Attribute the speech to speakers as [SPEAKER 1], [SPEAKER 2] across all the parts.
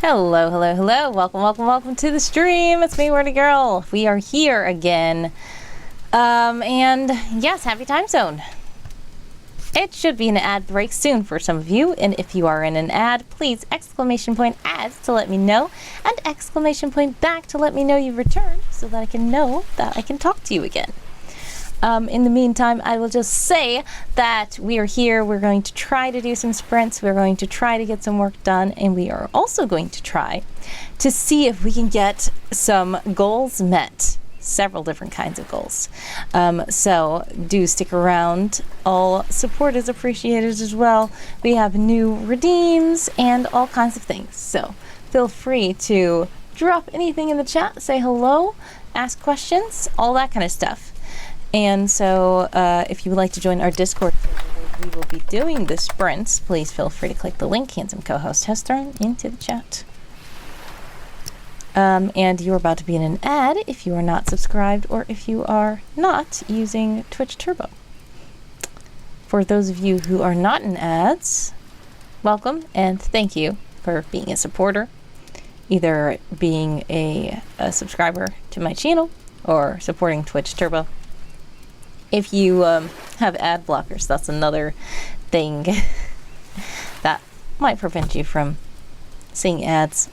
[SPEAKER 1] Hello, hello, hello. Welcome, welcome, welcome to the stream. It's me, Wordy Girl. We are here again. And yes, happy time zone. It should be an ad break soon for some of you. And if you are in an ad, please exclamation point ads to let me know. And exclamation point back to let me know you've returned so that I can know that I can talk to you again. In the meantime, I will just say that we are here. We're going to try to do some sprints. We're going to try to get some work done. And we are also going to try to see if we can get some goals met. Several different kinds of goals. So do stick around. All support is appreciated as well. We have new redeems and all kinds of things. So feel free to drop anything in the chat, say hello, ask questions, all that kind of stuff. And so if you would like to join our Discord server where we will be doing the sprints, please feel free to click the link handsome co-host has thrown into the chat. And you're about to be in an ad if you are not subscribed or if you are not using Twitch Turbo. For those of you who are not in ads, welcome and thank you for being a supporter, either being a subscriber to my channel or supporting Twitch Turbo. If you have ad blockers, that's another thing that might prevent you from seeing ads.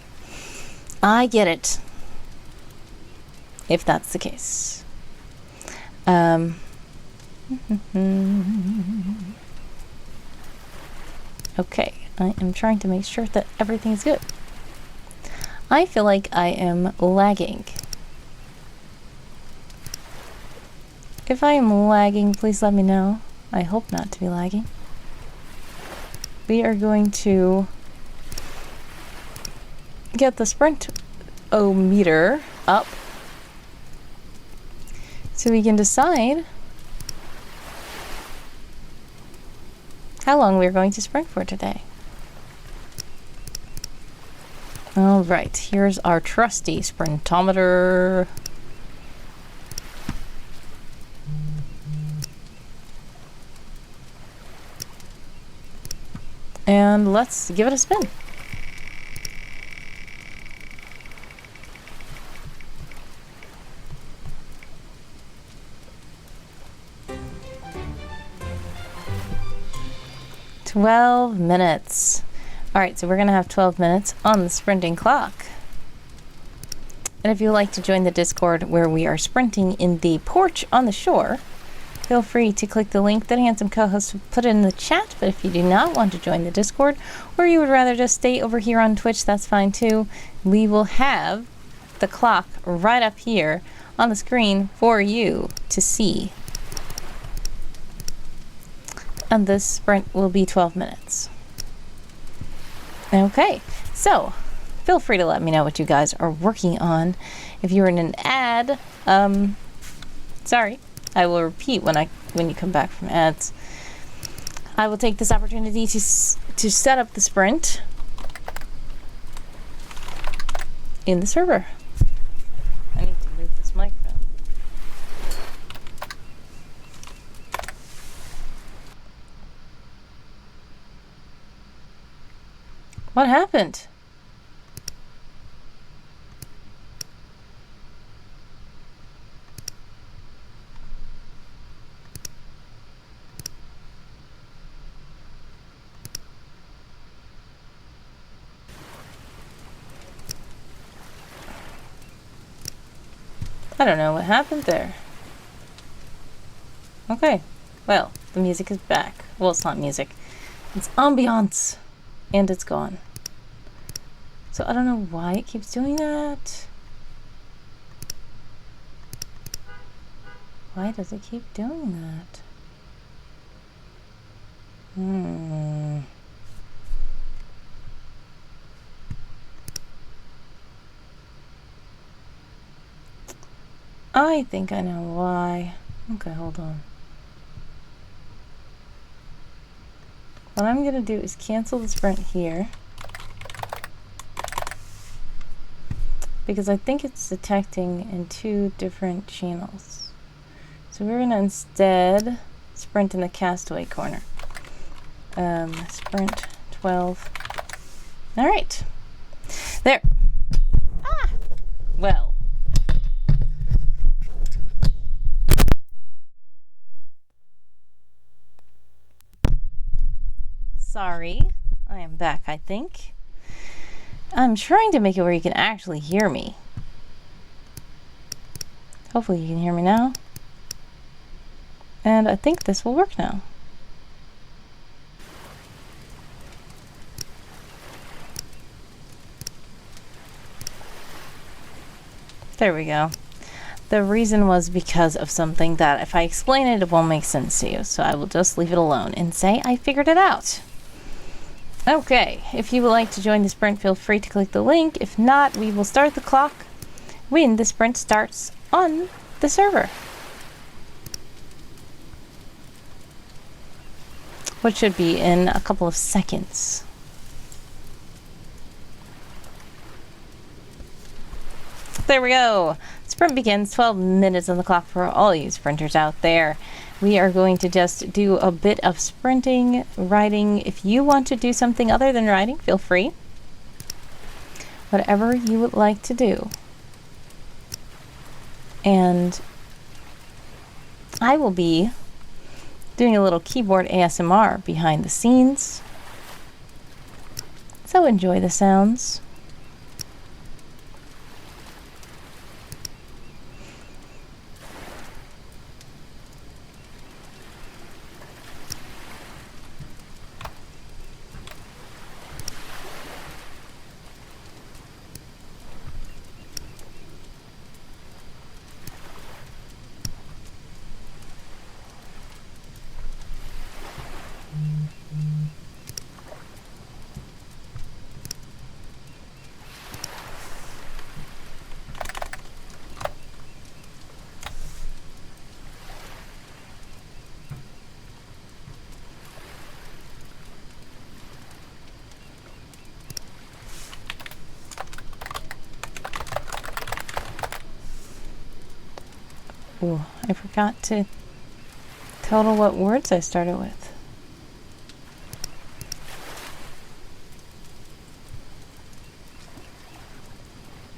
[SPEAKER 1] I get it, if that's the case. Okay, I am trying to make sure that everything is good. I feel like I am lagging. If I am lagging, please let me know. I hope not to be lagging. We are going to get the sprint-o-meter up so we can decide how long we're going to sprint for today. All right, here's our trusty sprintometer. And let's give it a spin. "12 minutes. All right, so we're gonna have 12 minutes on the sprinting clock. And if you'd like to join the Discord where we are sprinting in the porch on the shore, feel free to click the link that handsome co-host put in the chat. But if you do not want to join the Discord, or you would rather just stay over here on Twitch, that's fine too. We will have the clock right up here on the screen for you to see. And this sprint will be 12 minutes. Okay, so feel free to let me know what you guys are working on. If you're in an ad, sorry, I will repeat when you come back from ads. I will take this opportunity to set up the sprint in the server. I need to move this microphone. What happened? I don't know what happened there. Okay, well, the music is back. Well, it's not music. It's ambiance. And it's gone. So I don't know why it keeps doing that. Why does it keep doing that? I think I know why. Okay, hold on. What I'm going to do is cancel the sprint here, because I think it's detecting in two different channels. So we're going to instead sprint in the castaway corner. Sprint 12. All right. There. Ah! Well. Sorry. I am back, I think. I'm trying to make it where you can actually hear me. Hopefully you can hear me now. And I think this will work now. There we go. The reason was because of something that if I explain it, it won't make sense to you. So I will just leave it alone and say I figured it out. Okay, if you would like to join the sprint, feel free to click the link. If not, we will start the clock when the sprint starts on the server. Which should be in a couple of seconds. There we go. Sprint begins. 12 minutes on the clock for all you sprinters out there. We are going to just do a bit of sprinting, riding. If you want to do something other than riding, feel free. Whatever you would like to do. And I will be doing a little keyboard ASMR behind the scenes. So enjoy the sounds. Ooh, I forgot to total what words I started with.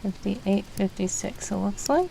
[SPEAKER 1] $58, $56, it looks like.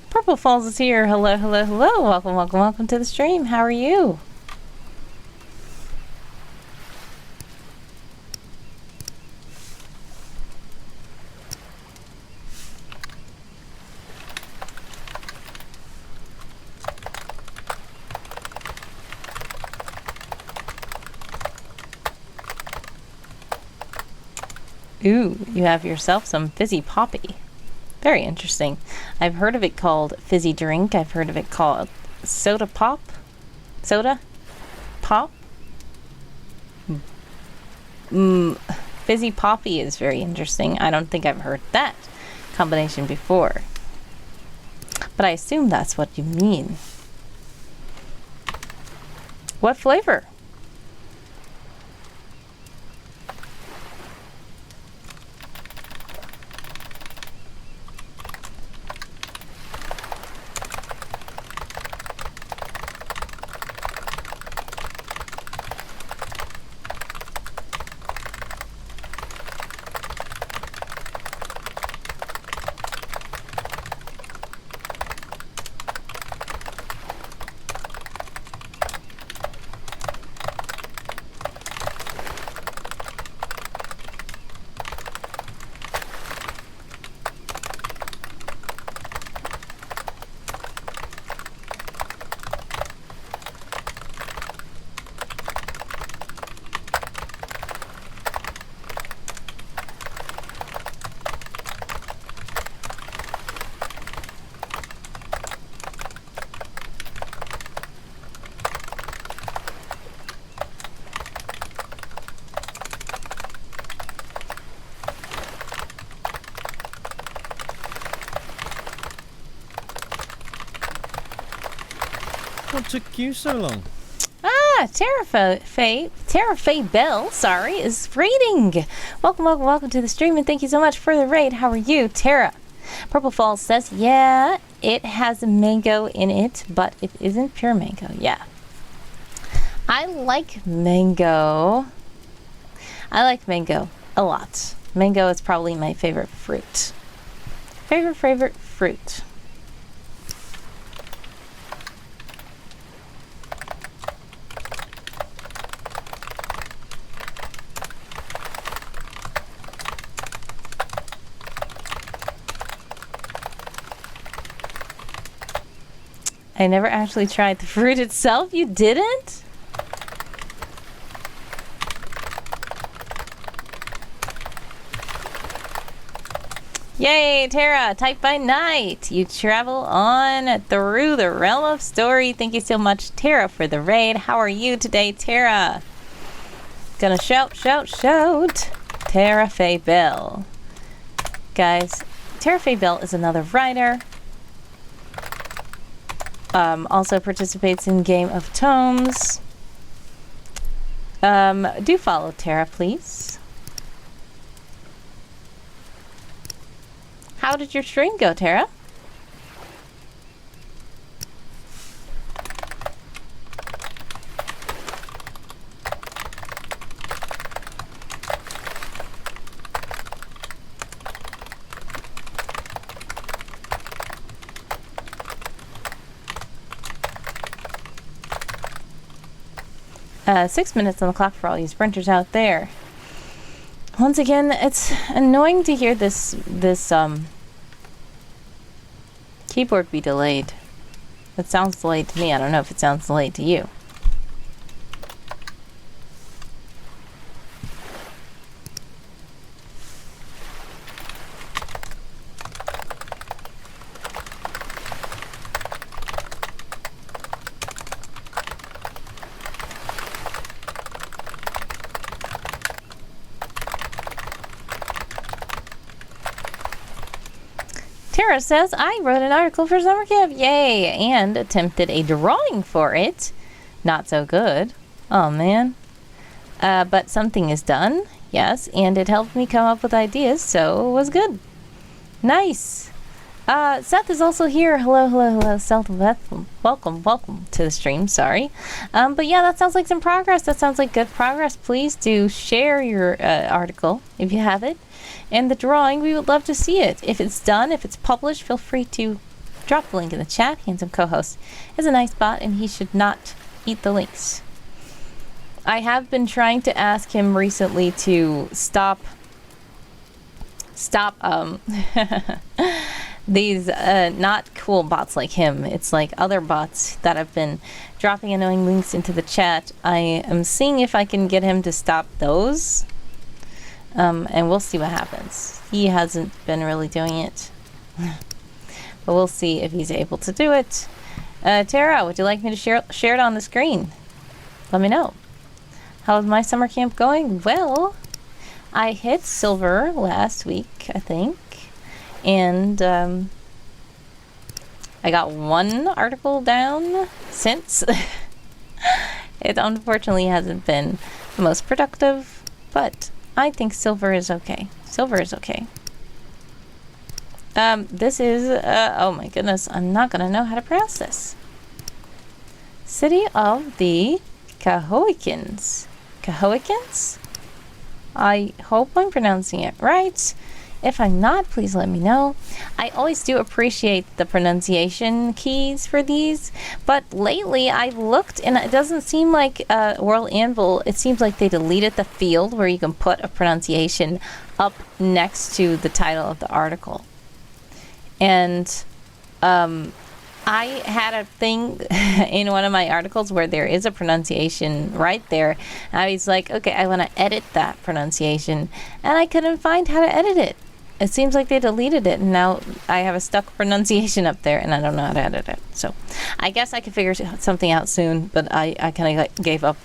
[SPEAKER 1] Purple Falls is here. Hello, hello, hello. Welcome, welcome, welcome to the stream. How are you? Ooh, you have yourself some fizzy poppy. Very interesting. I've heard of it called fizzy drink. I've heard of it called soda pop. Soda pop. Fizzy poppy is very interesting. I don't think I've heard that combination before. But I assume that's what you mean. What flavor?
[SPEAKER 2] What took you so long?
[SPEAKER 1] Ah, Terra Faye Belle, sorry, is raiding. Welcome, welcome, welcome to the stream, and thank you so much for the raid. How are you, Terra? Purple Falls says, yeah, it has mango in it, but it isn't pure mango. Yeah. I like mango. I like mango a lot. Mango is probably my favorite fruit. Favorite fruit. I never actually tried the fruit itself. You didn't? Yay, Terra, type by night. You travel on through the realm of story. Thank you so much, Terra, for the raid. How are you today, Terra? Gonna shout, shout, shout. Terra Faye Belle. Guys, Terra Faye Belle is another writer. Also participates in Game of Tomes. Do follow Terra, please. How did your stream go, Terra? 6 minutes on the clock for all you sprinters out there. Once again, it's annoying to hear this keyboard be delayed. It sounds delayed to me. I don't know if it sounds delayed to you. Tara says, I wrote an article for summer camp, yay, and attempted a drawing for it. Not so good. Oh, man. But something is done, yes, and it helped me come up with ideas, so it was good. Nice. Seth is also here. Hello, hello, hello, Seth. Welcome to the stream, sorry. But yeah, that sounds like some progress. That sounds like good progress. Please do share your article if you have it. And the drawing, we would love to see it. If it's done, if it's published, feel free to drop the link in the chat. Handsome co-host is a nice bot, and he should not eat the links. I have been trying to ask him recently to stop these not cool bots like him. It's like other bots that have been dropping annoying links into the chat. I am seeing if I can get him to stop those. And we'll see what happens. He hasn't been really doing it. But we'll see if he's able to do it. Tara, would you like me to share it on the screen? Let me know. How's my summer camp going? Well, I hit silver last week, I think. And I got one article down since. It unfortunately hasn't been the most productive, but I think silver is okay. Silver is okay. This is, oh my goodness, I'm not gonna know how to pronounce this. City of the Cahoikans. Cahoikans? I hope I'm pronouncing it right. If I'm not, please let me know. I always do appreciate the pronunciation keys for these, but lately I looked and it doesn't seem like World Anvil, it seems like they deleted the field where you can put a pronunciation up next to the title of the article. And I had a thing in one of my articles where there is a pronunciation right there. I was like, okay, I want to edit that pronunciation, and I couldn't find how to edit it. It seems like they deleted it, and now I have a stuck pronunciation up there, and I don't know how to edit it. So I guess I could figure something out soon, but I kind of gave up.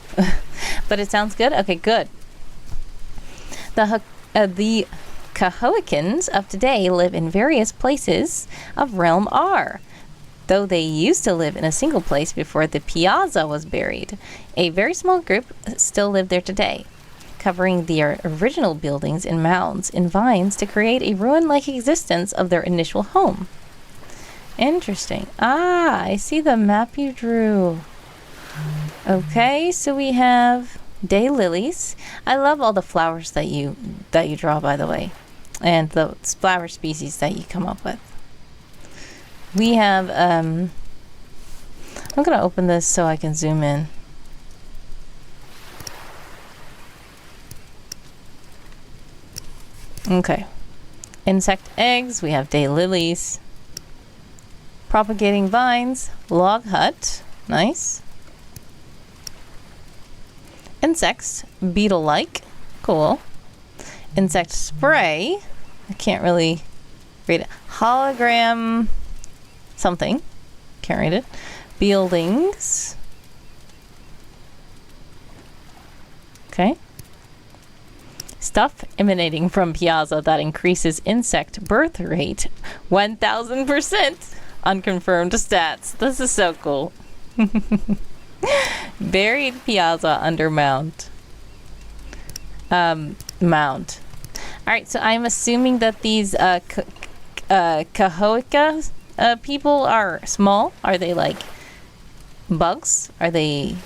[SPEAKER 1] But it sounds good? Okay, good. The Cahoikans of today live in various places of Realm R. though they used to live in a single place before the piazza was buried. A very small group still live there today, covering the original buildings in mounds and vines to create a ruin-like existence of their initial home. Interesting. Ah, I see the map you drew. Okay, so we have daylilies. I love all the flowers that you draw, by the way, and the flower species that you come up with. We have I'm gonna open this so I can zoom in. Okay. Insect eggs, we have daylilies. Propagating vines, log hut, nice. Insects, beetle-like, cool. Insect spray, I can't really read it. Hologram something, can't read it. Buildings. Okay. Stuff emanating from piazza that increases insect birth rate 1,000%. Unconfirmed stats. This is so cool. Buried piazza under mound. Mound. Alright, so I'm assuming that these Cahoika people are small. Are they like bugs? Are they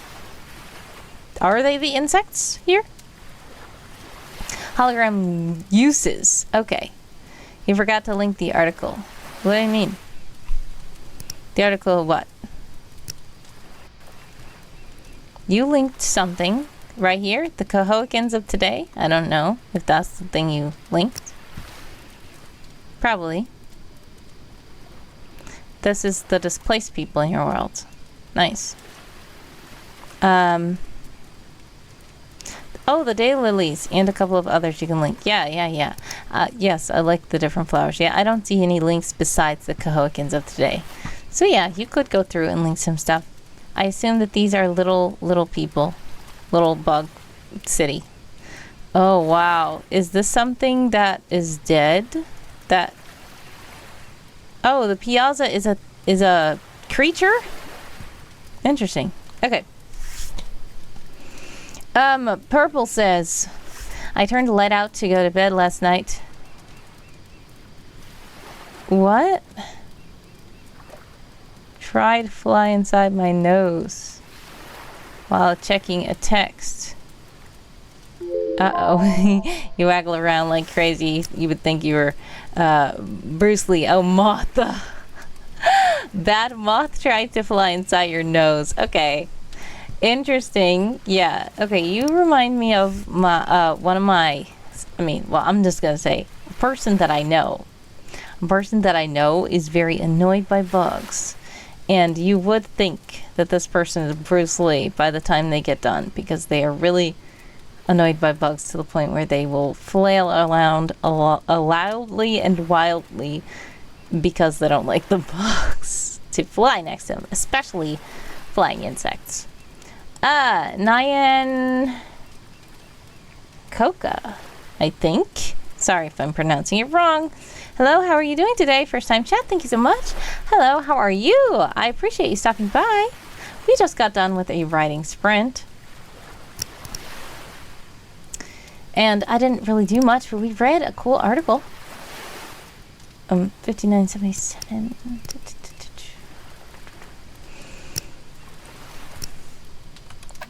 [SPEAKER 1] the insects here? Hologram uses. Okay. You forgot to link the article. What do you mean? The article of what? You linked something right here. The Cahoikans of today. I don't know if that's the thing you linked. Probably. This is the displaced people in your world. Nice. Oh, the daylilies and a couple of others you can link. Yeah. Yes, I like the different flowers. Yeah, I don't see any links besides the Cahoikans of today. So yeah, you could go through and link some stuff. I assume that these are little people. Little bug city. Oh, wow. Is this something that is dead? That... Oh, the piazza is a creature? Interesting. Okay. Purple says, I turned the light out to go to bed last night. What? Tried to fly inside my nose while checking a text. Uh-oh. You waggle around like crazy. You would think you were Bruce Lee. Oh, moth. That moth tried to fly inside your nose. Okay. Interesting. Yeah. Okay, you remind me of my one of my... I'm just going to say, a person that I know. A person that I know is very annoyed by bugs. And you would think that this person is Bruce Lee by the time they get done, because they are really annoyed by bugs to the point where they will flail around loudly and wildly because they don't like the bugs to fly next to them, especially flying insects. Nyan Coca, I think. Sorry if I'm pronouncing it wrong. Hello, how are you doing today? First time chat, thank you so much. Hello, how are you? I appreciate you stopping by. We just got done with a writing sprint. And I didn't really do much, but we read a cool article. 5977.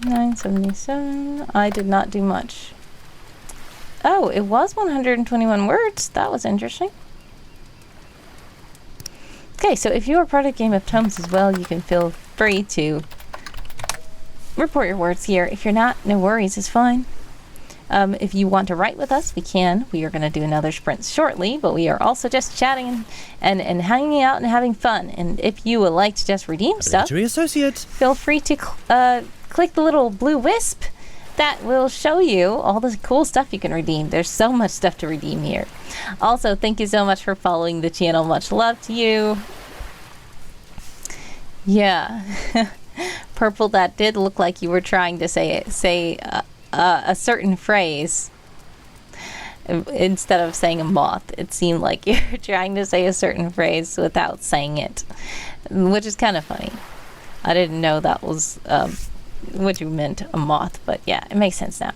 [SPEAKER 1] 977. I did not do much. Oh, it was 121 words. That was interesting. Okay, so if you are part of Game of Tomes as well, you can feel free to report your words here. If you're not, no worries, it's fine. If you want to write with us, we can. We are going to do another sprint shortly, but we are also just chatting and hanging out and having fun. And if you would like to just redeem stuff, feel free to click the little blue wisp. That will show you all the cool stuff you can redeem. There's so much stuff to redeem here. Also, thank you so much for following the channel. Much love to you. Yeah. Purple, that did look like you were trying to say a certain phrase instead of saying a moth. It seemed like you're trying to say a certain phrase without saying it. which is kind of funny. I didn't know that was what you meant, a moth, but yeah, it makes sense now.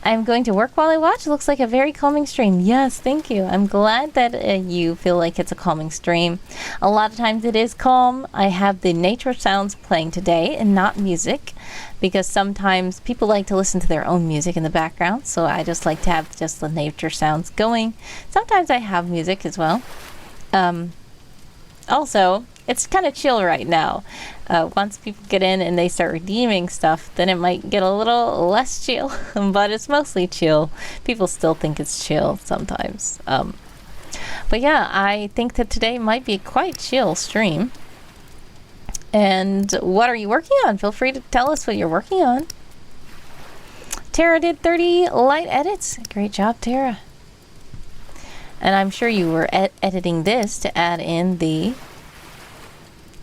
[SPEAKER 1] I'm going to work while I watch. It looks like a very calming stream. Yes, thank you. I'm glad that you feel like it's a calming stream. A lot of times it is calm. I have the nature sounds playing today and not music, because sometimes people like to listen to their own music in the background, so I just like to have just the nature sounds going. Sometimes I have music as well. Also, it's kind of chill right now. Once people get in and they start redeeming stuff, then it might get a little less chill, but it's mostly chill. People still think it's chill sometimes. But yeah, I think that today might be a quite chill stream. And what are you working on? Feel free to tell us what you're working on. Tara did 30 light edits. Great job, Tara. And I'm sure you were editing this to add in the...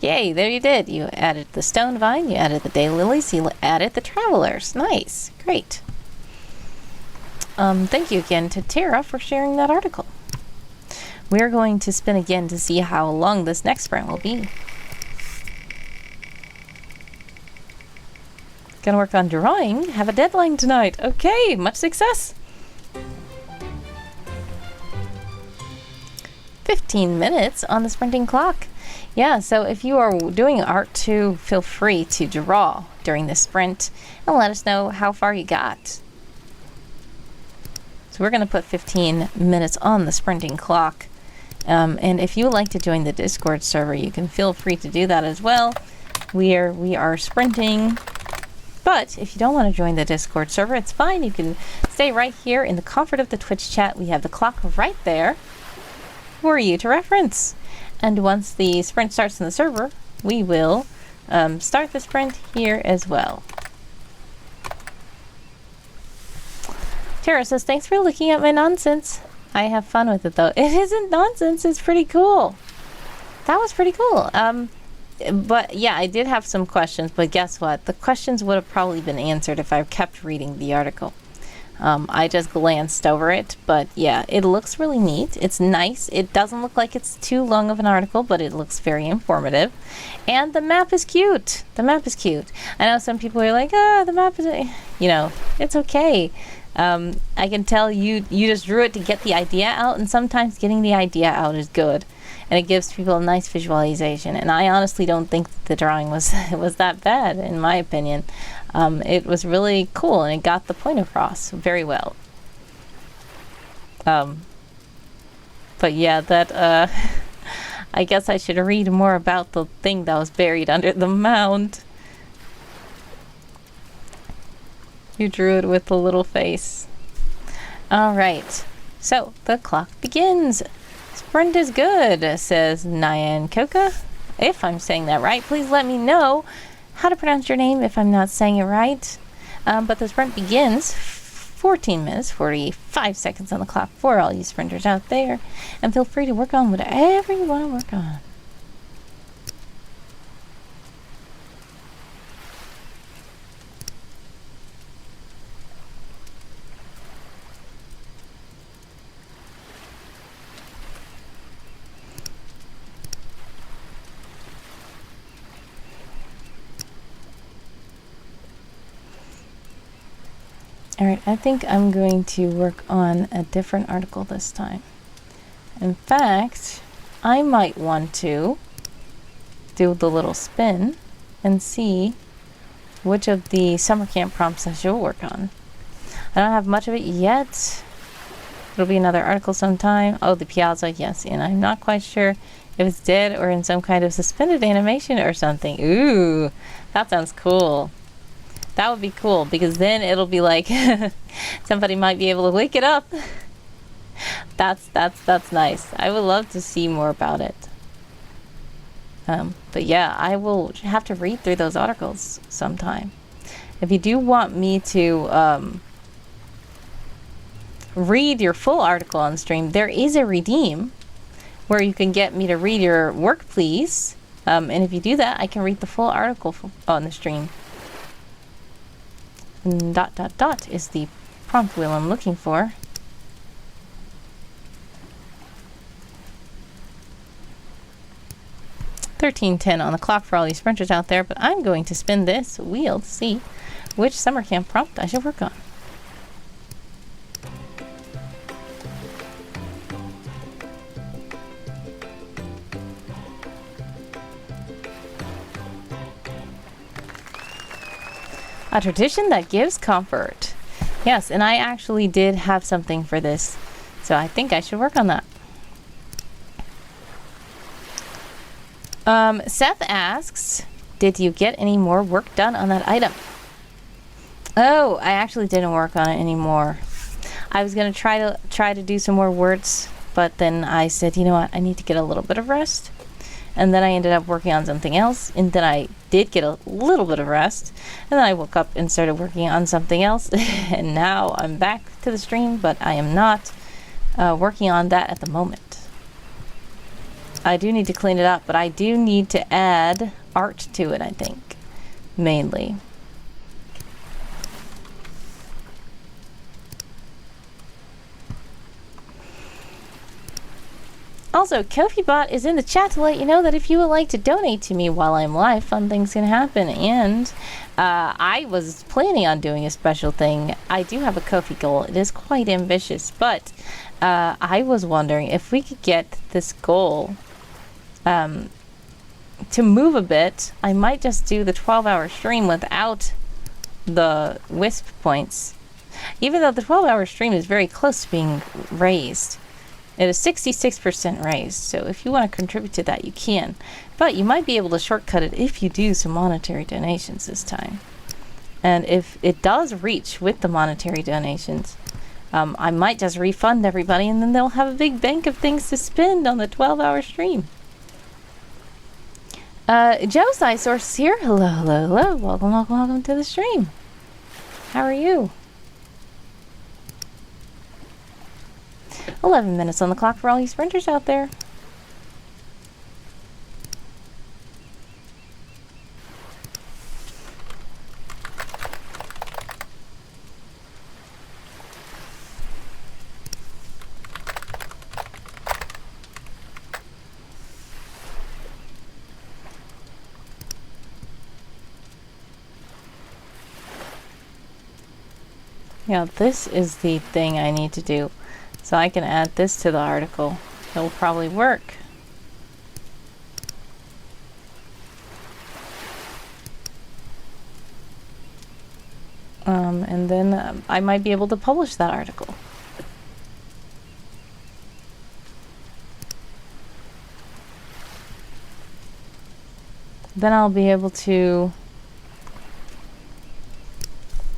[SPEAKER 1] Yay, there you did. You added the stone vine, you added the daylilies, you added the travelers. Nice. Great. Thank you again to Tara for sharing that article. We're going to spin again to see how long this next sprint will be. Gonna work on drawing. Have a deadline tonight. Okay, much success. 15 minutes on the sprinting clock. Yeah, so if you are doing art too, feel free to draw during the sprint and let us know how far you got. So we're going to put 15 minutes on the sprinting clock. And if you would like to join the Discord server, you can feel free to do that as well. We are sprinting. But if you don't want to join the Discord server, it's fine. You can stay right here in the comfort of the Twitch chat. We have the clock right there for you to reference. And once the sprint starts in the server, we will start the sprint here as well. Tara says, thanks for looking at my nonsense. I have fun with it though. It isn't nonsense, it's pretty cool. That was pretty cool. But yeah, I did have some questions, but guess what? The questions would have probably been answered if I kept reading the article. I just glanced over it, but yeah, it looks really neat. It's nice. It doesn't look like it's too long of an article, but it looks very informative. And the map is cute. The map is cute. I know some people are like, the map is, you know, it's okay. I can tell you just drew it to get the idea out, and sometimes getting the idea out is good. And it gives people a nice visualization. And I honestly don't think the drawing was that bad, in my opinion. It was really cool, and it got the point across very well. But yeah, that I guess I should read more about the thing that was buried under the mound. You drew it with the little face. All right, so the clock begins. Sprint is good, says Nyan Koka. If I'm saying that right, please let me know how to pronounce your name if I'm not saying it right. But the sprint begins 14 minutes, 45 seconds on the clock for all you sprinters out there. And feel free to work on whatever you want to work on. Alright, I think I'm going to work on a different article this time. In fact, I might want to do the little spin and see which of the summer camp prompts I should work on. I don't have much of it yet. It'll be another article sometime. Oh, the piazza, yes, and I'm not quite sure if it's dead or in some kind of suspended animation or something. Ooh, that sounds cool. That would be cool, because then it'll be like somebody might be able to wake it up. That's nice. I would love to see more about it. But yeah, I will have to read through those articles sometime. If you do want me to read your full article on stream, there is a redeem where you can get me to read your work, please. And if you do that, I can read the full article on the stream. And ... is the prompt wheel I'm looking for. 13:10 on the clock for all you sprinters out there, but I'm going to spin this wheel to see which summer camp prompt I should work on. A tradition that gives comfort. Yes, and I actually did have something for this, so I think I should work on that. Seth asks, did you get any more work done on that item? Oh, I actually didn't work on it anymore. I was going to try to do some more words, but then I said, you know what, I need to get a little bit of rest. And then I ended up working on something else, and then I did get a little bit of rest, and then I woke up and started working on something else, and now I'm back to the stream, but I am not working on that at the moment. I do need to clean it up, but I do need to add art to it, I think, mainly. Also, KofiBot is in the chat to let you know that if you would like to donate to me while I'm live, fun things can happen. And I was planning on doing a special thing. I do have a Ko-fi goal. It is quite ambitious, but I was wondering if we could get this goal to move a bit. I might just do the 12-hour stream without the wisp points, even though the 12-hour stream is very close to being raised. It is 66% raised, so if you want to contribute to that, you can. But you might be able to shortcut it if you do some monetary donations this time. And if it does reach with the monetary donations, I might just refund everybody, and then they'll have a big bank of things to spend on the 12-hour stream. Joe Source here. Hello, hello, hello. Welcome, welcome, welcome to the stream. How are you? 11 minutes on the clock for all you sprinters out there. Yeah, this is the thing I need to do. So I can add this to the article. It'll probably work. And then I might be able to publish that article. Then I'll be able to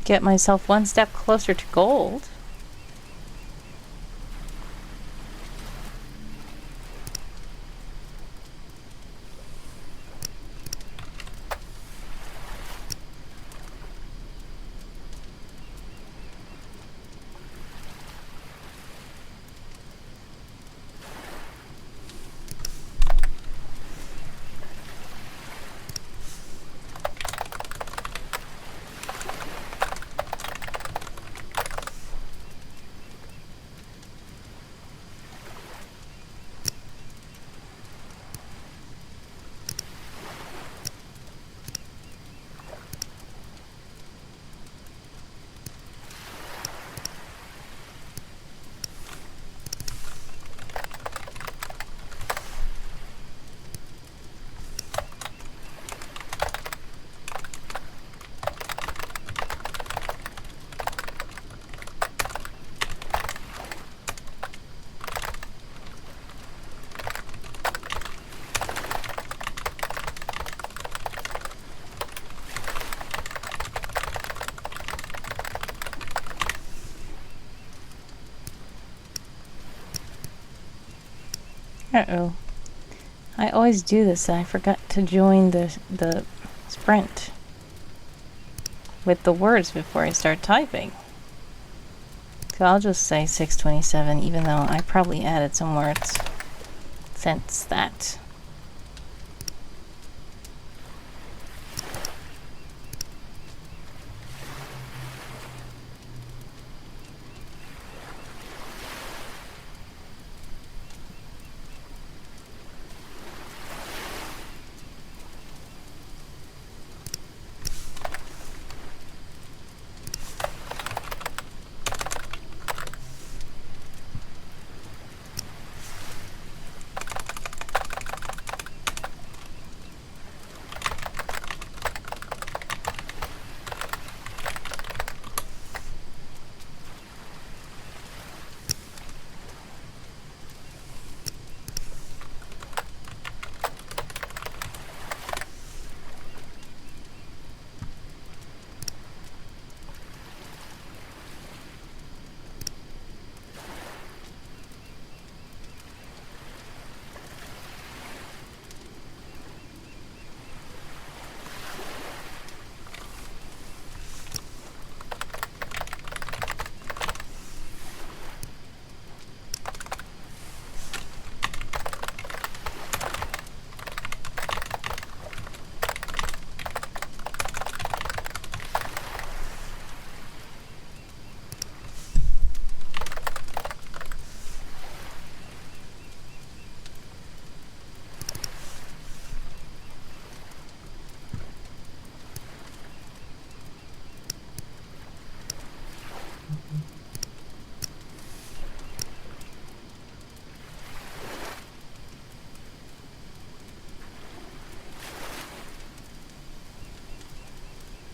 [SPEAKER 1] get myself one step closer to gold. Uh-oh. I always do this, and I forgot to join the sprint with the words before I start typing. So I'll just say 627, even though I probably added some words since that.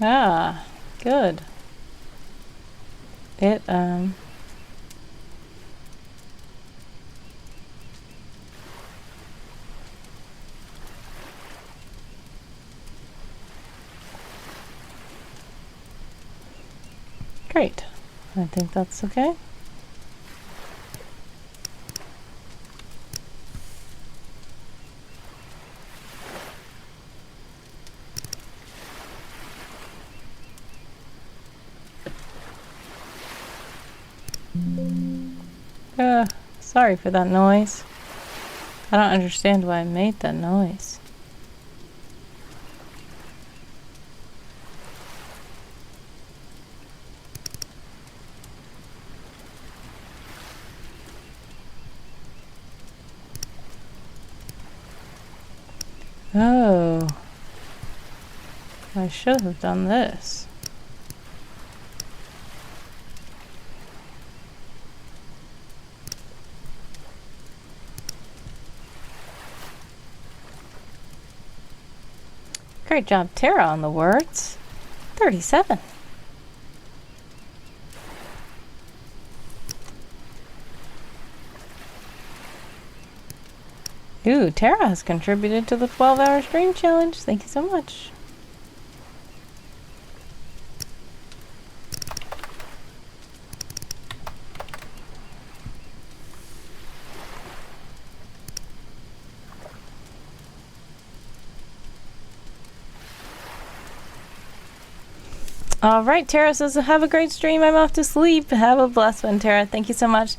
[SPEAKER 1] Ah, good. It, great. I think that's okay. Sorry for that noise. I don't understand why I made that noise. Oh. I should have done this. Great job, Tara, on the words. 37. Ooh, Tara has contributed to the 12-hour stream challenge. Thank you so much. All right, Tara says, have a great stream. I'm off to sleep. Have a blessed one, Tara. Thank you so much.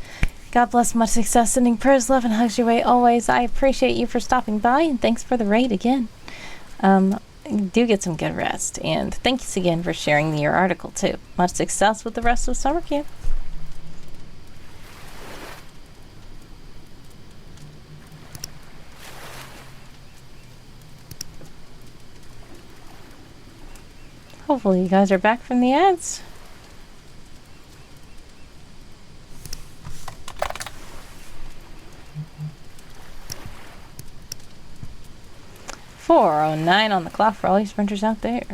[SPEAKER 1] God bless, much success. Sending prayers, love, and hugs your way always. I appreciate you for stopping by, and thanks for the raid again. Do get some good rest, and thanks again for sharing your article, too. Much success with the rest of summer camp. Hopefully you guys are back from the ads. .409 on the clock for all you sprinters out there.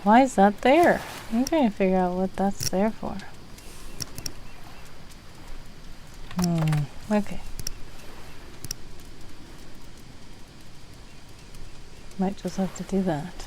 [SPEAKER 1] Why is that there? I'm trying to figure out what that's there for. Okay. Might just have to do that.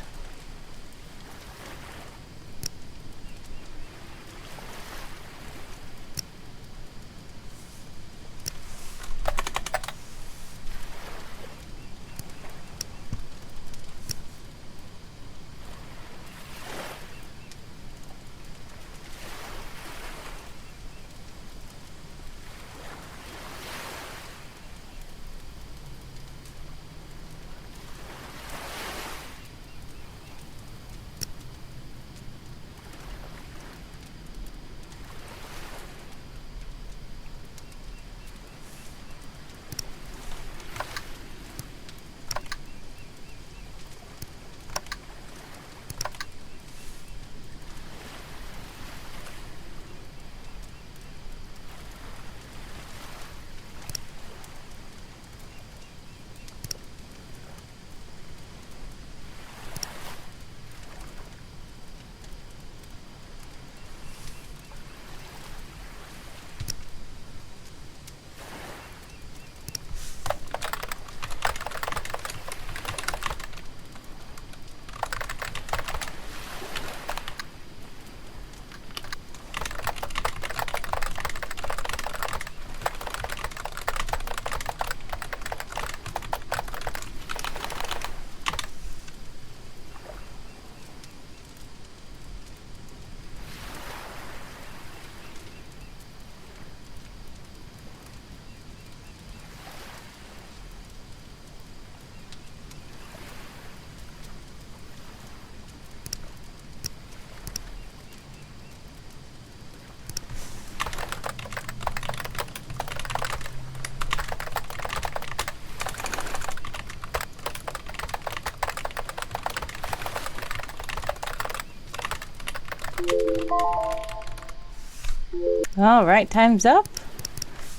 [SPEAKER 1] All right, time's up.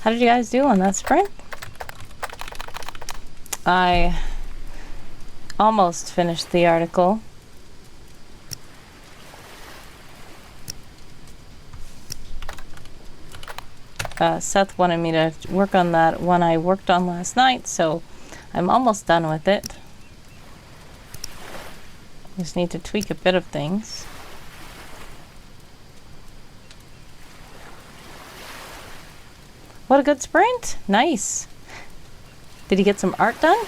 [SPEAKER 1] How did you guys do on that sprint? I almost finished the article. Seth wanted me to work on that one I worked on last night, so I'm almost done with it. Just need to tweak a bit of things. What a good sprint! Nice! Did he get some art done?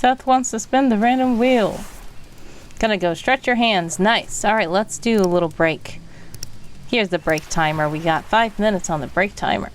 [SPEAKER 1] Seth wants to spin the random wheel. Gonna go stretch your hands. Nice. All right, let's do a little break. Here's the break timer. We got 5 minutes on the break timer.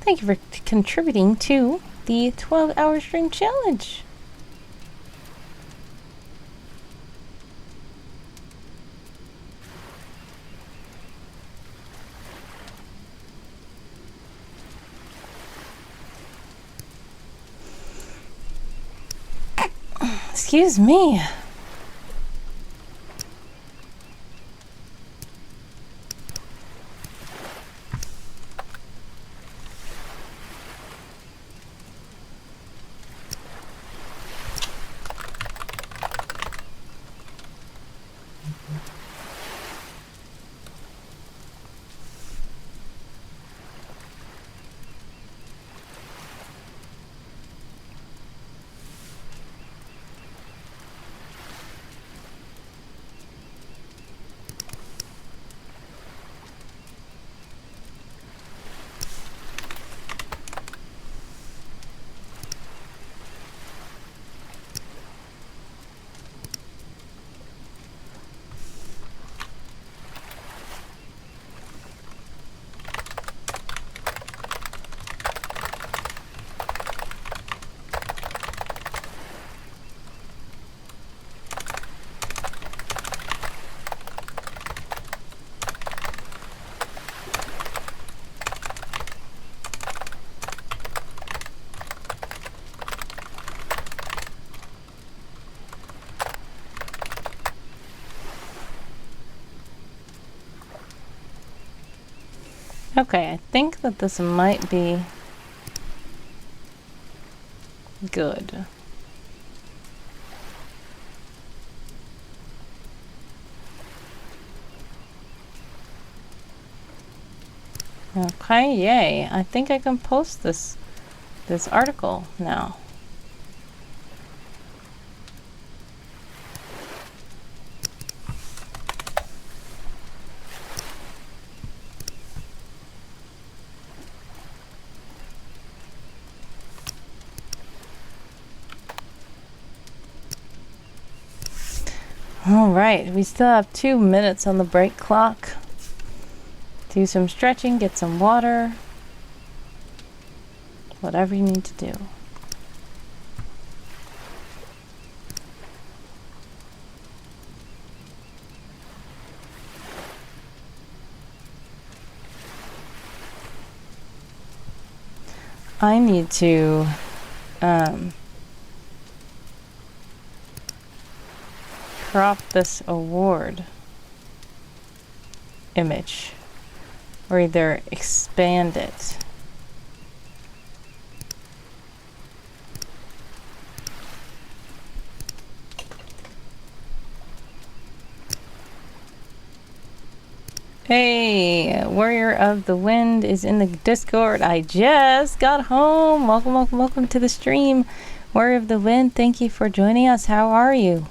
[SPEAKER 1] Thank you for contributing to the 12-hour stream challenge. Excuse me. Okay, I think that this might be good. Okay, yay. I think I can post this article now. All right, we still have 2 minutes on the break clock. Do some stretching, get some water. Whatever you need to do. I need to crop this award image or either expand it. Hey, Warrior of the Wind is in the Discord. I just got home. Welcome, welcome, welcome to the stream. Warrior of the Wind, thank you for joining us. How are you?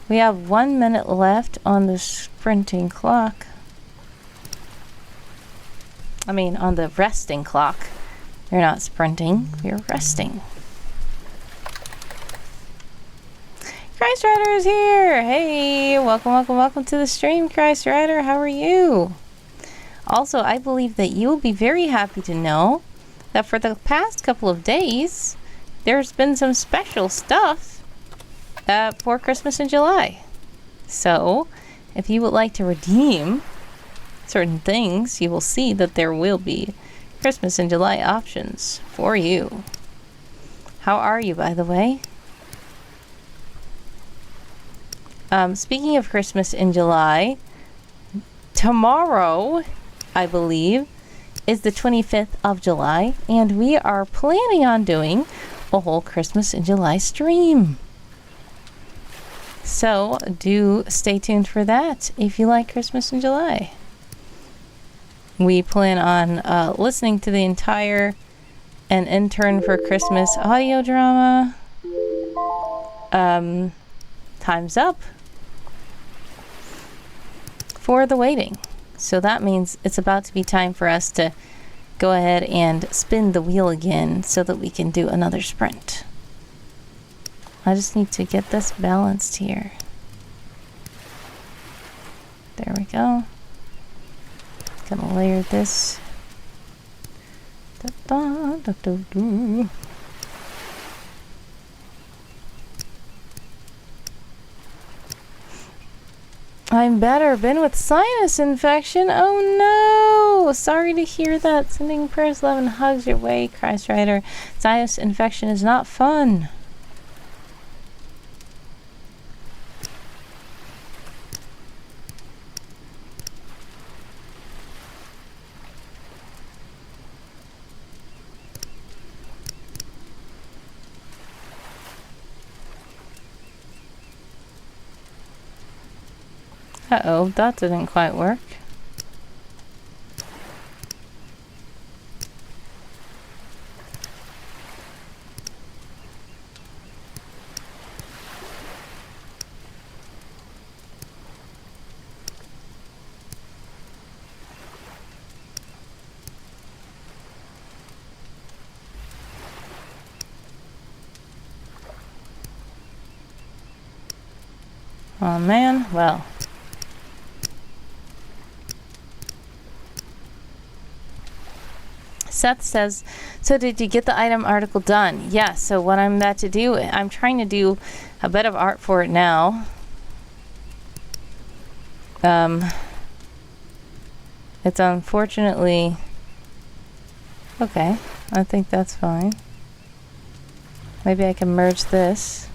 [SPEAKER 1] We have 1 minute left on the sprinting clock. I mean, on the resting clock. You're not sprinting, you're resting. Christ Rider is here! Hey, welcome, welcome, welcome to the stream, Christ Rider. How are you? Also, I believe that you'll be very happy to know that for the past couple of days, there's been some special stuff for Christmas in July. So, if you would like to redeem certain things, you will see that there will be Christmas in July options for you. How are you, by the way? Speaking of Christmas in July, tomorrow, I believe, is the 25th of July, and we are planning on doing a whole Christmas in July stream. So, do stay tuned for that if you like Christmas in July. We plan on listening to the entire An Intern for Christmas audio drama. Time's up for the waiting. So that means it's about to be time for us to go ahead and spin the wheel again so that we can do another sprint. I just need to get this balanced here. There we go. Gonna layer this. Da-da-da-da-da. I'm better. Been with sinus infection. Oh no! Sorry to hear that. Sending prayers, love, and hugs your way, Christ Rider. Sinus infection is not fun. Uh-oh, that didn't quite work. Oh man, well. Seth says, so did you get the item article done? Yeah, so what I'm about to do, I'm trying to do a bit of art for it now. It's unfortunately... Okay, I think that's fine. Maybe I can merge this.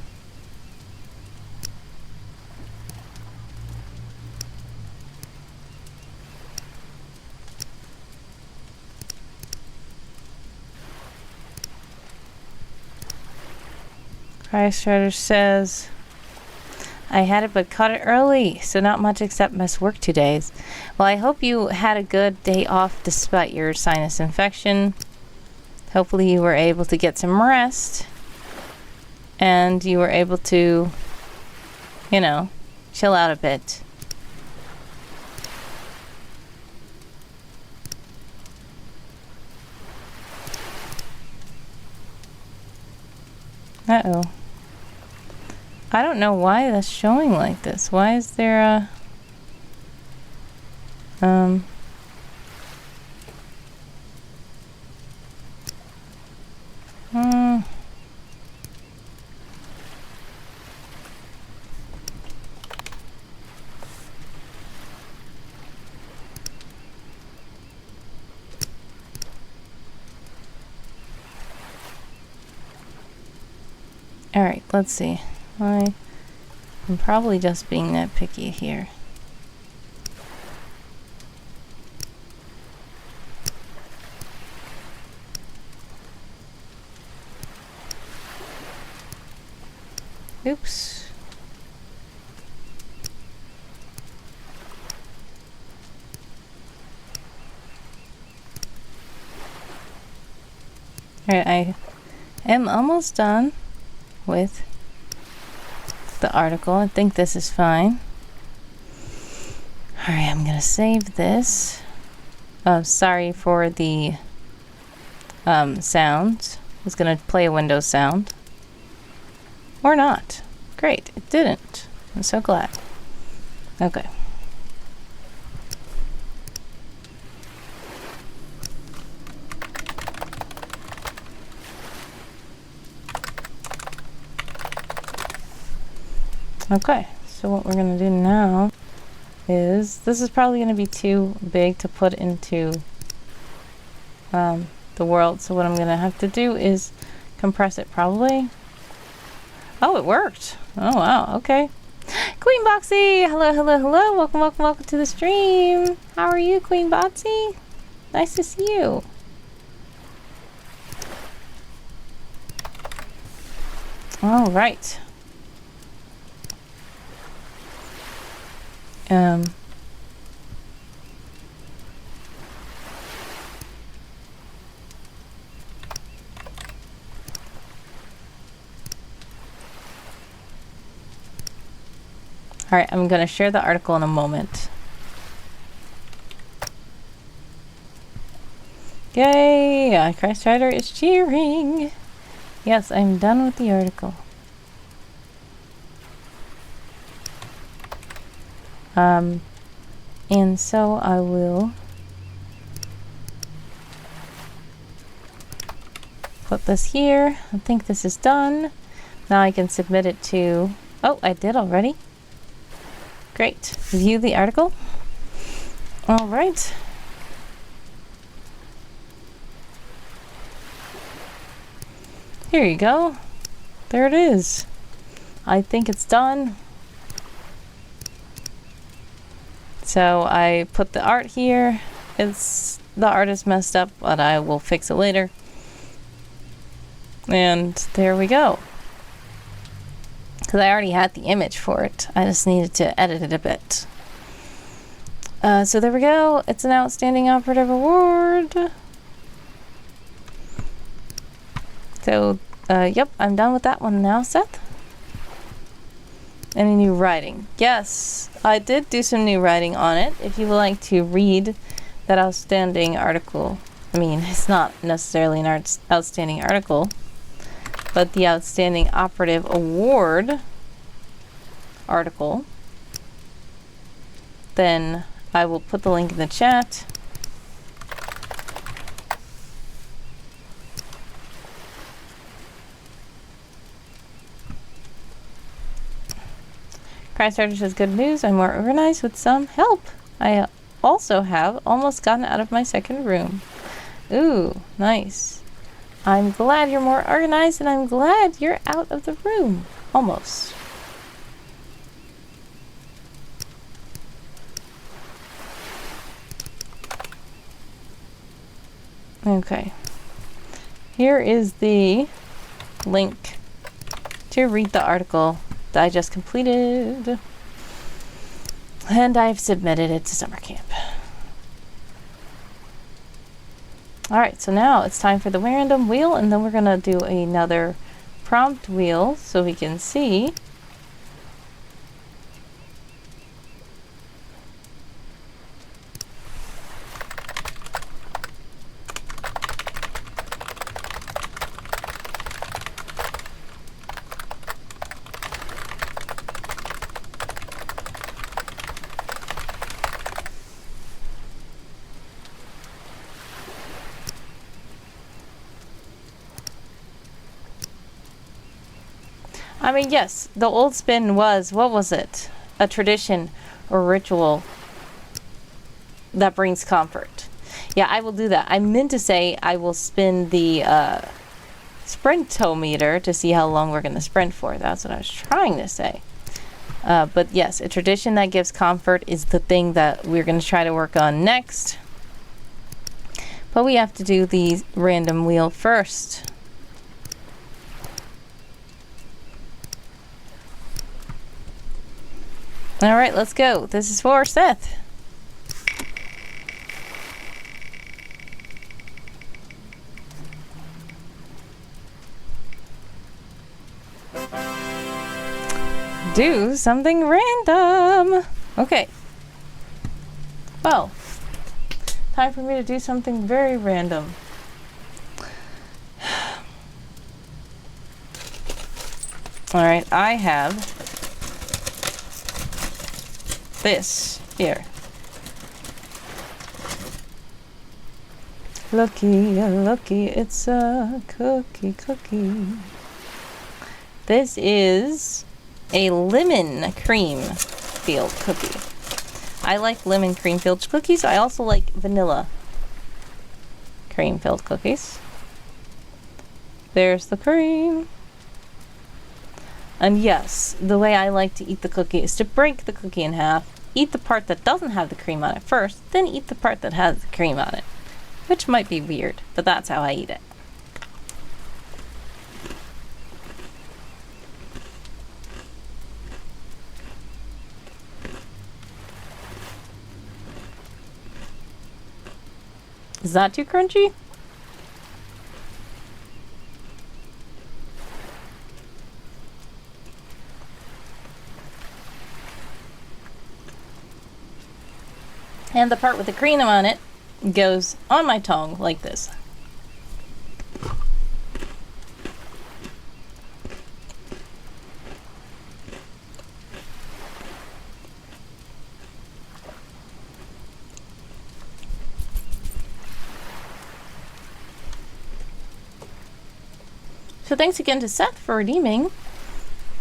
[SPEAKER 1] Christ Rider says, I had it but caught it early, so not much except missed work 2 days. Well, I hope you had a good day off despite your sinus infection. Hopefully you were able to get some rest. And you were able to, you know, chill out a bit. Uh-oh. I don't know why that's showing like this. Why is there a... Alright, let's see. I'm probably just being nitpicky here. Oops. Alright, I am almost done with the article. I think this is fine. Alright, I'm gonna save this. Sorry for the sound. I was gonna play a Windows sound. Or not. Great, it didn't. I'm so glad. Okay. Okay, so what we're gonna do now is, this is probably gonna be too big to put into the world, so what I'm gonna have to do is compress it probably. Oh, it worked. Oh wow, okay. Queen Boxy! Hello, hello, hello. Welcome, welcome, welcome to the stream. How are you, Queen Boxy? Nice to see you. All right. All right, I'm going to share the article in a moment. Yay! Christ Rider is cheering. Yes, I'm done with the article. And so I will put this here. I think this is done. Now I can submit it to... Oh, I did already. Great. View the article. All right. Here you go. There it is. I think it's done. So I put the art here. The art is messed up, but I will fix it later. And there we go. Because I already had the image for it. I just needed to edit it a bit. So there we go. It's an Outstanding Operative Award. So, yep, I'm done with that one now, Seth. Any new writing? Yes, I did do some new writing on it. If you would like to read that outstanding article. I mean, it's not necessarily an outstanding article, but the Outstanding Operative Award article, then I will put the link in the chat. Crystarter says, good news, I'm more organized with some help. I also have almost gotten out of my second room. Ooh, nice. I'm glad you're more organized, and I'm glad you're out of the room. Almost. Okay. Here is the link to read the article that I just completed. And I've submitted it to summer camp. Alright, so now it's time for the random wheel, and then we're going to do another prompt wheel so we can see. I mean, yes, the old spin was, what was it? A tradition or ritual that brings comfort. Yeah, I will do that. I meant to say I will spin the sprintometer to see how long we're going to sprint for. That's what I was trying to say. But yes, a tradition that gives comfort is the thing that we're going to try to work on next. But we have to do the random wheel first. All right, let's go. This is for Seth. Do something random. Okay. Well, time for me to do something very random. All right, I have this here. Looky, it's a cookie. This is a lemon cream filled cookie. I like lemon cream filled cookies. I also like vanilla cream filled cookies. There's the cream. And yes, the way I like to eat the cookie is to break the cookie in half, eat the part that doesn't have the cream on it first, then eat the part that has the cream on it. Which might be weird, but that's how I eat it. Is that too crunchy? And the part with the cream on it goes on my tongue like this. So thanks again to Seth for redeeming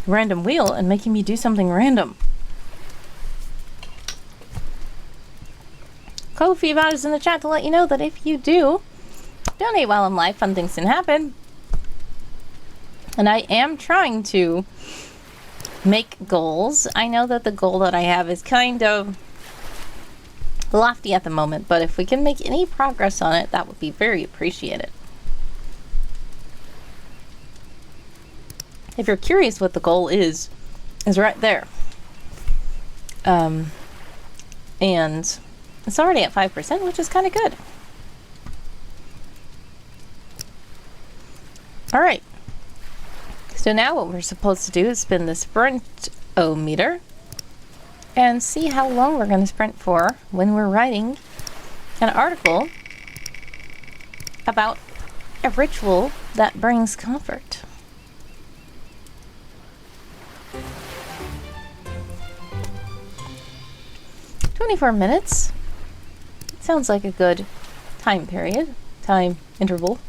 [SPEAKER 1] Random Wheel and making me do something random. Ko-fi about is in the chat to let you know that if you do donate while I'm live, fun things can happen. And I am trying to make goals. I know that the goal that I have is kind of lofty at the moment, but if we can make any progress on it, that would be very appreciated. If you're curious what the goal is right there. And it's already at 5%, which is kind of good. All right. So now what we're supposed to do is spin the sprint-o-meter and see how long we're going to sprint for when we're writing an article about a ritual that brings comfort. 24 minutes. Sounds like a good time period, time interval.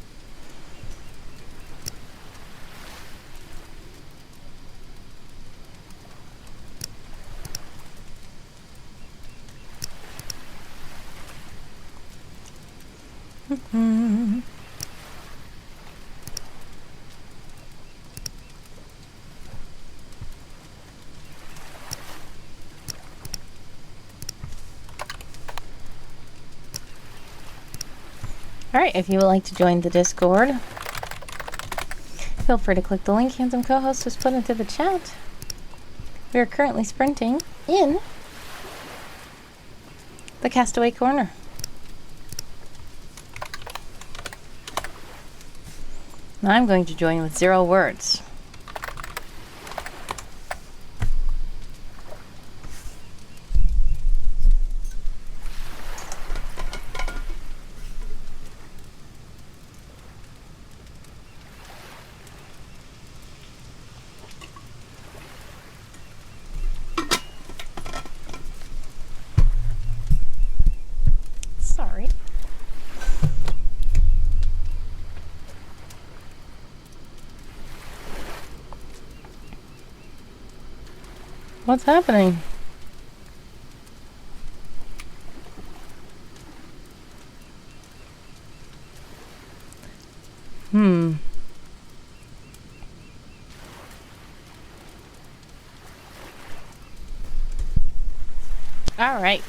[SPEAKER 1] Alright, if you would like to join the Discord, feel free to click the link Handsome Co-host has put into the chat. We are currently sprinting in the Castaway Corner. Now I'm going to join with 0 words. Sorry. What's happening? All right.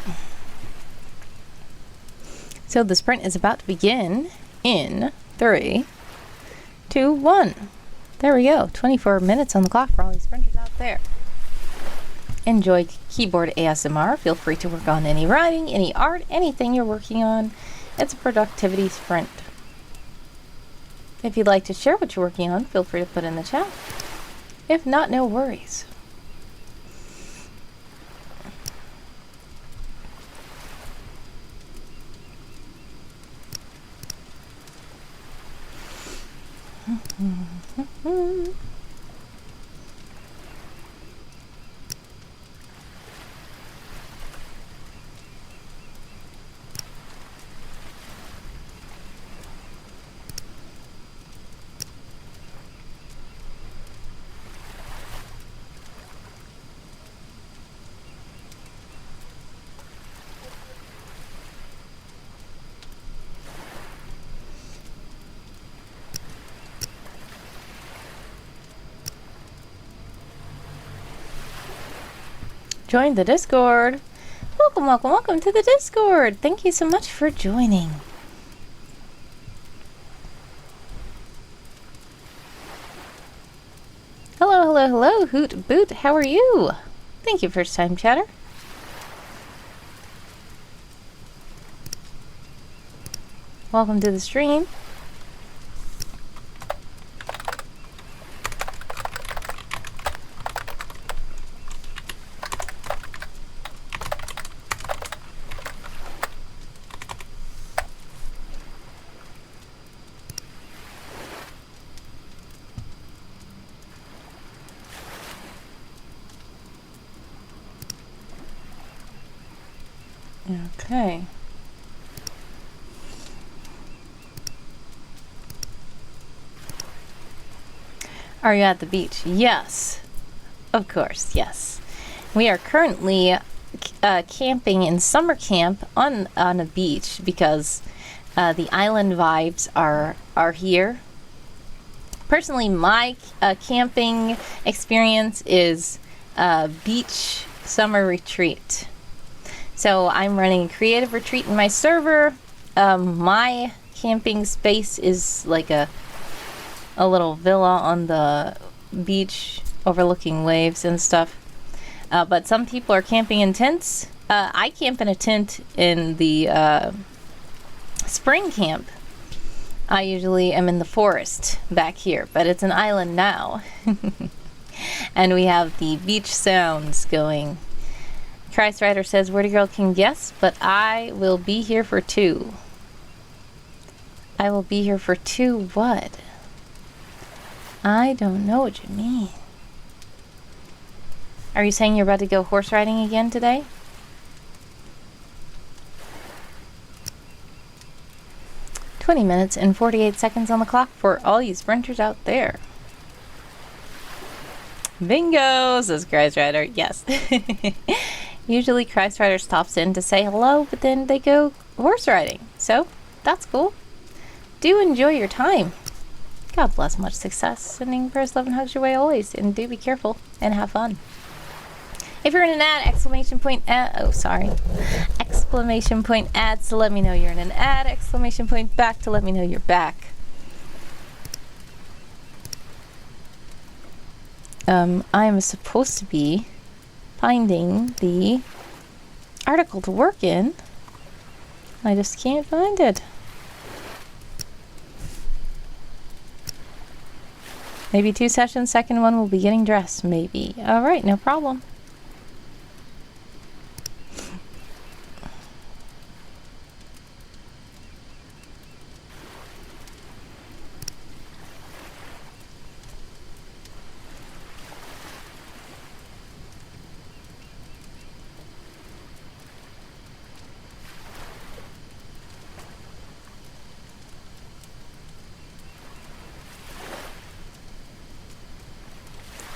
[SPEAKER 1] So the sprint is about to begin in 3, 2, 1. There we go. 24 minutes on the clock for all these sprinters out there. Enjoy keyboard ASMR. Feel free to work on any writing, any art, anything you're working on. It's a productivity sprint. If you'd like to share what you're working on, feel free to put in the chat. If not, no worries. Join the Discord. Welcome, welcome, welcome to the Discord. Thank you so much for joining. Hello, hello, hello, Hoot Boot. How are you? Thank you, first time chatter. Welcome to the stream. Okay. Are you at the beach? Yes. Of course, yes. We are currently camping in summer camp on a beach because the island vibes are here. Personally, my camping experience is beach summer retreat. So I'm running a creative retreat in my server. My camping space is like a little villa on the beach overlooking waves and stuff. But some people are camping in tents. I camp in a tent in the spring camp. I usually am in the forest back here, but it's an island now. And we have the beach sounds going. Christ Rider says, Wordy Girl can guess, but I will be here for 2. I will be here for 2 what? I don't know what you mean. Are you saying you're about to go horse riding again today? "20 minutes and 48 seconds on the clock for all you sprinters out there." Bingo, says Christ Rider. Yes. Usually Christ Rider stops in to say hello, but then they go horse riding. So, that's cool. Do enjoy your time. God bless, much success. Sending prayers, love, and hugs your way always. And do be careful and have fun. If you're in an ad, exclamation point ad. Oh, sorry. Exclamation point ads to let me know you're in an ad. Exclamation point back to let me know you're back. I am supposed to be finding the article to work in. I just can't find it. Maybe 2 sessions, second one will be getting dressed, maybe. Alright, no problem.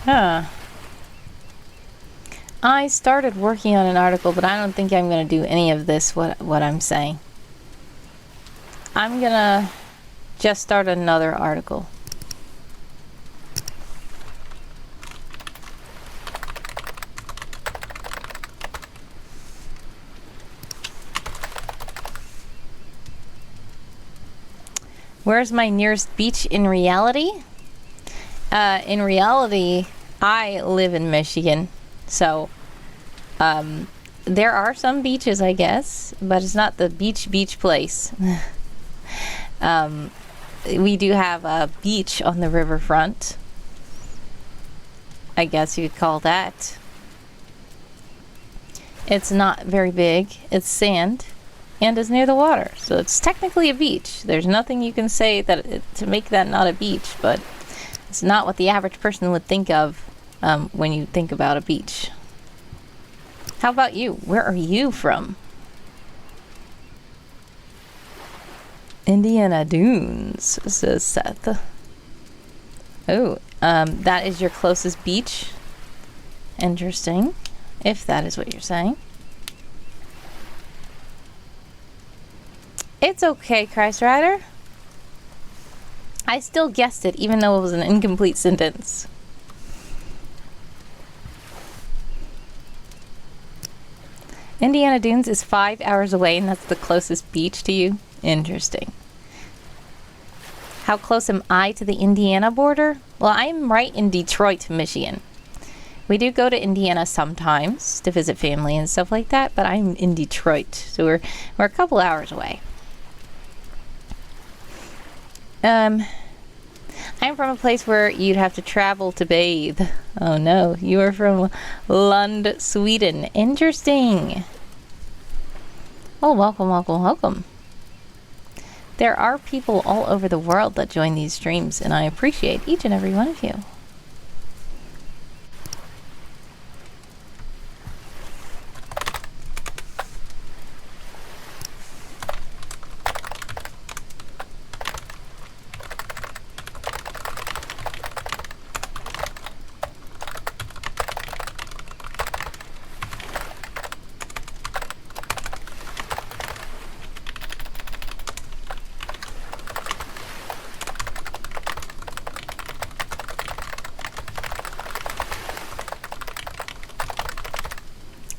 [SPEAKER 1] Huh. I started working on an article, but I don't think I'm going to do any of this, what I'm saying. I'm going to just start another article. Where's my nearest beach in reality? In reality, I live in Michigan, so there are some beaches, I guess, but it's not the beach place. We do have a beach on the riverfront. I guess you could call that. It's not very big. It's sand and is near the water, so it's technically a beach. There's nothing you can say to make that not a beach, but it's not what the average person would think of when you think about a beach. How about you? Where are you from? Indiana Dunes, says Seth. Oh, that is your closest beach. Interesting, if that is what you're saying. It's okay, Christ Rider. I still guessed it, even though it was an incomplete sentence. Indiana Dunes is 5 hours away, and that's the closest beach to you? Interesting. How close am I to the Indiana border? Well, I'm right in Detroit, Michigan. We do go to Indiana sometimes to visit family and stuff like that, but I'm in Detroit, so we're a couple hours away. I'm from a place where you'd have to travel to bathe. Oh no, you are from Lund, Sweden. Interesting. Oh, welcome, welcome, welcome. There are people all over the world that join these streams, and I appreciate each and every one of you.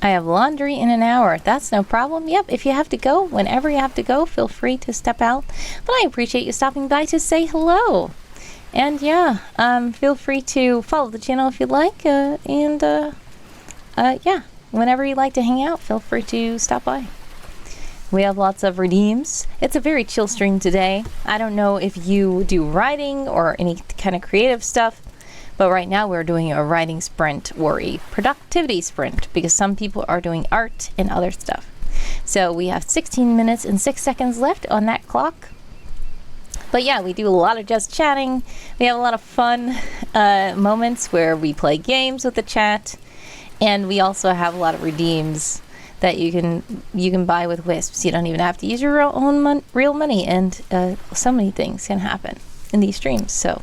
[SPEAKER 1] I have laundry in an hour. That's no problem. Yep, if you have to go, whenever you have to go, feel free to step out. But I appreciate you stopping by to say hello. And yeah, feel free to follow the channel if you'd like. Yeah, whenever you like to hang out, feel free to stop by. We have lots of redeems. It's a very chill stream today. I don't know if you do writing or any kind of creative stuff. But right now we're doing a writing sprint or a productivity sprint because some people are doing art and other stuff. So we have 16 minutes and 6 seconds left on that clock. But yeah, we do a lot of just chatting. We have a lot of fun moments where we play games with the chat. And we also have a lot of redeems that you can buy with Wisps. You don't even have to use your own real money. And so many things can happen in these streams. So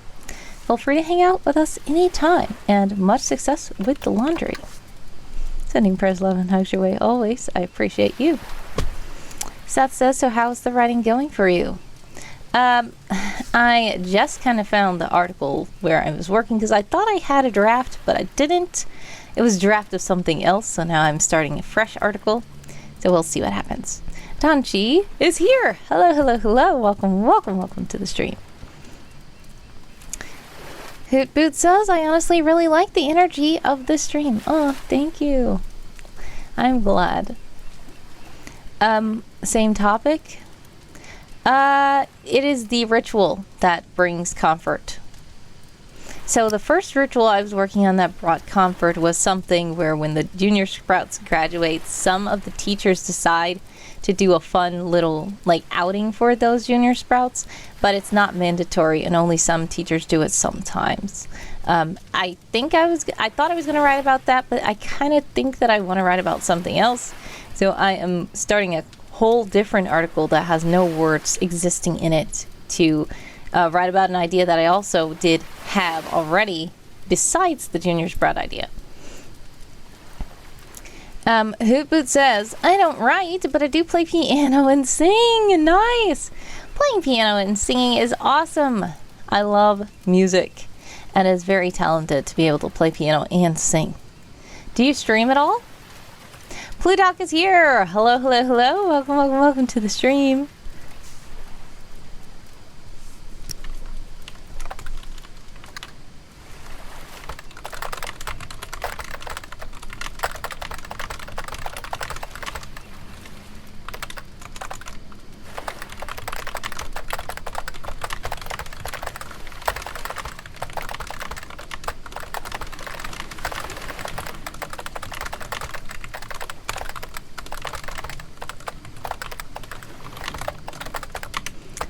[SPEAKER 1] feel free to hang out with us anytime, and much success with the laundry. Sending prayers, love, and hugs your way always. I appreciate you. Seth says, so how's the writing going for you? I just kind of found the article where I was working because I thought I had a draft, but I didn't. It was a draft of something else, so now I'm starting a fresh article. So we'll see what happens. Tanchi is here. Hello, hello, hello. Welcome, welcome, welcome to the stream. Hoot Boot says, I honestly really like the energy of the stream. Oh, thank you. I'm glad. Same topic. It is the ritual that brings comfort. So the first ritual I was working on that brought comfort was something where when the Junior Sprouts graduate, some of the teachers decide to do a fun little outing for those Junior Sprouts, but it's not mandatory and only some teachers do it sometimes. I thought I was going to write about that, but I kind of think that I want to write about something else. So I am starting a whole different article that has no words existing in it to write about an idea that I also did have already besides the Junior Sprout idea. Hootboot says, I don't write, but I do play piano and sing. Nice! Playing piano and singing is awesome. I love music and is very talented to be able to play piano and sing. Do you stream at all? Pludoc is here. Hello, hello, hello. Welcome, welcome, welcome to the stream.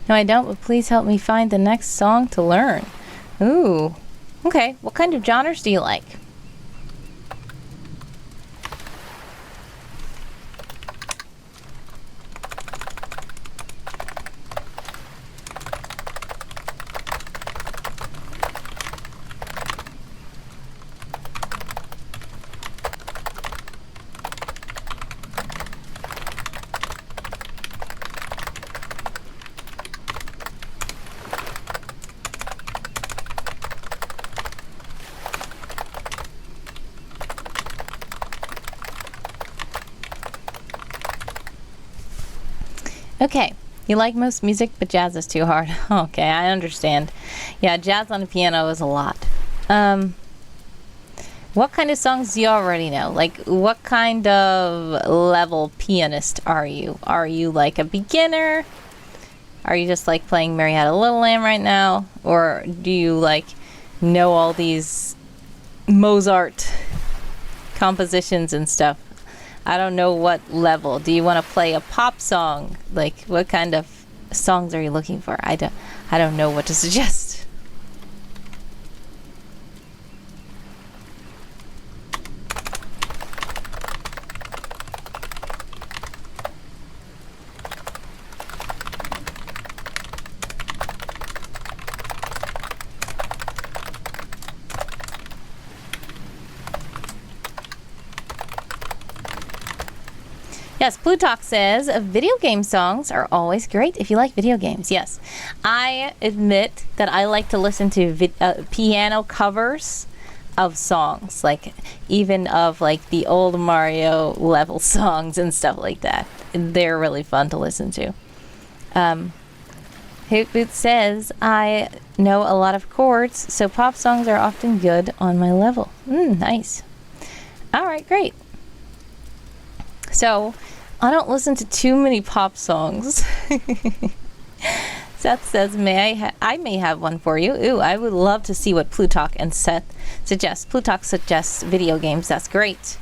[SPEAKER 1] No, I don't, but please help me find the next song to learn. Ooh. Okay, what kind of genres do you like? Okay, you like most music, but jazz is too hard. Okay, I understand. Yeah, jazz on the piano is a lot. What kind of songs do you already know? Like, what kind of level pianist are you? Are you like a beginner? Are you just like playing Mary Had a Little Lamb right now? Or do you like know all these Mozart compositions and stuff? I don't know what level. Do you want to play a pop song? Like, what kind of songs are you looking for? I don't know what to suggest. Yes, Plutarch says video game songs are always great if you like video games. Yes, I admit that I like to listen to piano covers of songs, like even of like the old Mario level songs and stuff like that. They're really fun to listen to. Hootboot says I know a lot of chords, so pop songs are often good on my level. Nice. All right, great. So, I don't listen to too many pop songs. Seth says, I may have one for you. Ooh, I would love to see what Plutarch and Seth suggest. Plutarch suggests video games. That's great.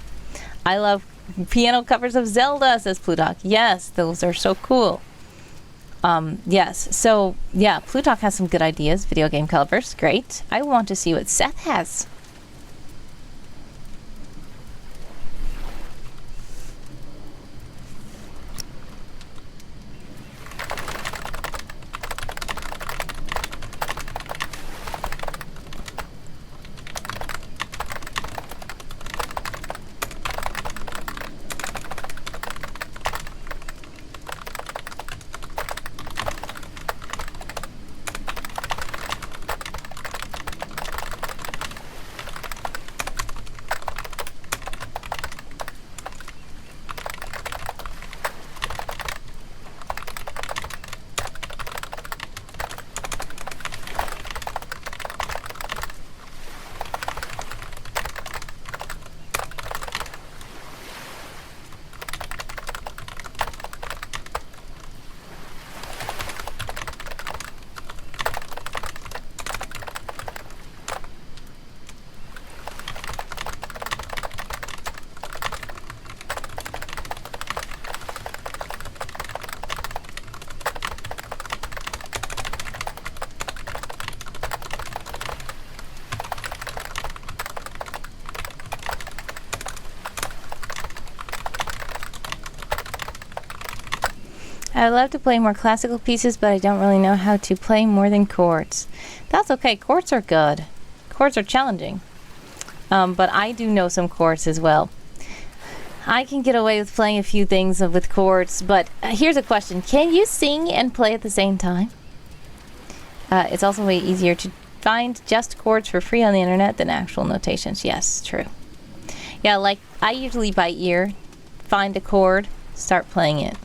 [SPEAKER 1] I love piano covers of Zelda, says Plutarch. Yes, those are so cool. Yes, so, yeah, Plutarch has some good ideas. Video game covers. Great. I want to see what Seth has. I would love to play more classical pieces, but I don't really know how to play more than chords. That's okay. Chords are good. Chords are challenging. But I do know some chords as well. I can get away with playing a few things with chords, but here's a question. Can you sing and play at the same time? It's also way easier to find just chords for free on the internet than actual notations. Yes, true. Yeah, like I usually by ear find a chord, start playing it.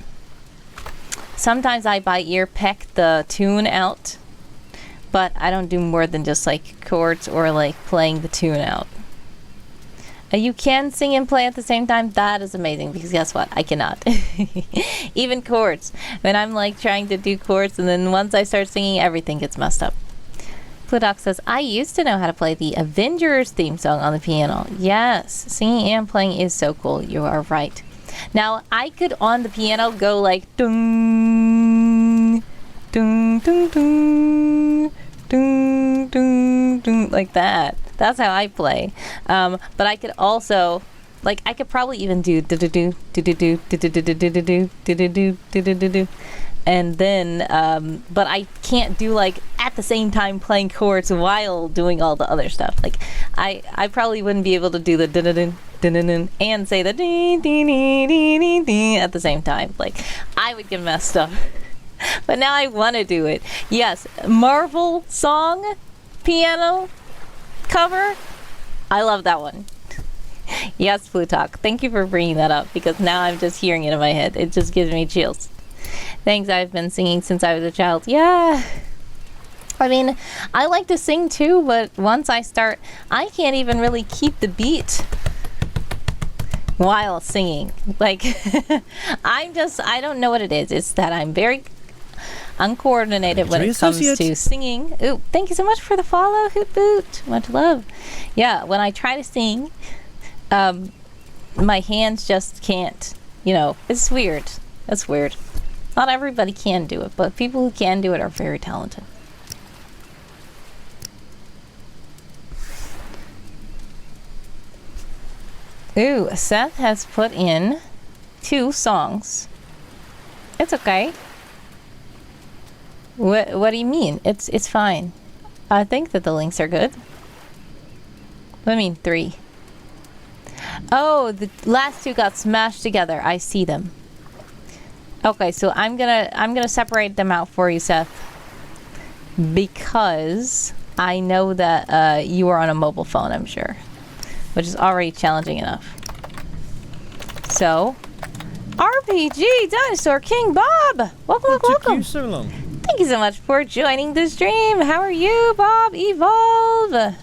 [SPEAKER 1] Sometimes I by ear peck the tune out, but I don't do more than just like chords or like playing the tune out. You can sing and play at the same time. That is amazing because guess what? I cannot. Even chords. When I'm like trying to do chords and then once I start singing, everything gets messed up. Plutarch says, I used to know how to play the Avengers theme song on the piano. Yes, singing and playing is so cool. You are right. Now, I could on the piano go like, dung, Dun, dun, dun, dun, dun, dun, like that. That's how I play. But I could also, like, I could probably even do do do do do do do do do do do do do do do do, and then, but I can't do like at the same time playing chords while doing all the other stuff. Like, I probably wouldn't be able to do the dun dun dun dun dun and say the ding ding ding ding ding at the same time. Like, I would get messed up. But now I want to do it. Yes, Marvel song, piano cover. I love that one. Yes, Plutarch. Thank you for bringing that up, because now I'm just hearing it in my head. It just gives me chills. Thanks, I've been singing since I was a child. Yeah. I mean, I like to sing too, but once I start, I can't even really keep the beat while singing. Like, I don't know what it is. It's that I'm very uncoordinated when it comes to singing. Ooh, thank you so much for the follow, Hoot Boot. Much love. Yeah, when I try to sing, my hands just can't, you know, it's weird. It's weird. Not everybody can do it, but people who can do it are very talented. Ooh, Seth has put in 2 songs. It's okay. What do you mean? It's fine. I think that the links are good. What do you mean 3? Oh, the last 2 got smashed together. I see them. Okay, so I'm gonna separate them out for you, Seth, because I know that you are on a mobile phone, I'm sure, which is already challenging enough. So, RPG Dinosaur King Bob, welcome.
[SPEAKER 2] Took you so long.
[SPEAKER 1] Thank you so much for joining the stream. How are you, Bob Evolve?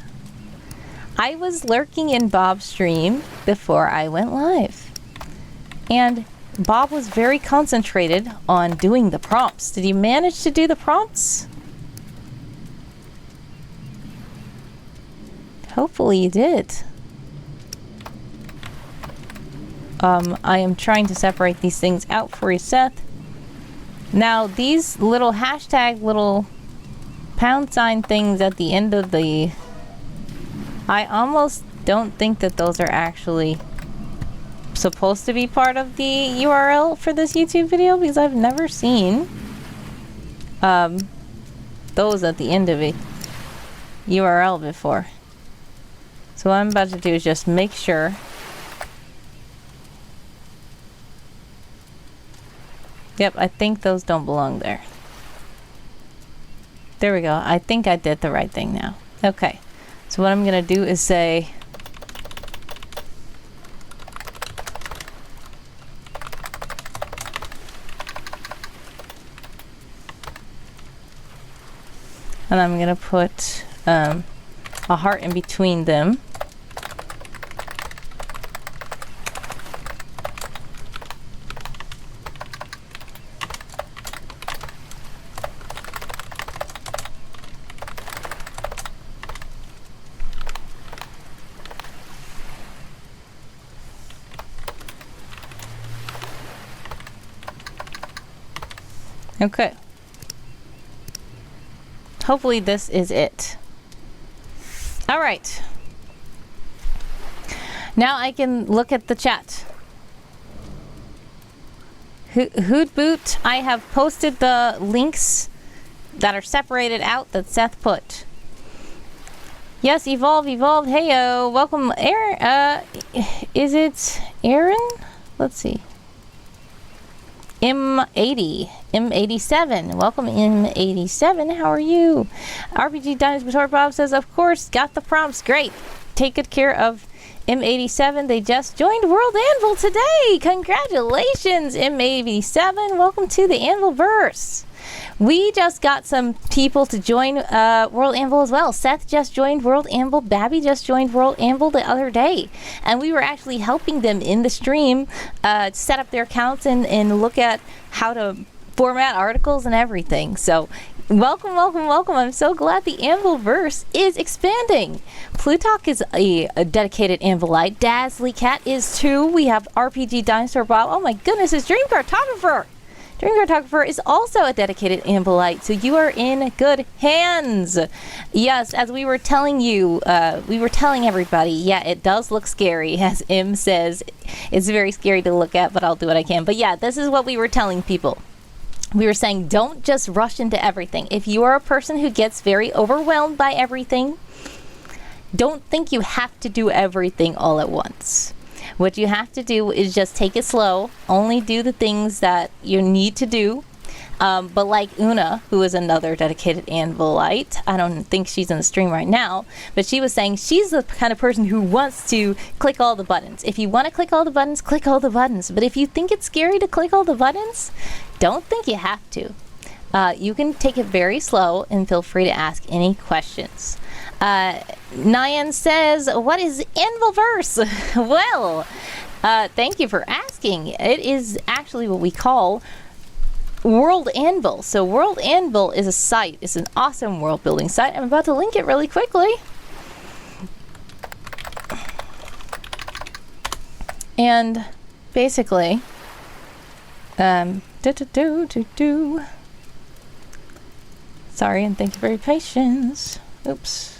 [SPEAKER 1] I was lurking in Bob's stream before I went live, and Bob was very concentrated on doing the prompts. Did you manage to do the prompts? Hopefully you did. I am trying to separate these things out for you, Seth. Now, these little hashtag little pound sign things at the end of the... I almost don't think that those are actually supposed to be part of the URL for this YouTube video, because I've never seen those at the end of a URL before. So what I'm about to do is just make sure. Yep, I think those don't belong there. There we go. I think I did the right thing now. Okay. So what I'm going to do is say... And I'm going to put a heart in between them. Okay. Hopefully this is it. All right. Now I can look at the chat. Hoot Boot, I have posted the links that are separated out that Seth put. Yes, evolved. Heyo, welcome, Aaron. Is it Aaron? Let's see. M87. Welcome, M87. How are you? RPG Dinosaur Bob says, of course, got the prompts. Great. Take good care of M87. They just joined World Anvil today. Congratulations, M87. Welcome to the Anvilverse. We just got some people to join World Anvil as well. Seth just joined World Anvil. Babby just joined World Anvil the other day. And we were actually helping them in the stream set up their accounts and look at how to format articles and everything. So welcome. I'm so glad the Anvilverse is expanding. Plutarch is a dedicated Anvilite. Dazzly Cat is too. We have RPG Dinosaur Bob. Oh my goodness, it's Dream Cartographer. Dream Cartographer is also a dedicated Anvilite, so you are in good hands. Yes, as we were telling you, we were telling everybody, yeah, it does look scary, as Im says. It's very scary to look at, but I'll do what I can. But yeah, this is what we were telling people. We were saying, don't just rush into everything. If you are a person who gets very overwhelmed by everything, don't think you have to do everything all at once. What you have to do is just take it slow. Only do the things that you need to do. But like Una, who is another dedicated Anvilite, I don't think she's in the stream right now, but she was saying she's the kind of person who wants to click all the buttons. If you want to click all the buttons, click all the buttons. But if you think it's scary to click all the buttons, don't think you have to. You can take it very slow and feel free to ask any questions. Nyan says, what is Anvilverse? Well, thank you for asking. It is actually what we call World Anvil. So World Anvil is a site. It's an awesome world building site. I'm about to link it really quickly. And basically, sorry, and thank you for your patience. Oops.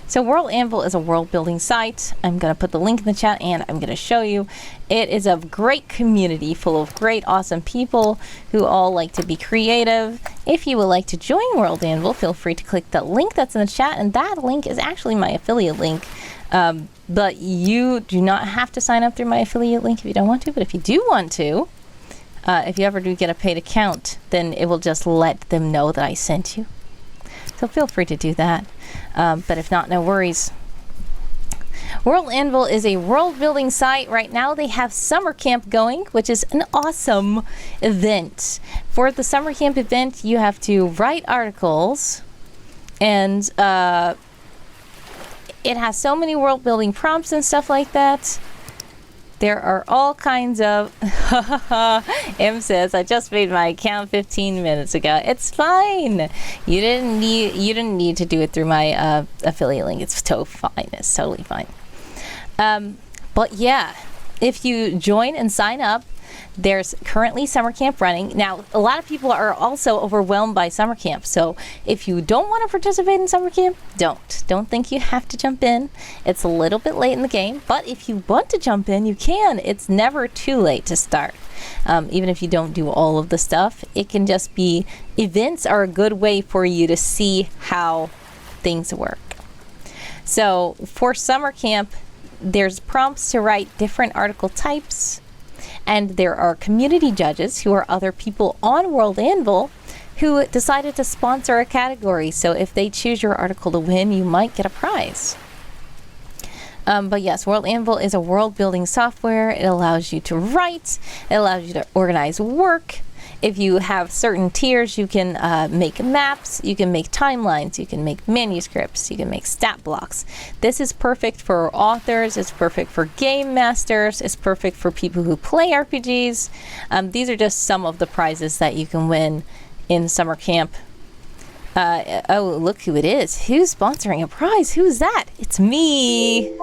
[SPEAKER 1] So World Anvil is a world building site. I'm going to put the link in the chat and I'm going to show you. It is a great community full of great, awesome people who all like to be creative. If you would like to join World Anvil, feel free to click the link that's in the chat, and that link is actually my affiliate link. But you do not have to sign up through my affiliate link if you don't want to, but if you do want to, if you ever do get a paid account, then it will just let them know that I sent you. So feel free to do that. But if not, no worries. World Anvil is a world building site. Right now they have summer camp going, which is an awesome event. For the summer camp event, you have to write articles, and it has so many world building prompts and stuff like that. There are all kinds of M says, I just made my account 15 minutes ago. It's fine. You didn't need to do it through my affiliate link. It's so fine. It's totally fine. But yeah, if you join and sign up, there's currently summer camp running. Now, a lot of people are also overwhelmed by summer camp. So if you don't want to participate in summer camp, don't think you have to jump in. It's a little bit late in the game, but if you want to jump in, you can. It's never too late to start. Even if you don't do all of the stuff, it can just be, events are a good way for you to see how things work. So for summer camp, there's prompts to write different article types. And there are community judges who are other people on World Anvil who decided to sponsor a category. So if they choose your article to win, you might get a prize. But yes, World Anvil is a world building software. It allows you to write. It allows you to organize work. If you have certain tiers, you can make maps, you can make timelines, you can make manuscripts, you can make stat blocks. This is perfect for authors, it's perfect for game masters, it's perfect for people who play RPGs. These are just some of the prizes that you can win in summer camp. Oh, look who it is. Who's sponsoring a prize? Who's that? It's me.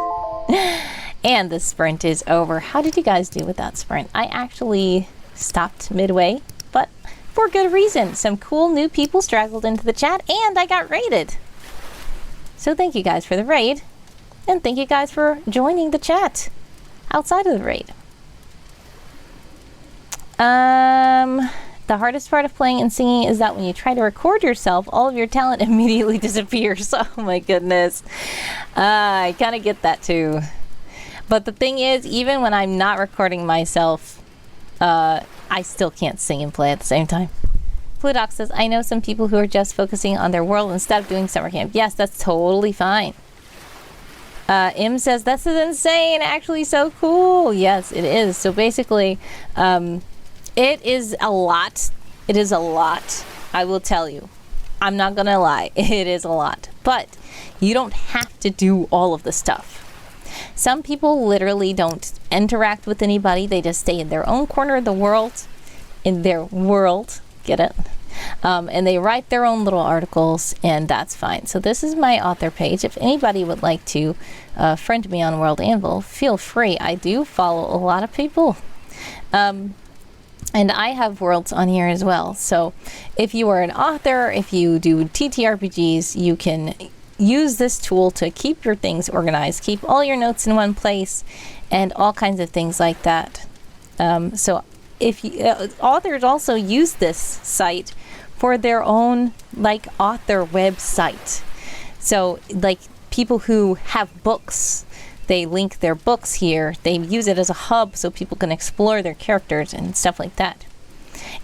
[SPEAKER 1] And the sprint is over. How did you guys do with that sprint? I actually stopped midway, but for good reason. Some cool new people straggled into the chat and I got raided. So thank you guys for the raid, and thank you guys for joining the chat outside of the raid. The hardest part of playing and singing is that when you try to record yourself, all of your talent immediately disappears. Oh my goodness. I kind of get that too. But the thing is, even when I'm not recording myself, I still can't sing and play at the same time. Fludoc says, I know some people who are just focusing on their world instead of doing summer camp. Yes, that's totally fine. Im says, this is insane. Actually so cool. Yes, it is. So basically, it is a lot. It is a lot. I will tell you. I'm not going to lie. It is a lot. But you don't have to do all of the stuff. Some people literally don't interact with anybody. They just stay in their own corner of the world, in their world, get it? And they write their own little articles, and that's fine. So this is my author page. If anybody would like to friend me on World Anvil, feel free. I do follow a lot of people. And I have worlds on here as well. So if you are an author, if you do TTRPGs, you can use this tool to keep your things organized, keep all your notes in one place, and all kinds of things like that. So if you, authors also use this site for their own like author website. So like people who have books, they link their books here. They use it as a hub so people can explore their characters and stuff like that.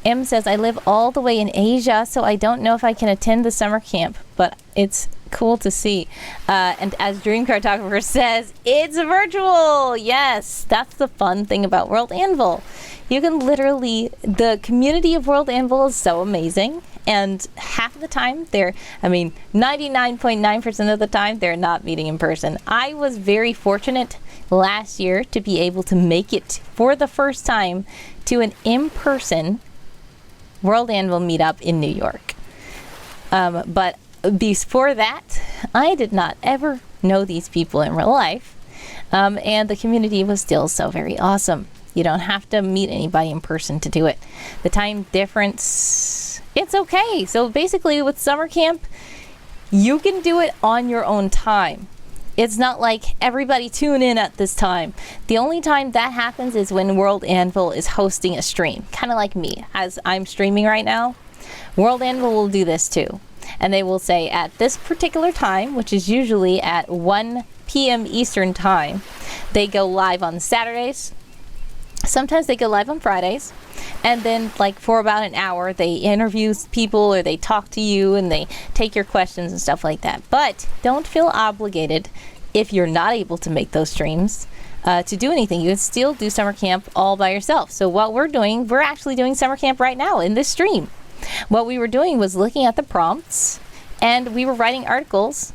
[SPEAKER 1] M says, I live all the way in Asia, so I don't know if I can attend the summer camp, but it's cool to see. And as Dream Cartographer says, it's virtual. Yes, that's the fun thing about World Anvil. You can literally, the community of World Anvil is so amazing. And half of the time, 99.9% of the time, they're not meeting in person. I was very fortunate last year to be able to make it for the first time to an in-person World Anvil meetup in New York. But before that, I did not ever know these people in real life. And the community was still so very awesome. You don't have to meet anybody in person to do it. The time difference, it's okay. So basically with summer camp, you can do it on your own time. It's not like everybody tune in at this time. The only time that happens is when World Anvil is hosting a stream, kind of like me. As I'm streaming right now, World Anvil will do this too. And they will say at this particular time, which is usually at 1 p.m. Eastern time, they go live on Saturdays. Sometimes they go live on Fridays, and then like for about an hour they interview people or they talk to you and they take your questions and stuff like that. But don't feel obligated if you're not able to make those streams to do anything. You can still do summer camp all by yourself. So what we're doing, we're actually doing summer camp right now in this stream. What we were doing was looking at the prompts, and we were writing articles,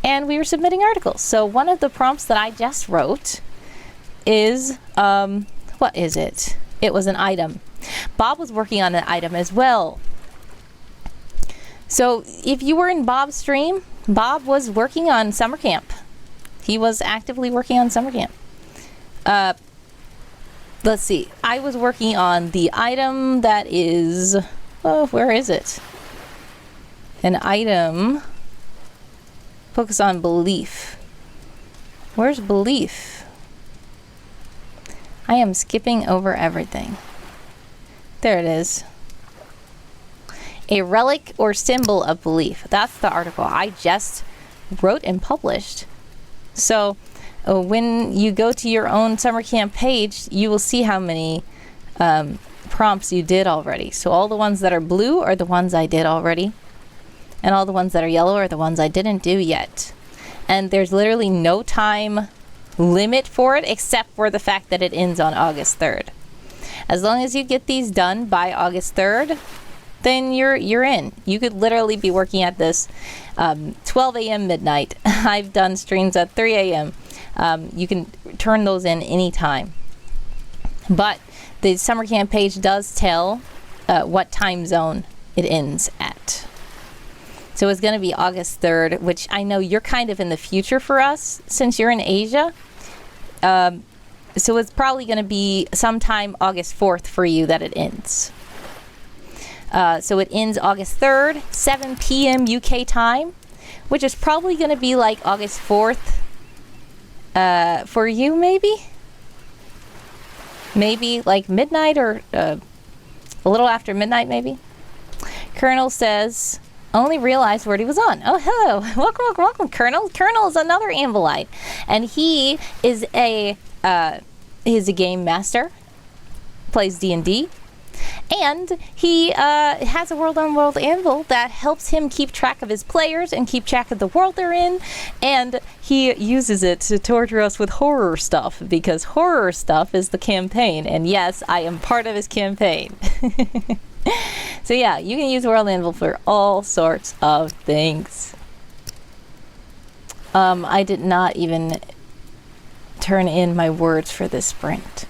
[SPEAKER 1] and we were submitting articles. So one of the prompts that I just wrote is what is it? It was an item. Bob was working on an item as well. So if you were in Bob's stream, Bob was working on summer camp. He was actively working on summer camp. Let's see. I was working on the item that is, where is it? An item. Focus on belief. Where's belief? I am skipping over everything. There it is. A relic or symbol of belief. That's the article I just wrote and published. So when you go to your own summer camp page, you will see how many prompts you did already. So all the ones that are blue are the ones I did already. And all the ones that are yellow are the ones I didn't do yet. And there's literally no time limit for it except for the fact that it ends on August 3rd. As long as you get these done by August 3rd, then you're in. You could literally be working at this 12 a.m. midnight. I've done streams at 3 a.m. You can turn those in anytime. But the summer camp page does tell what time zone it ends at. So it's going to be August 3rd, which I know you're kind of in the future for us since you're in Asia. So it's probably going to be sometime August 4th for you that it ends. So it ends August 3rd, 7 p.m. UK time, which is probably going to be like August 4th for you, maybe? Maybe like midnight or a little after midnight, maybe? Colonel says, only realized word he was on. Oh, hello. Welcome, Colonel. Colonel is another Anvilite, and he is a game master, plays D&D, and he has a World on World Anvil that helps him keep track of his players and keep track of the world they're in, and he uses it to torture us with horror stuff, because horror stuff is the campaign, and yes, I am part of his campaign. So yeah, you can use World Anvil for all sorts of things. I did not even turn in my words for this sprint.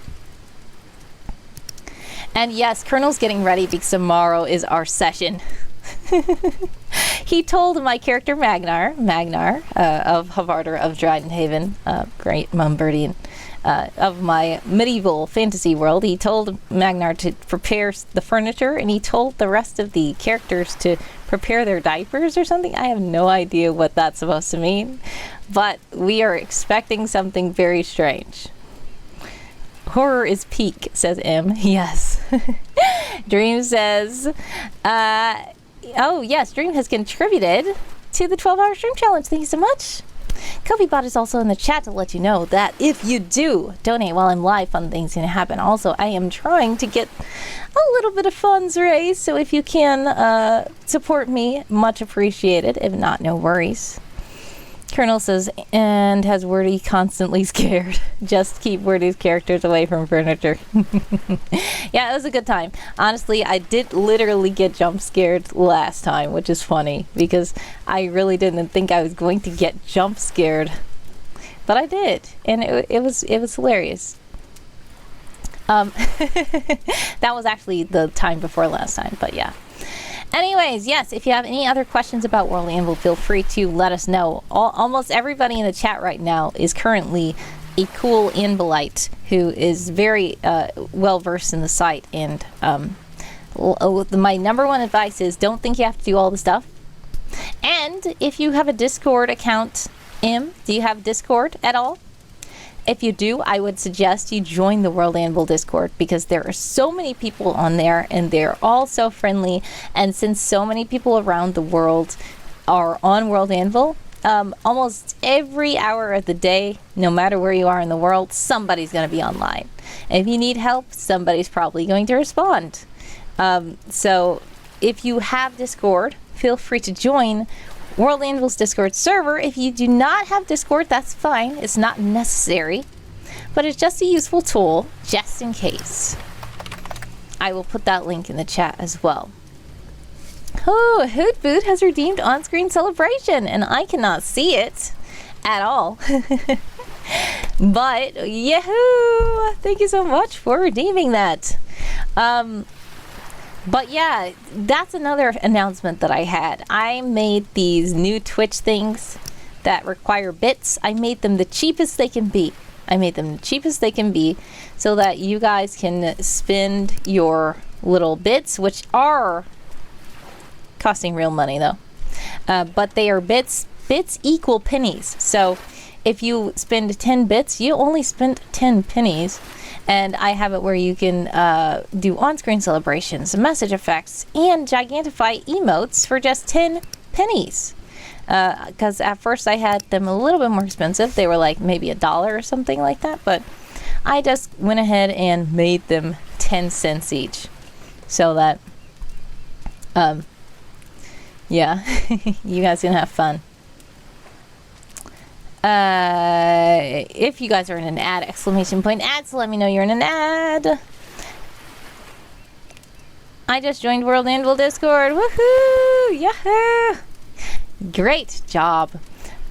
[SPEAKER 1] And yes, Colonel's getting ready because tomorrow is our session. He told my character Magnar of Havarder of Dryden Haven, great Mumberdian, of my medieval fantasy world. He told Magnar to prepare the furniture, and he told the rest of the characters to prepare their diapers or something. I have no idea what that's supposed to mean, but we are expecting something very strange. Horror is peak, says M. Yes. Dream says, oh yes, Dream has contributed to the 12-hour stream challenge. Thank you so much. Kofi is also in the chat to let you know that if you do donate while I'm live, fun things can happen. Also, I am trying to get a little bit of funds raised, so if you can support me, much appreciated. If not, no worries. Colonel says, and has Wordy constantly scared. Just keep Wordy's characters away from furniture. Yeah, it was a good time. Honestly, I did literally get jump scared last time, which is funny because I really didn't think I was going to get jump scared, but I did, and it was hilarious. That was actually the time before last time, but yeah. Anyways, yes, if you have any other questions about World Anvil, feel free to let us know. Almost everybody in the chat right now is currently a cool Anvilite who is very well versed in the site. And my number one advice is don't think you have to do all the stuff. And if you have a Discord account, do you have Discord at all? If you do, I would suggest you join the World Anvil Discord because there are so many people on there and they're all so friendly. And since so many people around the world are on World Anvil, almost every hour of the day, no matter where you are in the world, somebody's going to be online. And if you need help, somebody's probably going to respond. So if you have Discord, feel free to join World Anvil's Discord server. If you do not have Discord, that's fine. It's not necessary, but it's just a useful tool, just in case. I will put that link in the chat as well. Oh, Hoot Boot has redeemed on-screen celebration, and I cannot see it at all. But, yahoo! Thank you so much for redeeming that. But yeah, that's another announcement that I had. I made these new Twitch things that require bits. I made them the cheapest they can be. So that you guys can spend your little bits, which are costing real money though. But they are bits. Bits equal pennies. So if you spend 10 bits, you only spent 10 pennies. And I have it where you can do on-screen celebrations, message effects, and Gigantify emotes for just 10 pennies. Because at first I had them a little bit more expensive. They were like maybe $1 or something like that. But I just went ahead and made them 10 cents each. So that, yeah, you guys can have fun. If you guys are in an ad, exclamation point ad, so let me know you're in an ad. I just joined World Anvil Discord. Woohoo! Yahoo! Great job.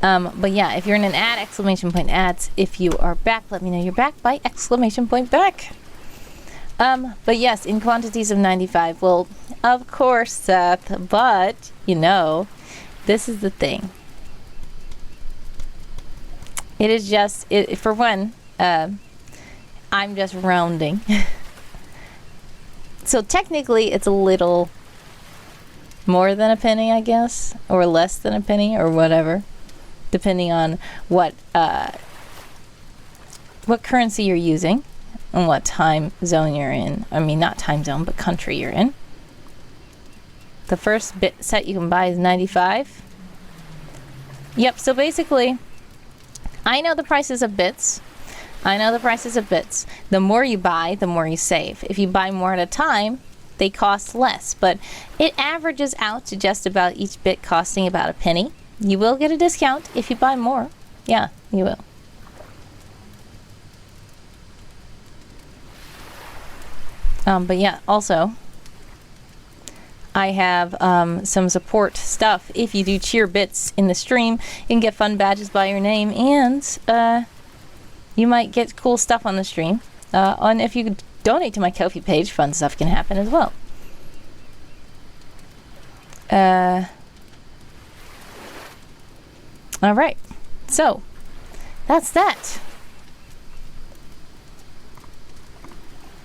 [SPEAKER 1] But yeah, if you're in an ad, exclamation point ads. If you are back, let me know you're back by exclamation point back. But yes, in quantities of 95. Well, of course, Seth, but you know, this is the thing. It is just, for one, I'm just rounding. So technically it's a little more than a penny, I guess, or less than a penny, or whatever, depending on what currency you're using and what time zone you're in. I mean, not time zone, but country you're in. The first bit set you can buy is 95. Yep, so basically, I know the prices of bits. The more you buy, the more you save. If you buy more at a time, they cost less. But it averages out to just about each bit costing about a penny. You will get a discount if you buy more. Yeah, you will. But yeah, also, I have some support stuff. If you do cheer bits in the stream, you can get fun badges by your name, and you might get cool stuff on the stream. And if you donate to my Ko-fi page, fun stuff can happen as well. Alright, so that's that.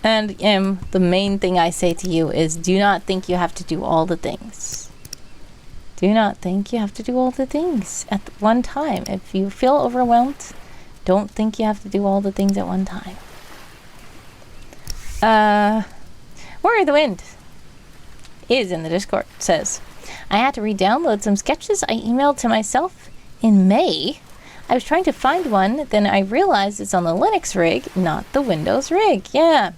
[SPEAKER 1] And the main thing I say to you is do not think you have to do all the things. Do not think you have to do all the things at one time. If you feel overwhelmed, don't think you have to do all the things at one time. Warrior of the Wind is in the Discord. Says, I had to re-download some sketches I emailed to myself in May. I was trying to find one, then I realized it's on the Linux rig, not the Windows rig. Yeah,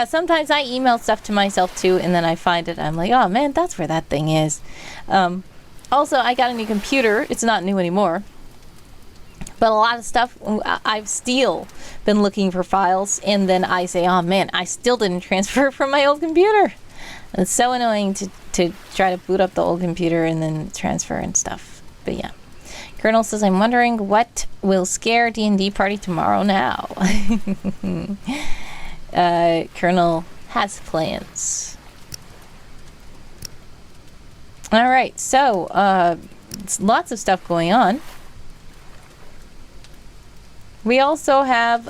[SPEAKER 1] sometimes I email stuff to myself too, and then I find it. I'm like, oh man, that's where that thing is. Also, I got a new computer. It's not new anymore. But a lot of stuff, I've still been looking for files, and then I say, oh man, I still didn't transfer from my old computer. It's so annoying to try to boot up the old computer and then transfer and stuff. But yeah. Colonel says, I'm wondering what will scare D&D party tomorrow now. Colonel has plans. Alright, so lots of stuff going on. We also have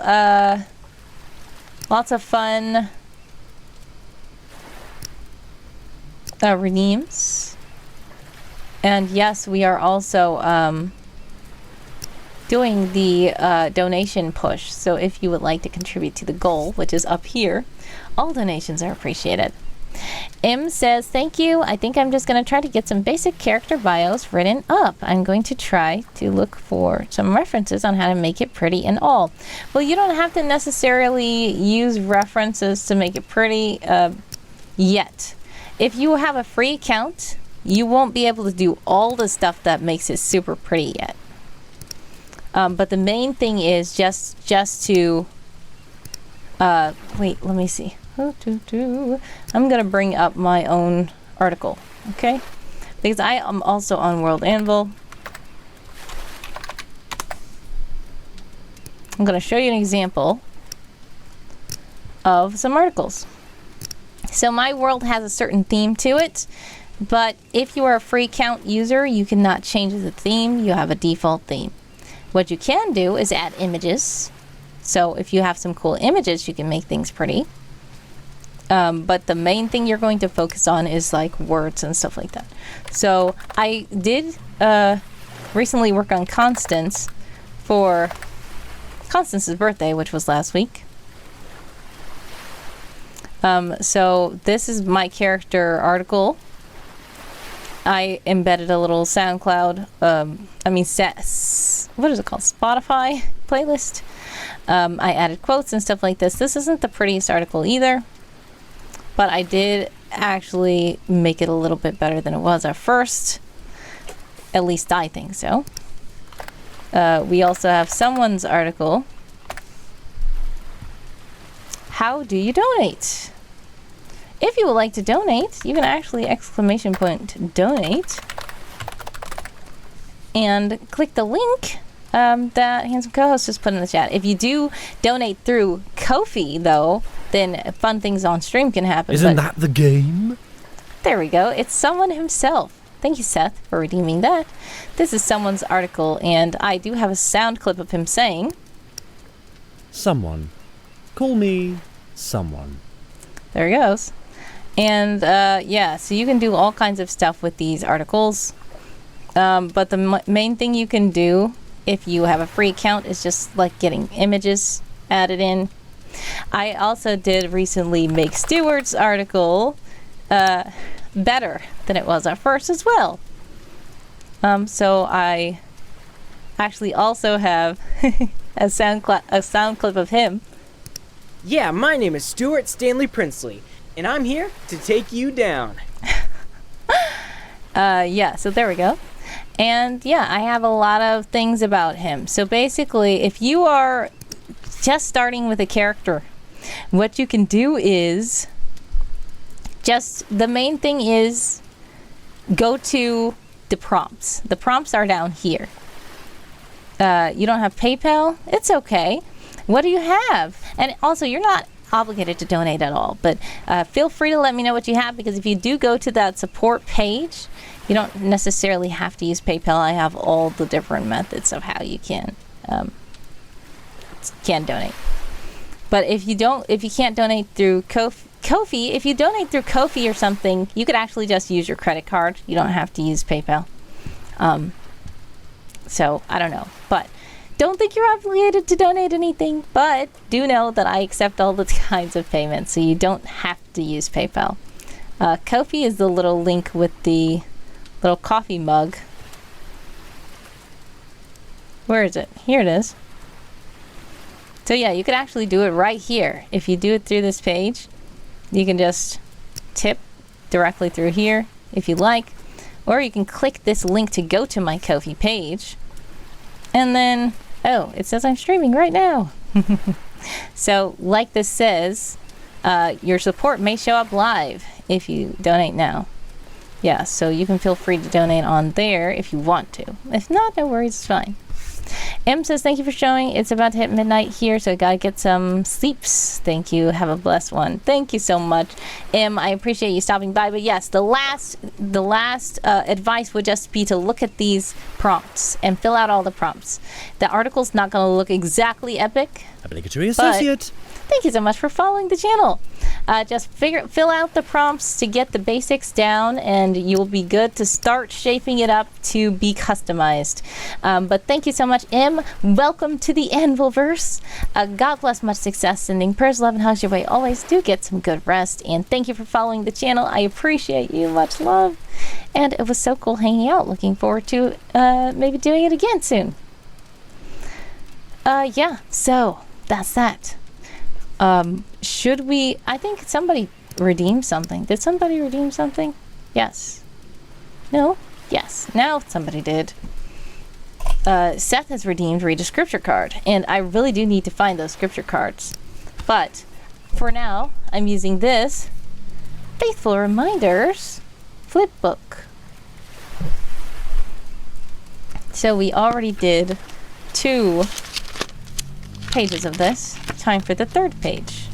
[SPEAKER 1] lots of fun redeems. And yes, we are also doing the donation push. So if you would like to contribute to the goal, which is up here, all donations are appreciated. M says, thank you. I think I'm just going to try to get some basic character bios written up. I'm going to try to look for some references on how to make it pretty and all. Well, you don't have to necessarily use references to make it pretty yet. If you have a free account, you won't be able to do all the stuff that makes it super pretty yet. But the main thing is just to wait, let me see. I'm gonna bring up my own article, okay? Because I am also on World Anvil. I'm gonna show you an example of some articles. So my world has a certain theme to it, but if you are a free account user, you cannot change the theme. You have a default theme. What you can do is add images. So if you have some cool images, you can make things pretty. But the main thing you're going to focus on is like words and stuff like that. So I did recently work on Constance for Constance's birthday, which was last week. So this is my character article. I embedded a little SoundCloud, what is it called? Spotify playlist. I added quotes and stuff like this. This isn't the prettiest article either, but I did actually make it a little bit better than it was at first. At least I think so. We also have someone's article. How do you donate? If you would like to donate, you can actually !donate and click the link that Handsome Co-host just put in the chat. If you do donate through Ko-fi, though, then fun things on stream can happen.
[SPEAKER 2] Isn't that the game?
[SPEAKER 1] There we go. It's someone himself. Thank you, Seth, for redeeming that. This is someone's article, and I do have a sound clip of him saying,
[SPEAKER 2] Someone. Call me someone.
[SPEAKER 1] There he goes. And yeah, so you can do all kinds of stuff with these articles. But the main thing you can do if you have a free account is just like getting images added in. I also did recently make Stewart's article better than it was at first as well. So I actually also have a sound clip of him.
[SPEAKER 3] Yeah, my name is Stuart Stanley Princely, and I'm here to take you down.
[SPEAKER 1] Yeah, so there we go. And yeah, I have a lot of things about him. So basically, if you are just starting with a character, what you can do is the main thing is go to the prompts. The prompts are down here. You don't have PayPal? It's okay. What do you have? And also, you're not obligated to donate at all, but feel free to let me know what you have, because if you do go to that support page, you don't necessarily have to use PayPal. I have all the different methods of how you can donate. But if you can't donate through Ko-fi, if you donate through Ko-fi or something, you could actually just use your credit card. You don't have to use PayPal. So I don't know, but don't think you're obligated to donate anything, but do know that I accept all the kinds of payments, so you don't have to use PayPal. Ko-fi is the little link with the little coffee mug. Where is it? Here it is. So yeah, you could actually do it right here. If you do it through this page, you can just tip directly through here if you like, or you can click this link to go to my Ko-fi page, and then, oh, it says I'm streaming right now. So like this says, your support may show up live if you donate now. Yeah, so you can feel free to donate on there if you want to. If not, no worries, it's fine. M says, thank you for showing. It's about to hit midnight here, so I gotta get some sleeps. Thank you. Have a blessed one. Thank you so much, M. I appreciate you stopping by. But yes, the last advice would just be to look at these prompts and fill out all the prompts. The article's not gonna look exactly epic.
[SPEAKER 2] Obligatory associate.
[SPEAKER 1] Thank you so much for following the channel. Just fill out the prompts to get the basics down, and you'll be good to start shaping it up to be customized. But thank you so much, M. Welcome to the Anvilverse. God bless, much success, sending prayers, love, and hugs your way. Always do get some good rest, and thank you for following the channel. I appreciate you. Much love. And it was so cool hanging out. Looking forward to maybe doing it again soon. Yeah, so that's that. Should we... I think somebody redeemed something. Did somebody redeem something? Yes. No? Yes. Now somebody did. Seth has redeemed Read a Scripture card, and I really do need to find those scripture cards. But for now, I'm using this Faithful Reminders flip book. So we already did 2 pages of this. Time for the 3rd page.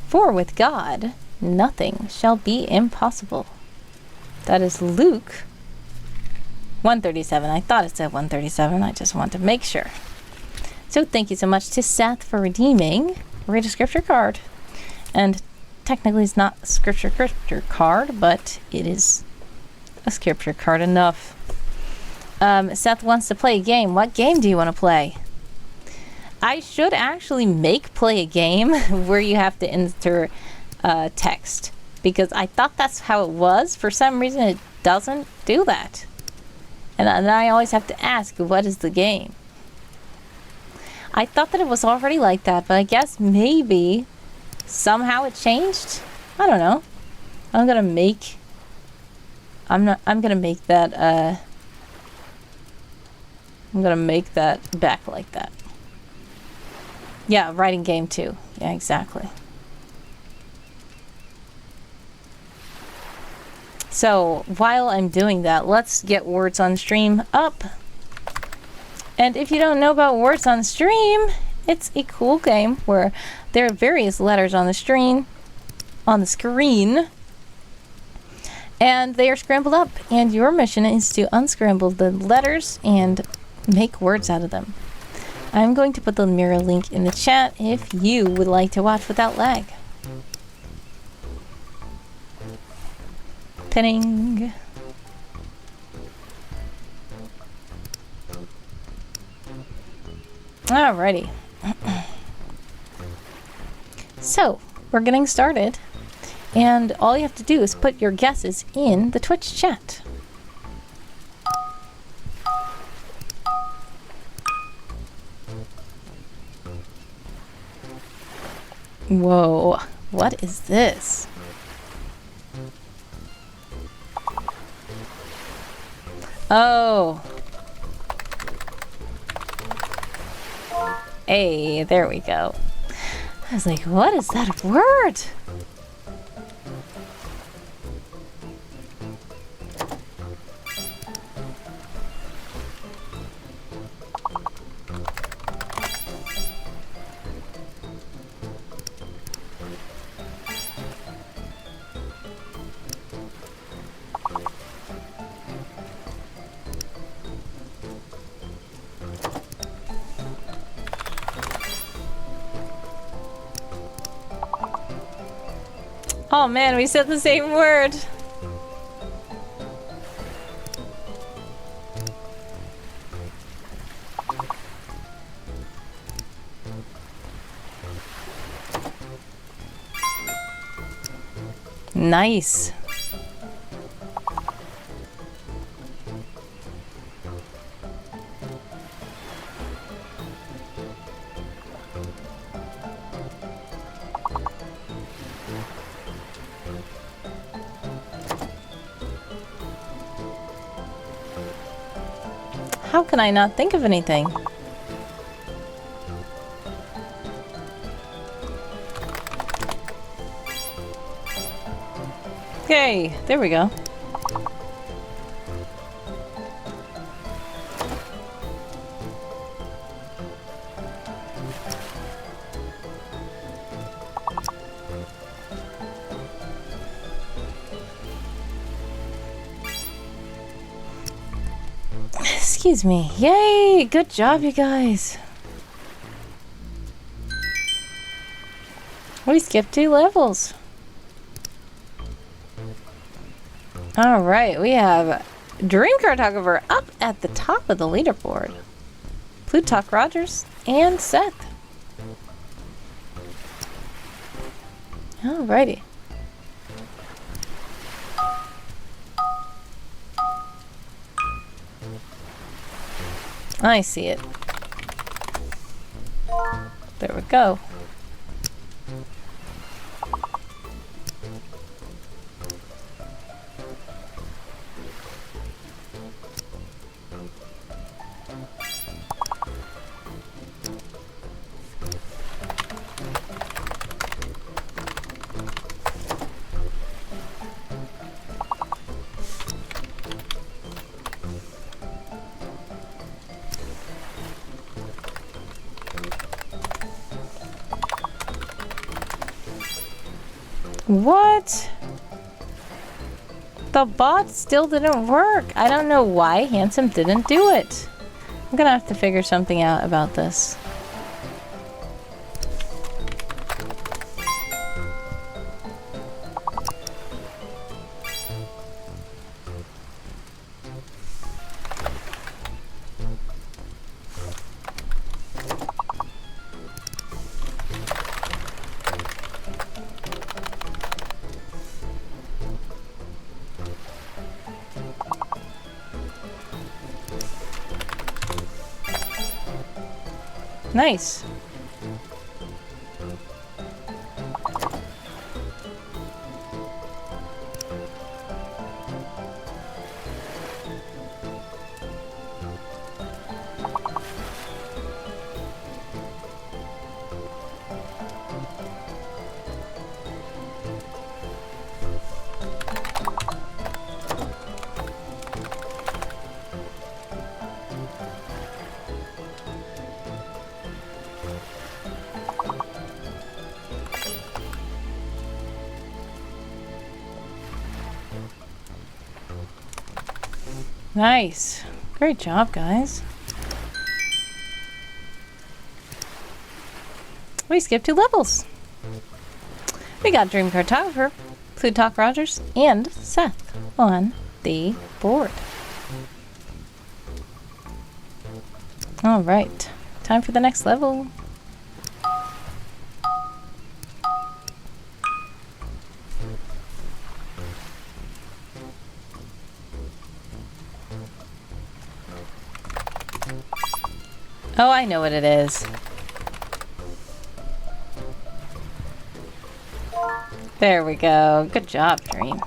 [SPEAKER 1] For with God, nothing shall be impossible. That is Luke 137. I thought it said 137. I just want to make sure. So thank you so much to Seth for redeeming Read a Scripture card. And technically it's not a scripture card, but it is a scripture card enough. Seth wants to play a game. What game do you want to play? I should actually play a game where you have to enter text, because I thought that's how it was. For some reason, it doesn't do that. And I always have to ask, what is the game? I thought that it was already like that, but I guess maybe somehow it changed. I don't know. I'm gonna make that back like that. Yeah, writing game too. Yeah, exactly. So while I'm doing that, let's get Words on Stream up. And if you don't know about Words on Stream, it's a cool game where there are various letters on the screen, and they are scrambled up, and your mission is to unscramble the letters and make words out of them. I'm going to put the mirror link in the chat if you would like to watch without lag. Pinning. Alrighty. So, we're getting started, and all you have to do is put your guesses in the Twitch chat. Whoa, what is this? Oh. Hey, there we go. I was like, what is that word? Oh man, we said the same word. Nice. How can I not think of anything? Okay, there we go. Excuse me. Yay! Good job, you guys. We skipped 2 levels. Alright, we have Dream Cartographer up at the top of the leaderboard. Plutarch Rogers and Seth. Alrighty. I see it. There we go. What? The bot still didn't work. I don't know why Handsome didn't do it. I'm gonna have to figure something out about this. Nice. Nice. Great job, guys. We skipped 2 levels. We got Dream Cartographer, Plutarch Rogers, and Seth on the board. Alright. Time for the next level. Oh, I know what it is. There we go. Good job, Dream.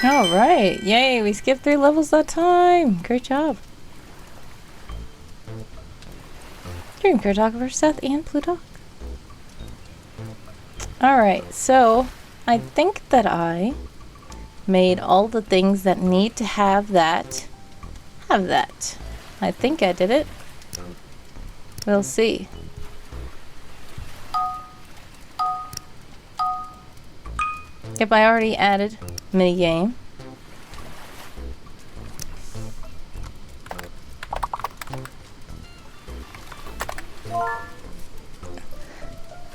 [SPEAKER 1] All right. Yay, we skipped 3 levels that time. Great job. Dream cartographer Seth and Pluto. All right. So, I think that I made all the things that need to have that. I think I did it. We'll see. Yep, I already added minigame.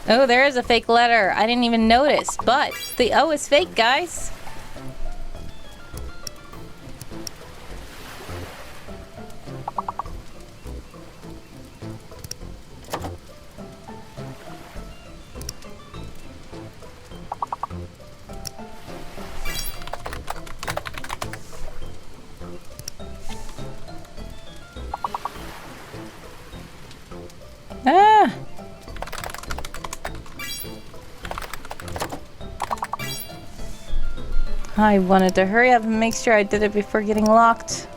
[SPEAKER 1] Oh, there is a fake letter. I didn't even notice, but the O is fake, guys. Ah! I wanted to hurry up and make sure I did it before getting locked.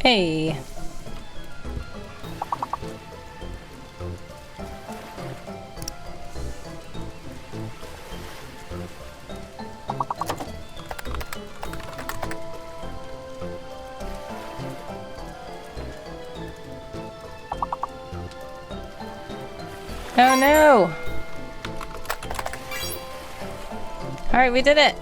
[SPEAKER 1] Hey. Oh no! Alright, we did it!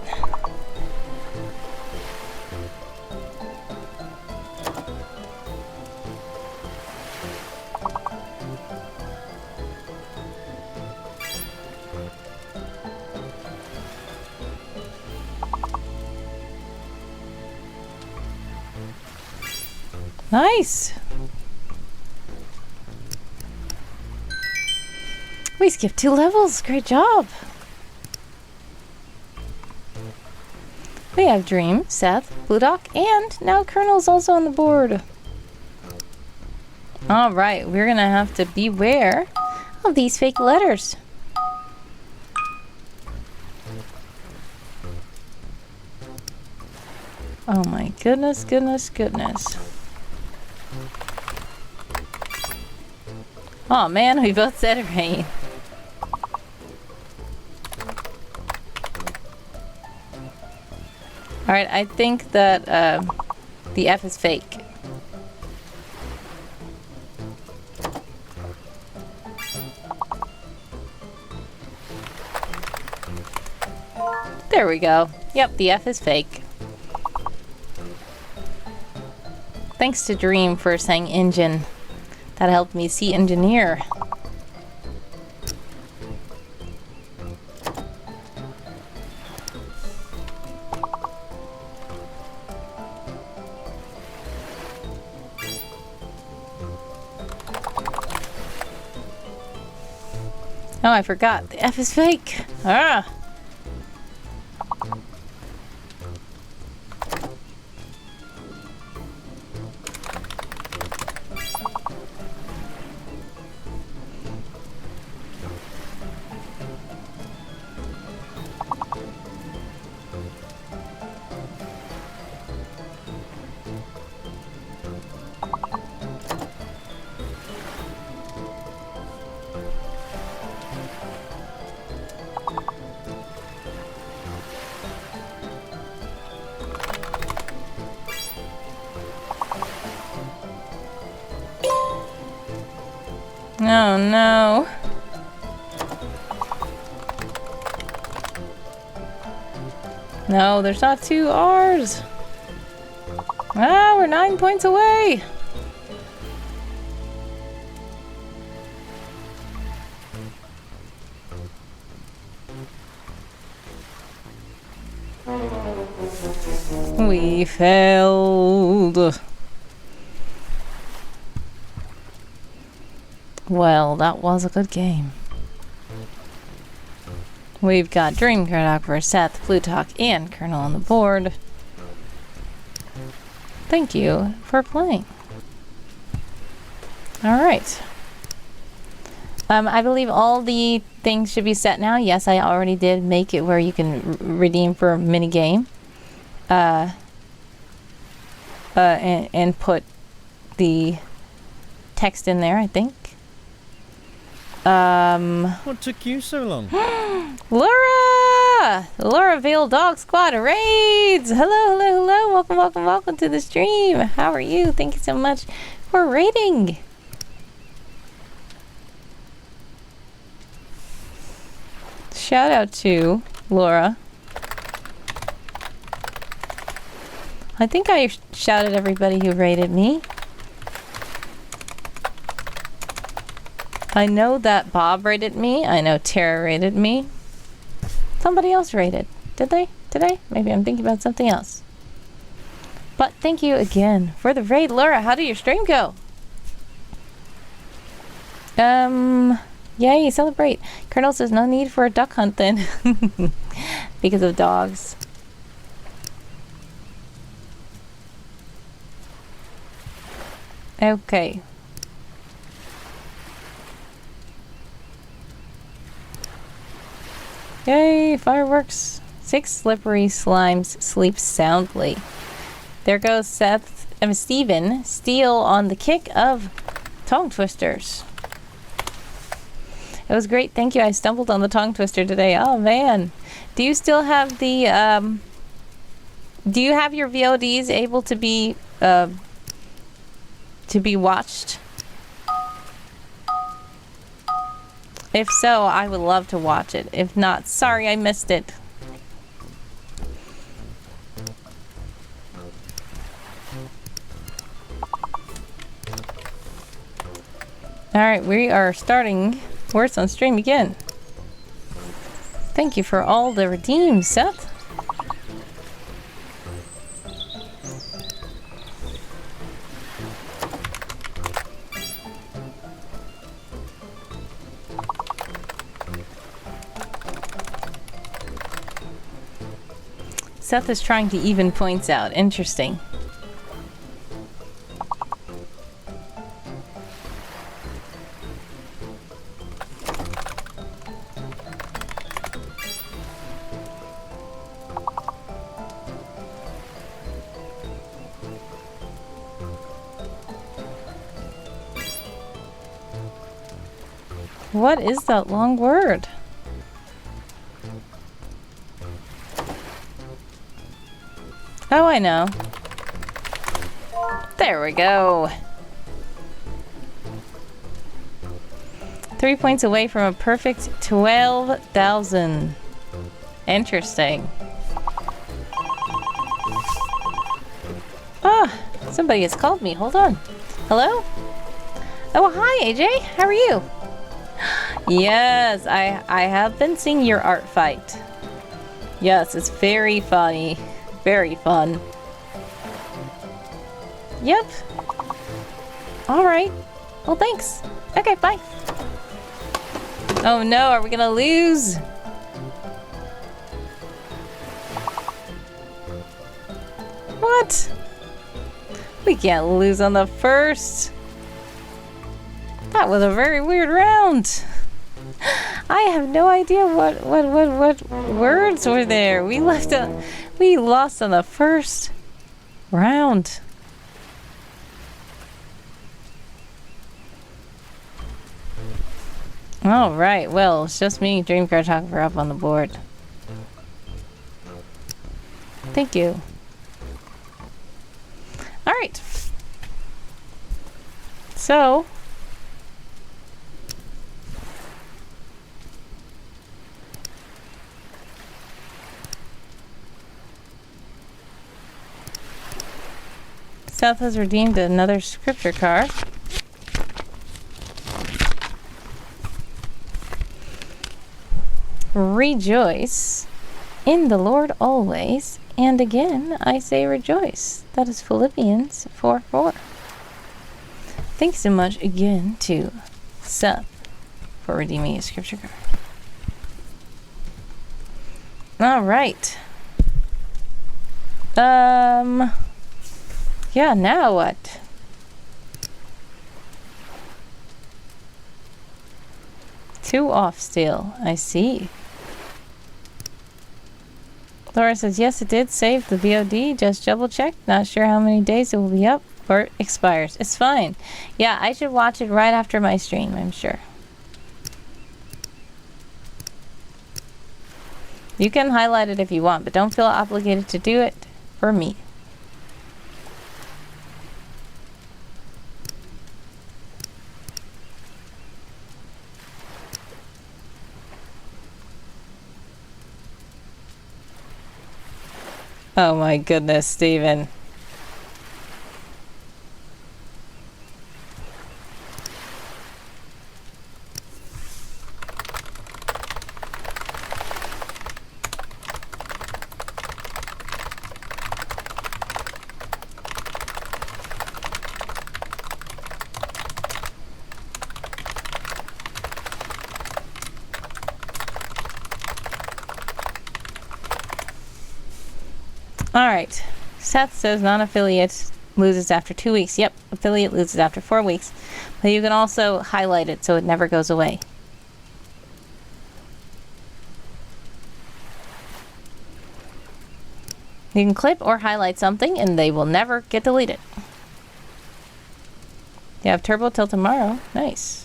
[SPEAKER 1] Nice! We skipped 2 levels. Great job. We have Dream, Seth, Blue Doc, and now Colonel's also on the board. Alright, we're gonna have to beware of these fake letters. Oh my goodness, goodness, goodness. Oh man, we both said rain. Alright, I think that the F is fake. There we go. Yep, the F is fake. Thanks to Dream for saying engine. That helped me see engineer. Oh, I forgot. The F is fake. Ah. Oh no. No, there's not 2 R's. Ah, we're 9 points away. We failed. Well, that was a good game. We've got Dream Cartographer, Seth, Plutalk, and Colonel on the board. Thank you for playing. Alright. I believe all the things should be set now. Yes, I already did make it where you can redeem for a mini game. And put the text in there, I think.
[SPEAKER 2] What took you so long?
[SPEAKER 1] Laura! Laura Vale Dog Squad raids! Hello, hello, hello. Welcome, welcome, welcome to the stream. How are you? Thank you so much for raiding. Shout out to Laura. I think I shouted everybody who raided me. I know that Bob raided me. I know Tara raided me. Somebody else raided. Did they? Today? Maybe I'm thinking about something else. But thank you again for the raid. Laura, how did your stream go? Yay, celebrate. Colonel says no need for a duck hunt then. Because of dogs. Okay. Yay, fireworks. 6 slippery slimes sleep soundly. There goes Steven. Steal on the kick of tongue twisters. It was great, thank you. I stumbled on the tongue twister today. Oh man. Do you still have the do you have your VODs able to be watched? If so, I would love to watch it. If not, sorry I missed it. Alright, we are starting Words on Stream again. Thank you for all the redeems, Seth. Seth is trying to even points out. Interesting. What is that long word? Oh, I know. There we go. 3 points away from a perfect 12,000. Interesting. Ah, somebody has called me. Hold on. Hello? Oh, hi, AJ. How are you? Yes, I have been seeing your art fight. Yes, it's very funny. Very fun. Yep. Alright. Well, thanks. Okay, bye. Oh no, are we gonna lose? What? We can't lose on the first. That was a very weird round. I have no idea what words were there. We lost on the first round. All right. Well, it's just me, Dream Cartographer, up on the board. Thank you. All right. So. Seth has redeemed another scripture card. Rejoice in the Lord always, and again I say rejoice. That is Philippians 4:4. Thanks so much again to Seth for redeeming a scripture card. All right. Yeah, now what? Two off still. I see. Laura says, yes, it did save the VOD. Just double check. Not sure how many days it will be up or it expires. It's fine. Yeah, I should watch it right after my stream, I'm sure. You can highlight it if you want, but don't feel obligated to do it for me. Oh my goodness, Steven. Alright. Seth says non-affiliate loses after 2 weeks. Yep, affiliate loses after 4 weeks. But you can also highlight it so it never goes away. You can clip or highlight something and they will never get deleted. You have turbo till tomorrow. Nice.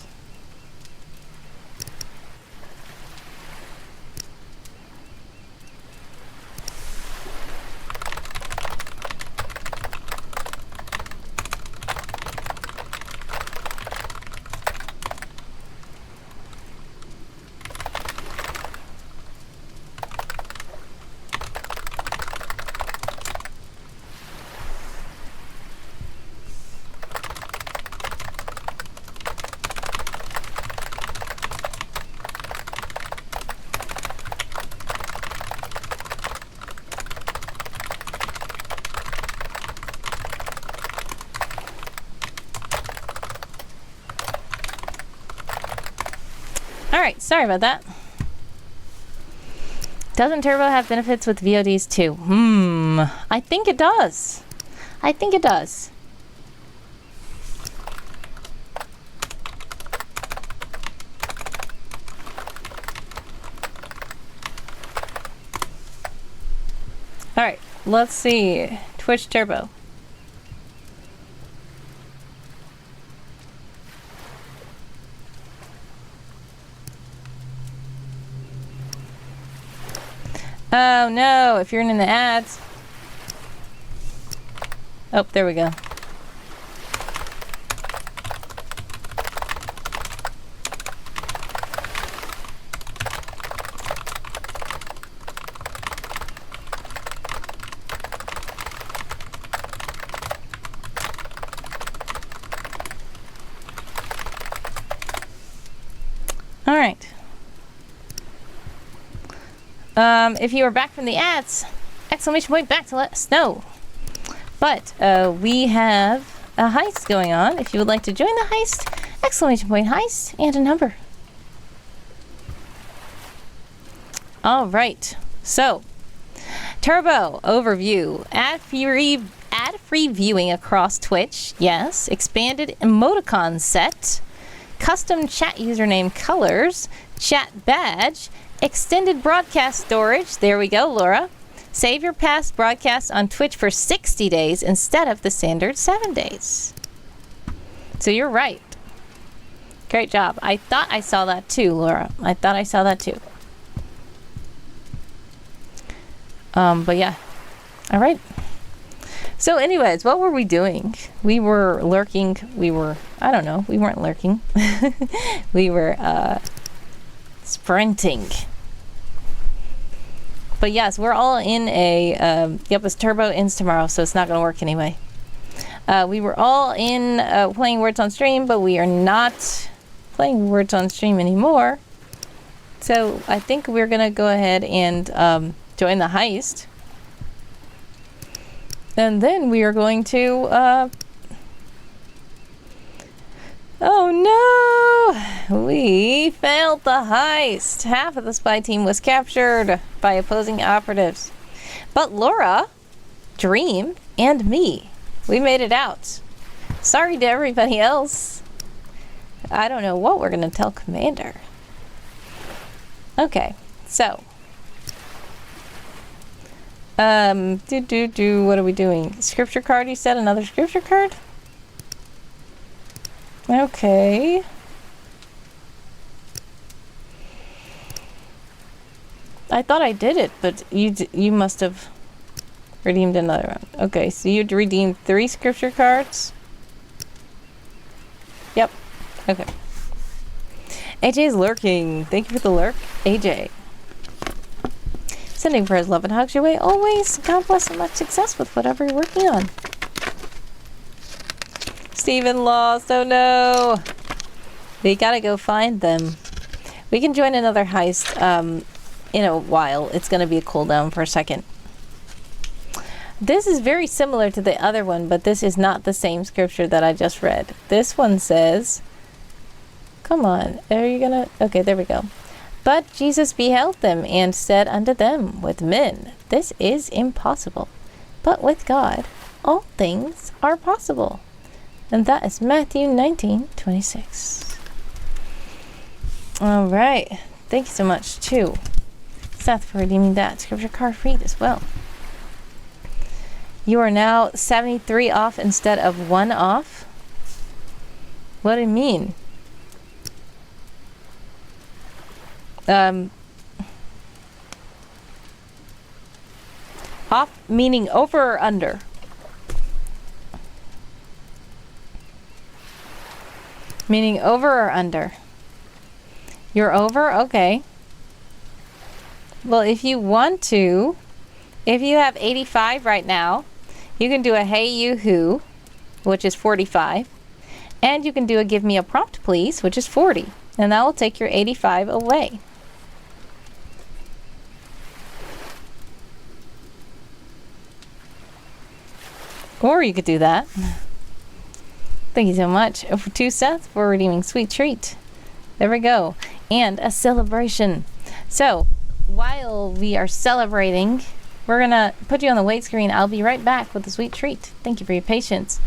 [SPEAKER 1] Alright, sorry about that. Doesn't Turbo have benefits with VODs too? I think it does. I think it does. Alright, let's see. Twitch Turbo. Oh no, if you're in the ads. Oh, there we go. All right. If you are back from the ads, exclamation point back to let us know. But we have a heist going on. If you would like to join the heist, exclamation point heist and a number. All right. So, Turbo overview. Ad-free viewing across Twitch. Yes. Expanded emoticon set. Custom chat username colors. Chat badge. Extended broadcast storage. There we go, Laura. Save your past broadcasts on Twitch for 60 days instead of the standard 7 days. So you're right. Great job. I thought I saw that too, Laura. I thought I saw that too. But yeah. All right. So anyways, what were we doing? We were lurking. I don't know. We weren't lurking. We were sprinting. But yes, we're all in a, yep, it's Turbo ends tomorrow, so it's not going to work anyway. We were all in playing Words on Stream, but we are not playing Words on Stream anymore. So I think we're going to go ahead and join the heist. And then we are going to Oh no! We failed the heist. Half of the spy team was captured by opposing operatives. But Laura, Dream, and me, we made it out. Sorry to everybody else. I don't know what we're gonna tell Commander. Okay, so. What are we doing? Scripture card, you said? Another scripture card? Okay. I thought I did it, but you must have redeemed another one. Okay, so you'd redeemed 3 scripture cards? Yep. Okay. AJ is lurking. Thank you for the lurk, AJ. Sending prayers, love, and hugs your way always. God bless and much success with whatever you're working on. Steven lost. Oh no. We gotta go find them. We can join another heist in a while. It's gonna be a cooldown for a second. This is very similar to the other one, but this is not the same scripture that I just read. This one says, come on, are you gonna... Okay, there we go. But Jesus beheld them and said unto them, with men, this is impossible. But with God, all things are possible. And that is Matthew 19:26. All right. Thank you so much, too, Seth, for redeeming that scripture card read as well. You are now 73 off instead of 1 off. What do you mean? Off meaning over or under? Meaning over or under? You're over? Okay. Well, if you want to, if you have 85 right now, you can do a Hey You Who, which is 45. And you can do a Give Me a Prompt Please, which is 40. And that will take your 85 away. Or you could do that. Thank you so much. To Seth for redeeming Sweet Treat. There we go. And a celebration. So, while we are celebrating, we're going to put you on the wait screen. I'll be right back with the Sweet Treat. Thank you for your patience.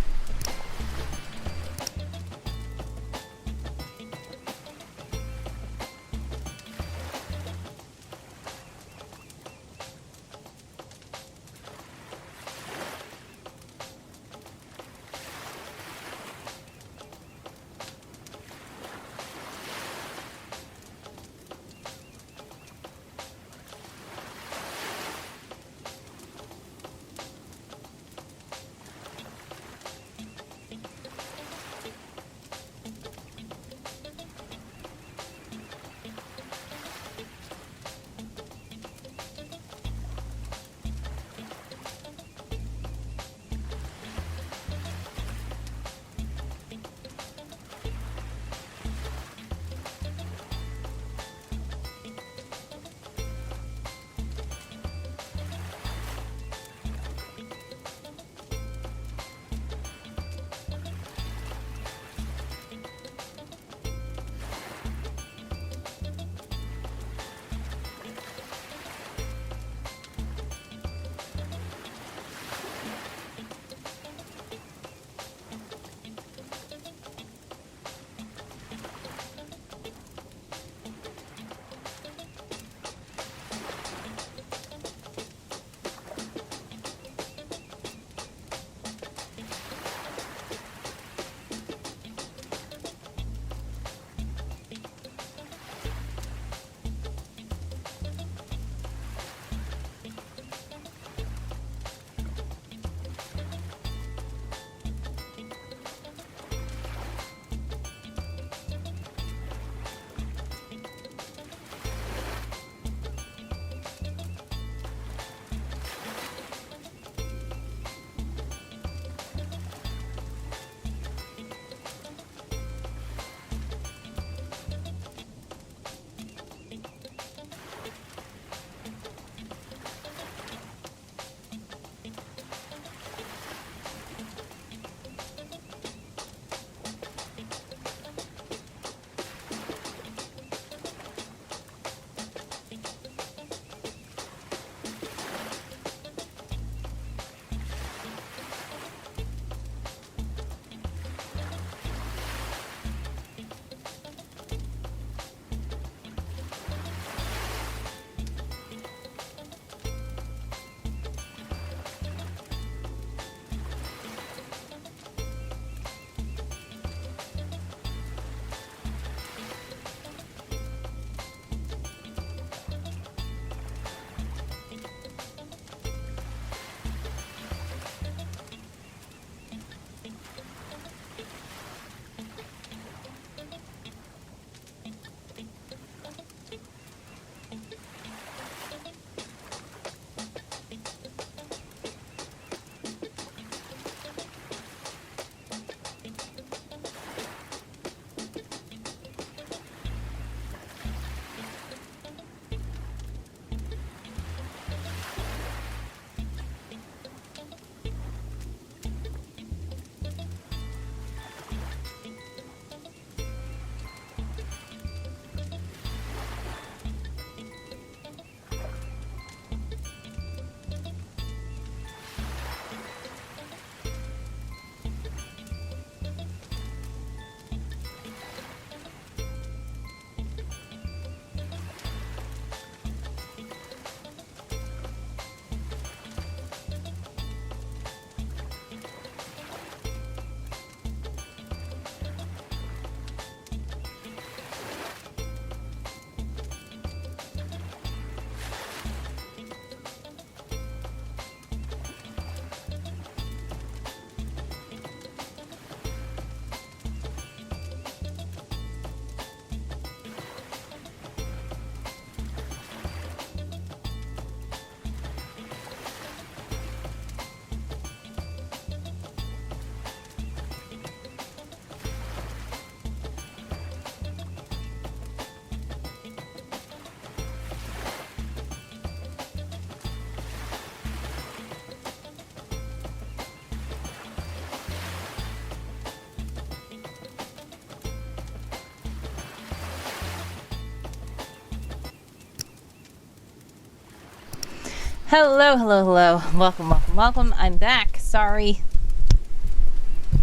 [SPEAKER 1] Hello, hello, hello. Welcome, welcome, welcome. I'm back. Sorry.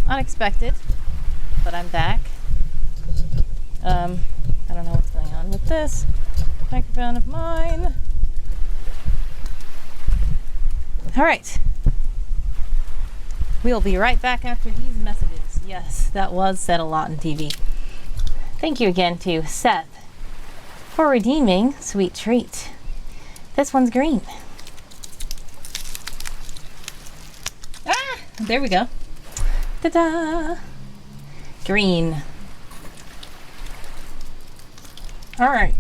[SPEAKER 1] Unexpected, but I'm back. I don't know what's going on with this microphone of mine. All right. We'll be right back after these messages. Yes, that was said a lot on TV. Thank you again to Seth for redeeming Sweet Treat. This one's green. Ah, there we go. Ta-da! Green. All right.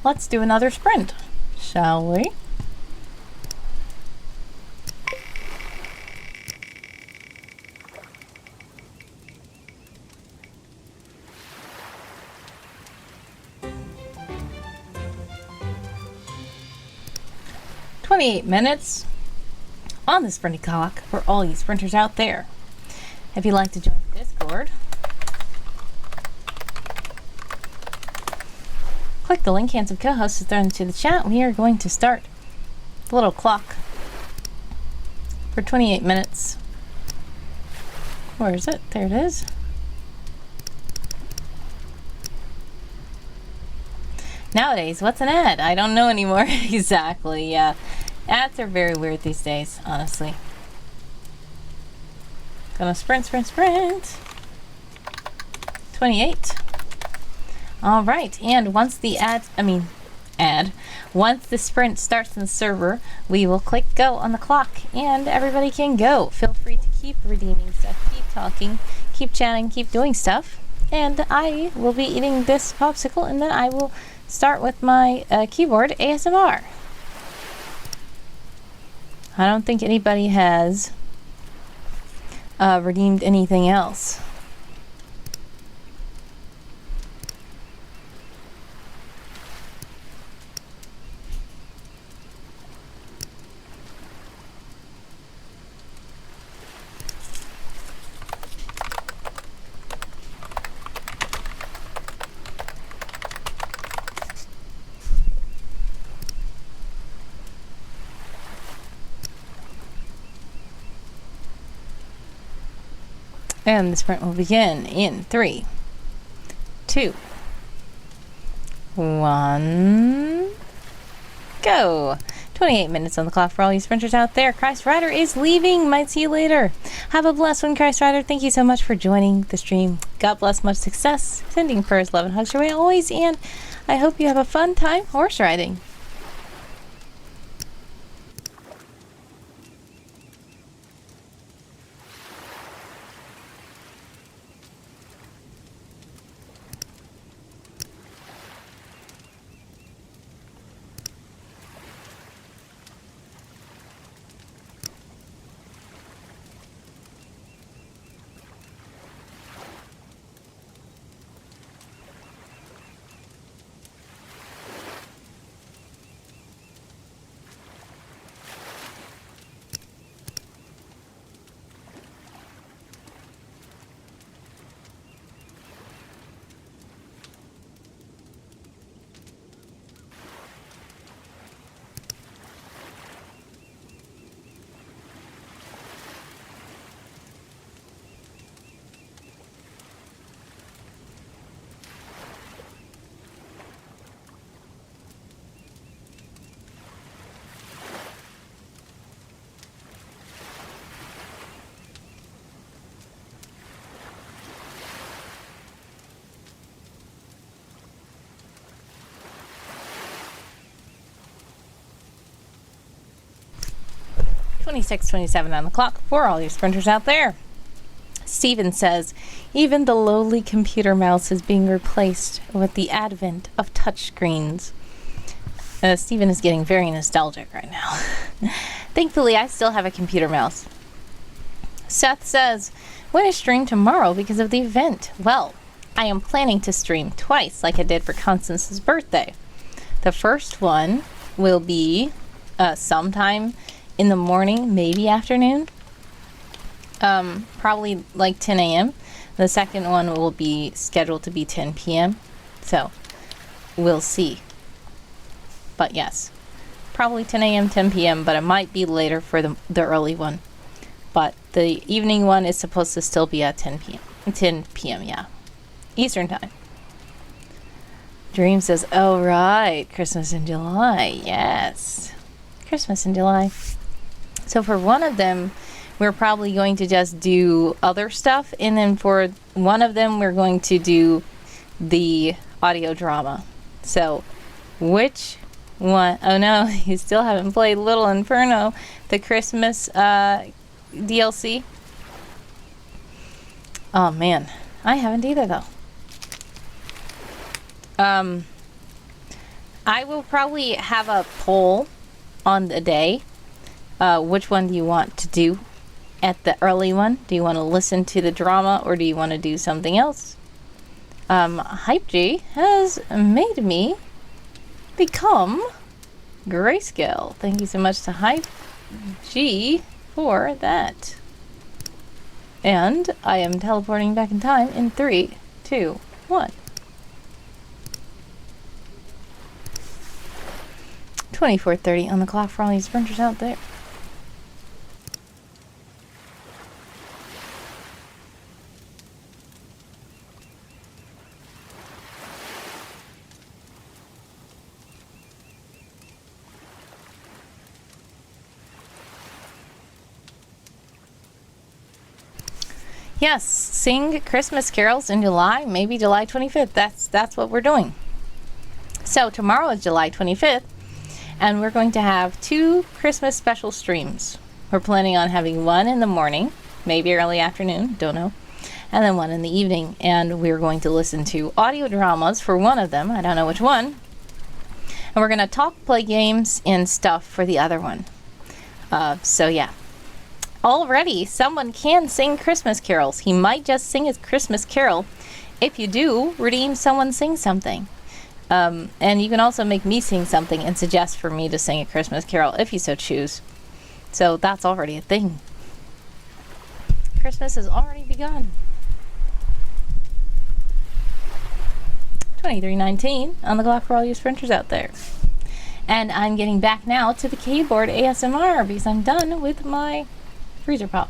[SPEAKER 1] Let's do another sprint, shall we? "28 minutes on the sprinting clock for all you sprinters out there. If you'd like to join the Discord, click the link handsome co-host is thrown into the chat. We are going to start the little clock for 28 minutes. Where is it? There it is. Nowadays, what's an ad? I don't know anymore. Exactly, yeah. Ads are very weird these days, honestly. Gonna sprint, sprint, sprint. 28. All right, and once the once the sprint starts in the server, we will click go on the clock and everybody can go. Feel free to keep redeeming stuff, keep talking, keep chatting, keep doing stuff. And I will be eating this popsicle and then I will start with my keyboard ASMR. I don't think anybody has redeemed anything else. And the sprint will begin in 3, 2, 1, go. 28 minutes on the clock for all you sprinters out there. Christ Rider is leaving. Might see you later. Have a blessed one, Christ Rider. Thank you so much for joining the stream. God bless, much success. Sending prayers, love, and hugs your way always. And I hope you have a fun time horse riding. $26.27 on the clock for all you sprinters out there. Steven says, even the lowly computer mouse is being replaced with the advent of touchscreens. Steven is getting very nostalgic right now. Thankfully, I still have a computer mouse. Seth says, when is stream tomorrow because of the event? Well, I am planning to stream twice like I did for Constance's birthday. The first one will be sometime in the morning, maybe afternoon. Probably like 10 a.m. The second one will be scheduled to be 10 p.m. So we'll see. But yes, probably 10 a.m., 10 p.m., but it might be later for the early one. But the evening one is supposed to still be at 10 p.m. 10 p.m., yeah. Eastern time. Dream says, oh, right. Christmas in July. Yes. Christmas in July. So for one of them, we're probably going to just do other stuff. And then for one of them, we're going to do the audio drama. So which one? Oh, no. You still haven't played Little Inferno, the Christmas DLC. Oh, man. I haven't either, though. I will probably have a poll on the day. Which one do you want to do at the early one? Do you want to listen to the drama or do you want to do something else? Hype G has made me become Grayscale. Thank you so much to Hype G for that. And I am teleporting back in time in 3, 2, 1. 24:30 on the clock for all you sprinters out there. Yes, sing Christmas carols in July, maybe July 25th. That's what we're doing. So tomorrow is July 25th. And we're going to have 2 Christmas special streams. We're planning on having one in the morning, maybe early afternoon, don't know, and then one in the evening. And we're going to listen to audio dramas for one of them. I don't know which one. And we're going to talk, play games, and stuff for the other one. So yeah. Already, someone can sing Christmas carols. He might just sing his Christmas carol. If you do, redeem someone sing something. And you can also make me sing something and suggest for me to sing a Christmas carol if you so choose. So that's already a thing. Christmas has already begun. 23:19 on the clock for all you sprinters out there. And I'm getting back now to the keyboard ASMR because I'm done with my freezer pop.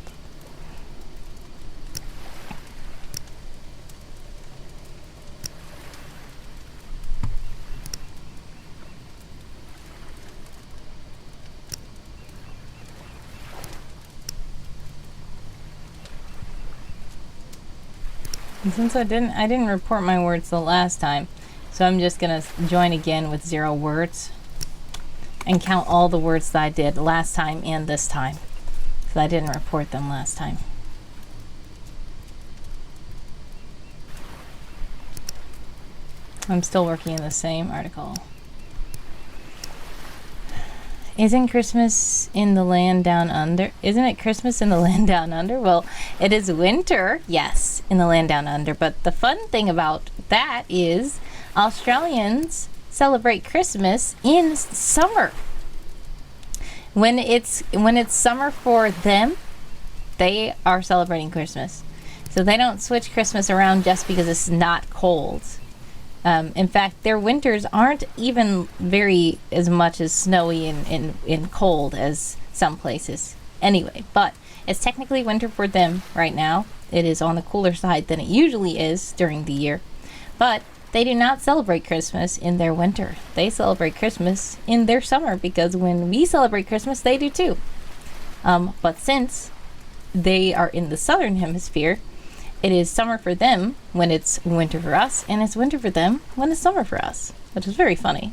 [SPEAKER 1] And since I didn't report my words the last time, so I'm just gonna join again with 0 words and count all the words that I did last time and this time, because I didn't report them last time. I'm still working in the same article. Isn't Christmas in the land down under? Isn't it Christmas in the land down under? Well, it is winter, yes, in the land down under. But the fun thing about that is Australians celebrate Christmas in summer. When it's summer for them, they are celebrating Christmas. So they don't switch Christmas around just because it's not cold. In fact, their winters aren't even very as much as snowy and cold as some places. Anyway, but it's technically winter for them right now. It is on the cooler side than it usually is during the year. But they do not celebrate Christmas in their winter. They celebrate Christmas in their summer because when we celebrate Christmas, they do too. But since they are in the southern hemisphere, it is summer for them when it's winter for us, and it's winter for them when it's summer for us, which is very funny.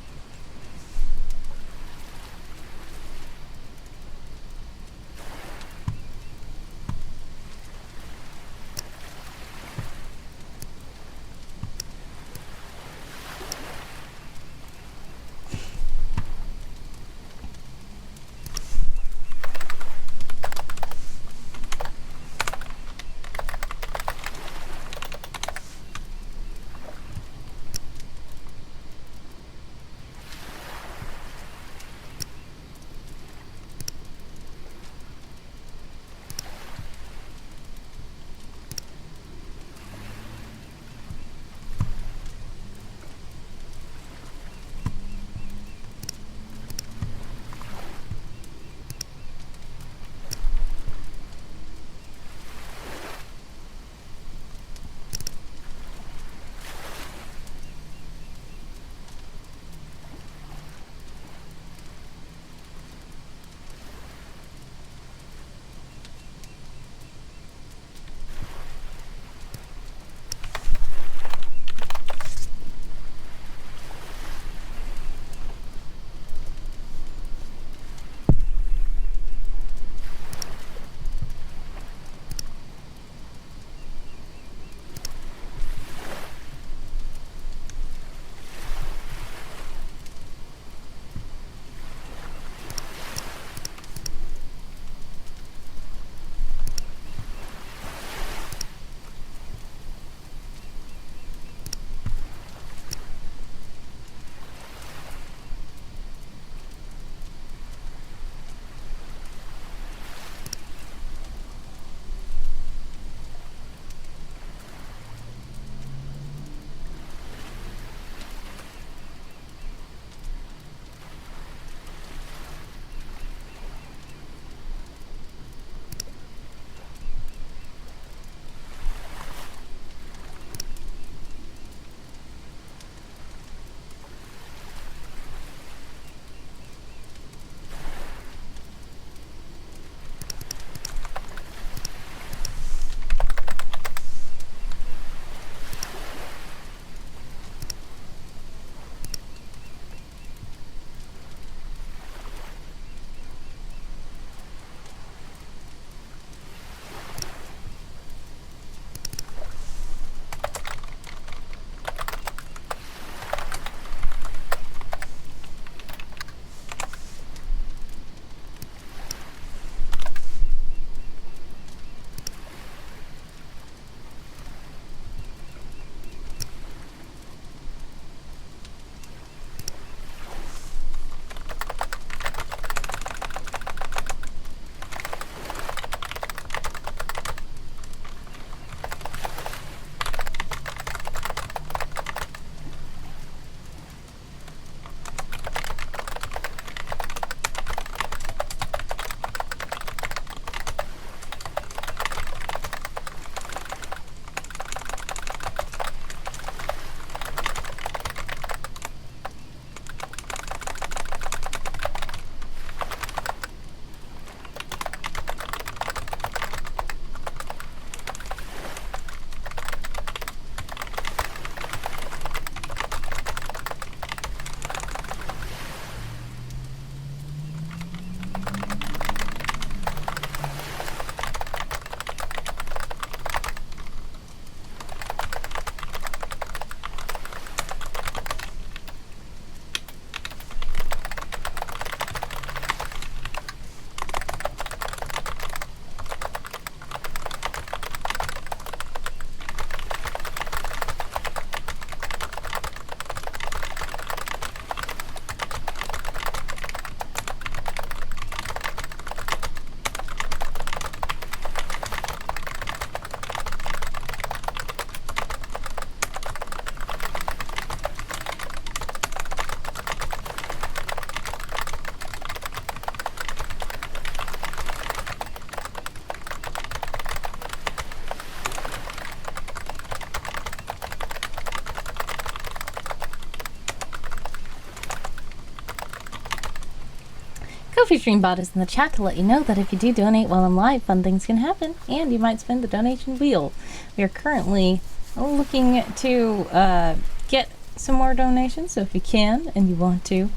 [SPEAKER 1] Ko-fi stream bot is in the chat to let you know that if you do donate while I'm live, fun things can happen, and you might spin the donation wheel. We are currently looking to get some more donations, so if you can and you want to,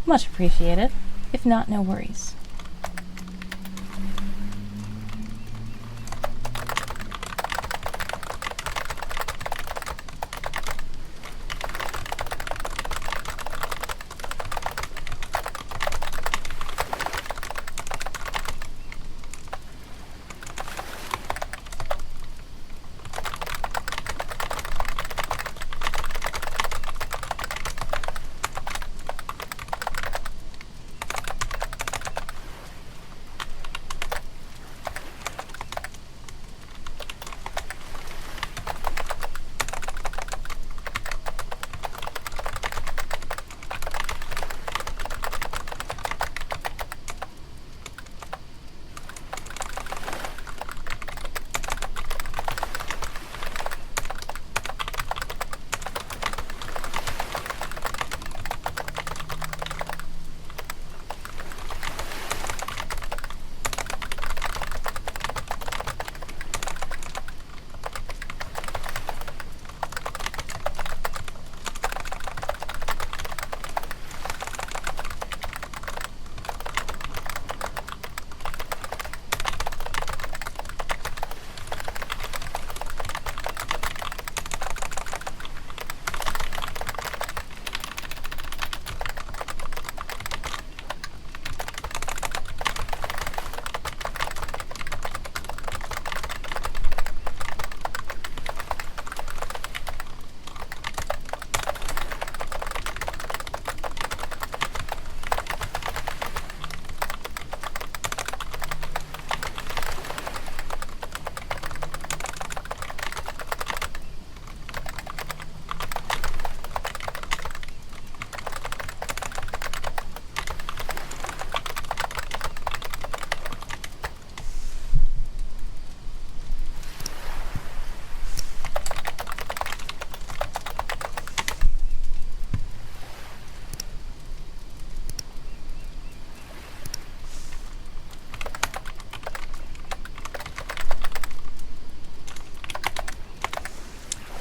[SPEAKER 1] much appreciated. If not, no worries.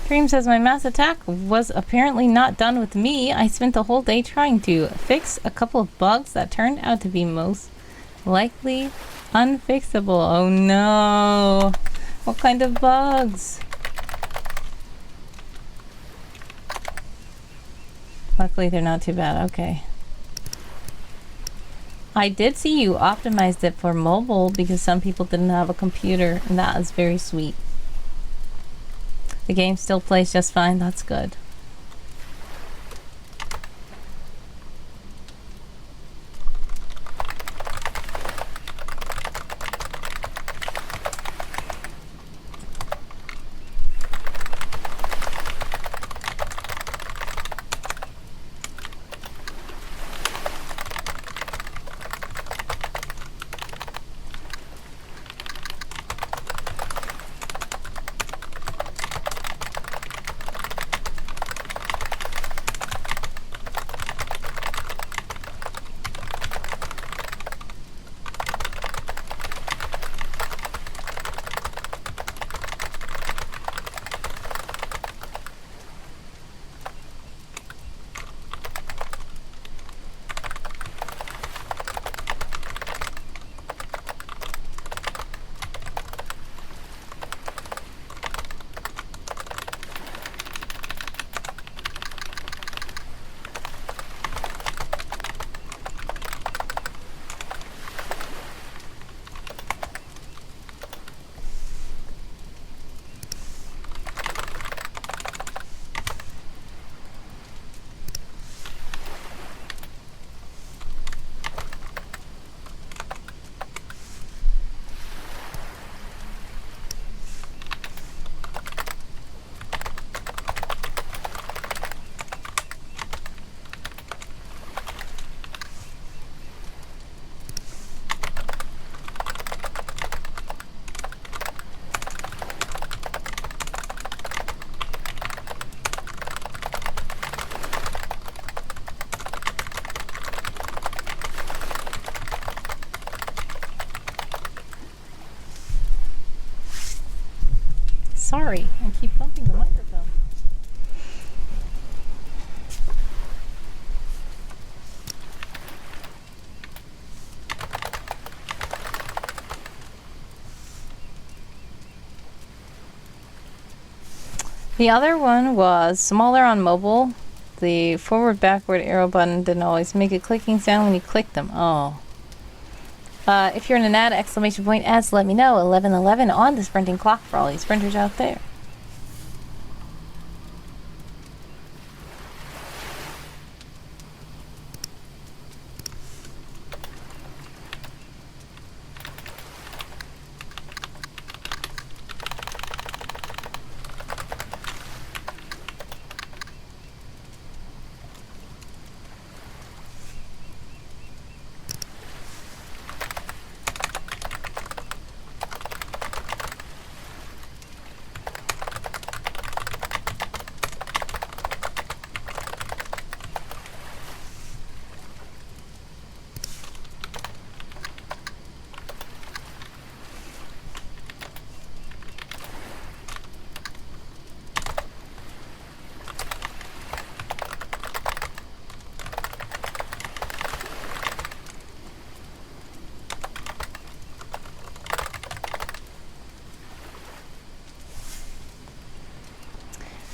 [SPEAKER 1] Dream says my mass attack was apparently not done with me. I spent the whole day trying to fix a couple of bugs that turned out to be most likely unfixable. Oh no. What kind of bugs? Luckily they're not too bad. Okay. I did see you optimized it for mobile because some people didn't have a computer, and that is very sweet. The game still plays just fine. That's good. Sorry, I keep bumping the microphone. The other one was smaller on mobile. The forward-backward arrow button didn't always make a clicking sound when you clicked them. Oh. If you're in an ad, exclamation point ads, let me know. 11:11 on the sprinting clock for all you sprinters out there.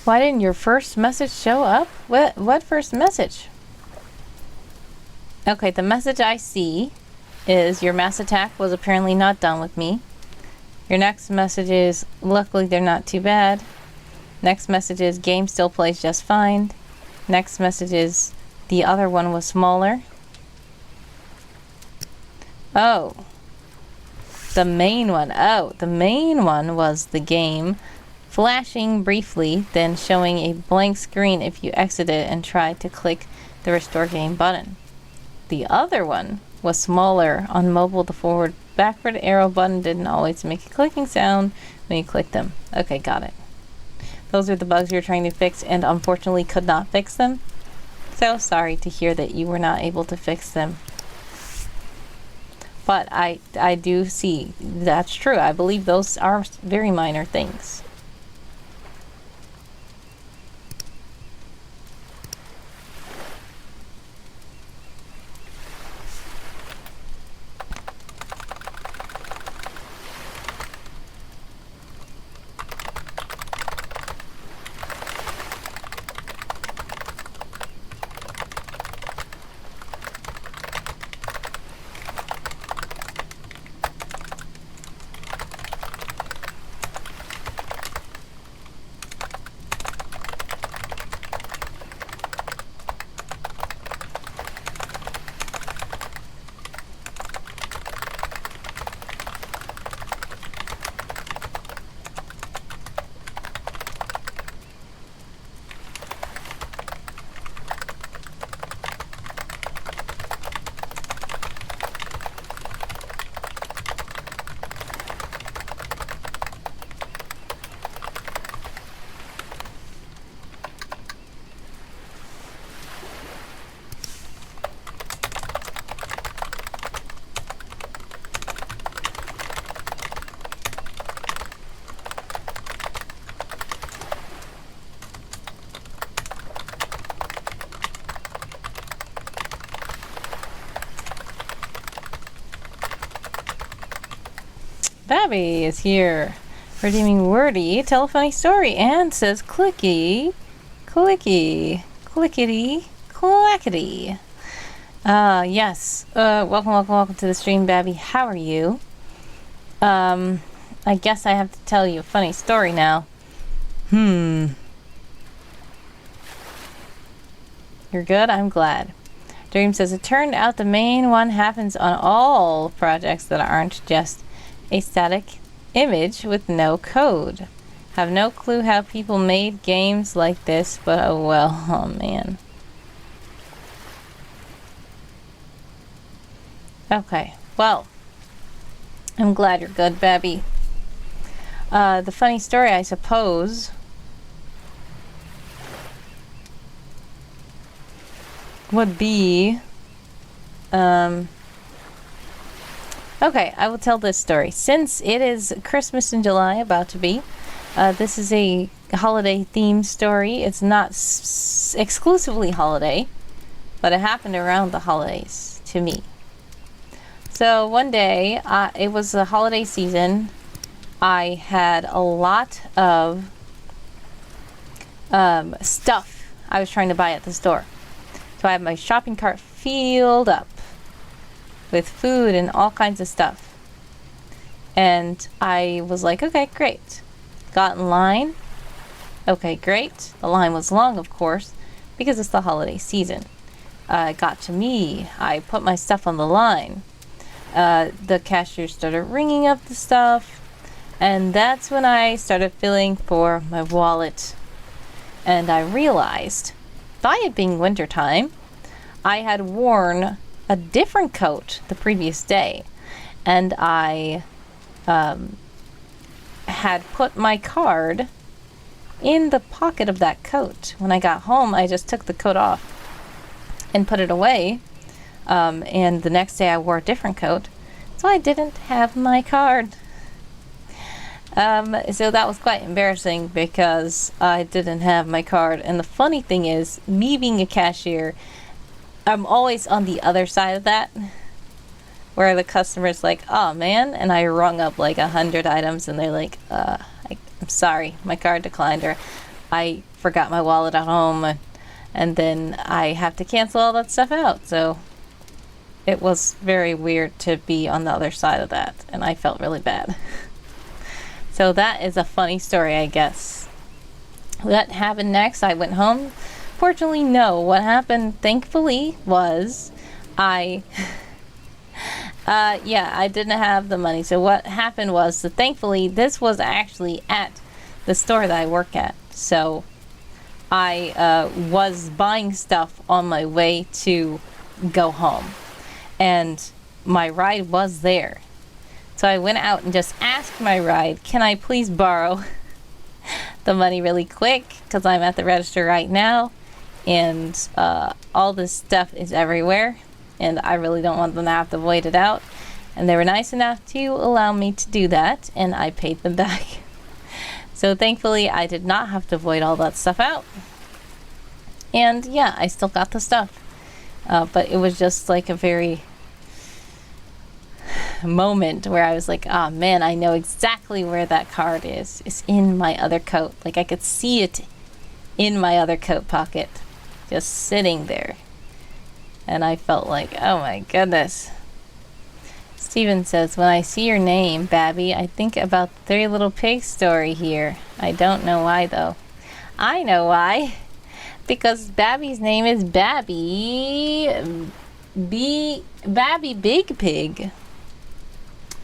[SPEAKER 1] Why didn't your first message show up? What first message? Okay, the message I see is your mass attack was apparently not done with me. Your next message is, luckily they're not too bad. Next message is, game still plays just fine. Next message is, the other one was smaller. Oh. The main one. Oh, the main one was the game flashing briefly, then showing a blank screen if you exited and tried to click the restore game button. The other one was smaller on mobile. The forward backward arrow button didn't always make a clicking sound when you clicked them. Okay, got it. Those are the bugs you're trying to fix and unfortunately could not fix them. So sorry to hear that you were not able to fix them. But I do see that's true. I believe those are very minor things. Babby is here, redeeming wordy, tell a funny story, and says clicky, clicky, clickety, clackety. Yes. Welcome to the stream, Babby. How are you? I guess I have to tell you a funny story now. You're good? I'm glad. Dream says, it turned out the main one happens on all projects that aren't just a static image with no code. Have no clue how people made games like this, but oh well. Oh man. Okay, well, I'm glad you're good, Babby. The funny story, I suppose, would be, okay, I will tell this story. Since it is Christmas in July, about to be, This is a holiday themed story. It's not exclusively holiday, but it happened around the holidays to me. So one day, it was the holiday season. I had a lot of stuff I was trying to buy at the store. So I had my shopping cart filled up with food and all kinds of stuff. And I was like, okay, great. Got in line. Okay, great. The line was long, of course, because it's the holiday season. It got to me. I put my stuff on the line. The cashier started ringing up the stuff. And that's when I started feeling for my wallet. And I realized, by it being wintertime, I had worn a different coat the previous day. And I had put my card in the pocket of that coat. When I got home, I just took the coat off and put it away. And the next day I wore a different coat. So I didn't have my card. So that was quite embarrassing because I didn't have my card. And the funny thing is, me being a cashier, I'm always on the other side of that, where the customer's like, oh man, and I rung up like 100 items and they're like, I'm sorry, my card declined, or I forgot my wallet at home, and then I have to cancel all that stuff out. So it was very weird to be on the other side of that, and I felt really bad. So that is a funny story, I guess. What happened next? I went home. Fortunately, no. What happened, thankfully, was I didn't have the money. So what happened was, so thankfully, this was actually at the store that I work at. So I was buying stuff on my way to go home. And my ride was there. So I went out and just asked my ride, can I please borrow the money really quick? Because I'm at the register right now. And all this stuff is everywhere. And I really don't want them to have to void it out. And they were nice enough to allow me to do that. And I paid them back. So thankfully, I did not have to void all that stuff out. And yeah, I still got the stuff. But it was just like a very moment where I was like, oh man, I know exactly where that card is. It's in my other coat. Like I could see it in my other coat pocket, just sitting there. And I felt like, oh my goodness. Steven says, when I see your name, Babby, I think about the Three Little Pigs story here. I don't know why though. I know why. Because Babby's name is Babby. Babby Big Pig.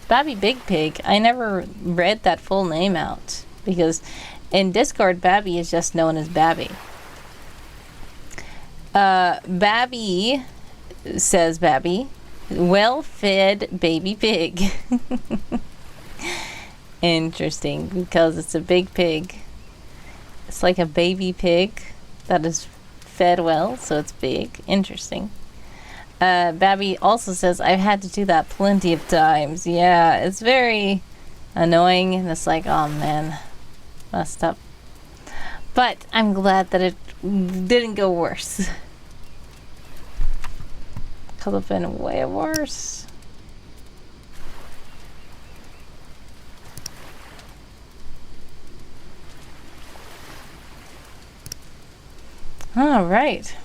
[SPEAKER 1] Babby Big Pig. I never read that full name out. Because in Discord, Babby is just known as Babby. Babby, says Babby, well-fed baby pig. Interesting, because it's a big pig. It's like a baby pig that is fed well, so it's big. Interesting. Babby also says, I've had to do that plenty of times. Yeah, it's very annoying, and it's like, oh man, messed up. But I'm glad that it didn't go worse. Could have been way worse. All right.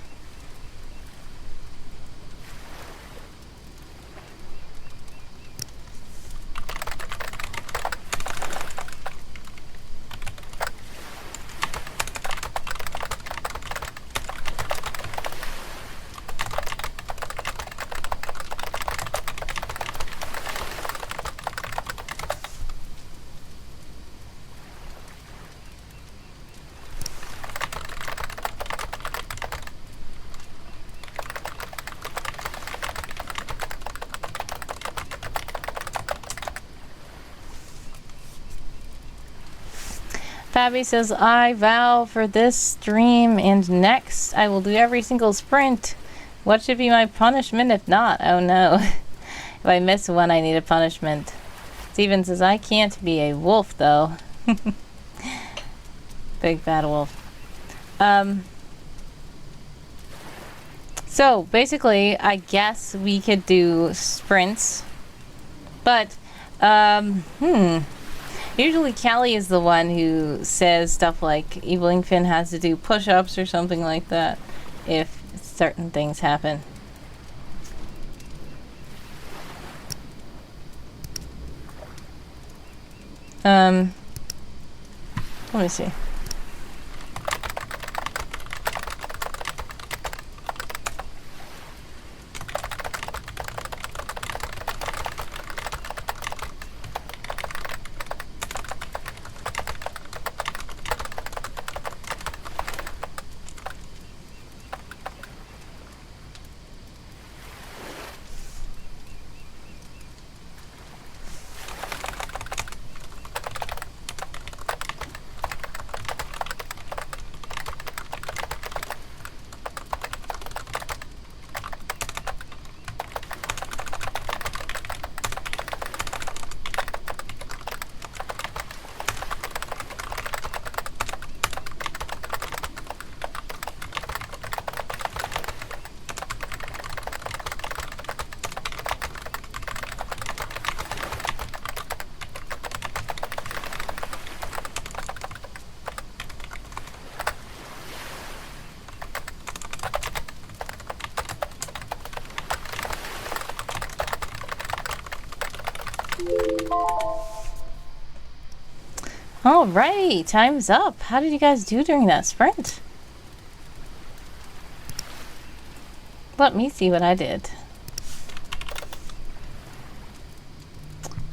[SPEAKER 1] Babby says, I vow for this stream and next I will do every single sprint. What should be my punishment if not? Oh no. If I miss one, I need a punishment. Steven says, I can't be a wolf though. Big bad wolf. So basically, I guess we could do sprints, but usually Callie is the one who says stuff like Evelyn has to do push-ups or something like that if certain things happen. Let me see. All right, time's up. How did you guys do during that sprint? Let me see what I did.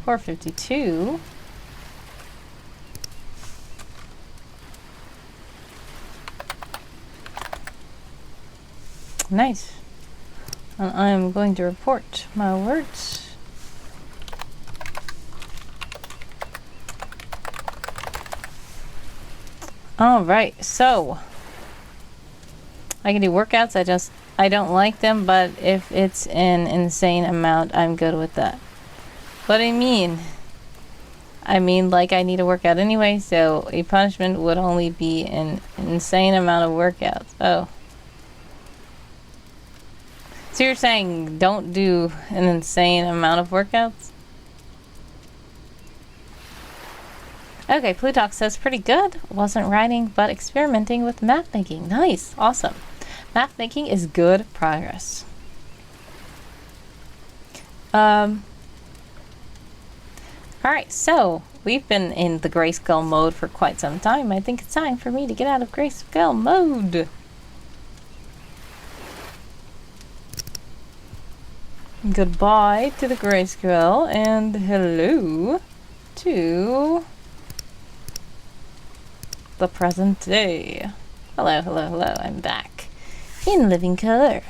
[SPEAKER 1] 452. Nice. And I am going to report my words. All right, so I can do workouts. I don't like them, but if it's an insane amount, I'm good with that. What do you mean? I mean, like, I need a workout anyway, so a punishment would only be an insane amount of workouts. Oh. So you're saying don't do an insane amount of workouts? Okay, Plutarch says pretty good. Wasn't writing, but experimenting with map making. Nice. Awesome. Map making is good progress. Alright, so we've been in the grayscale mode for quite some time. I think it's time for me to get out of grayscale mode. Goodbye to the grayscale and hello to the present day. Hello, hello, hello. I'm back in living color.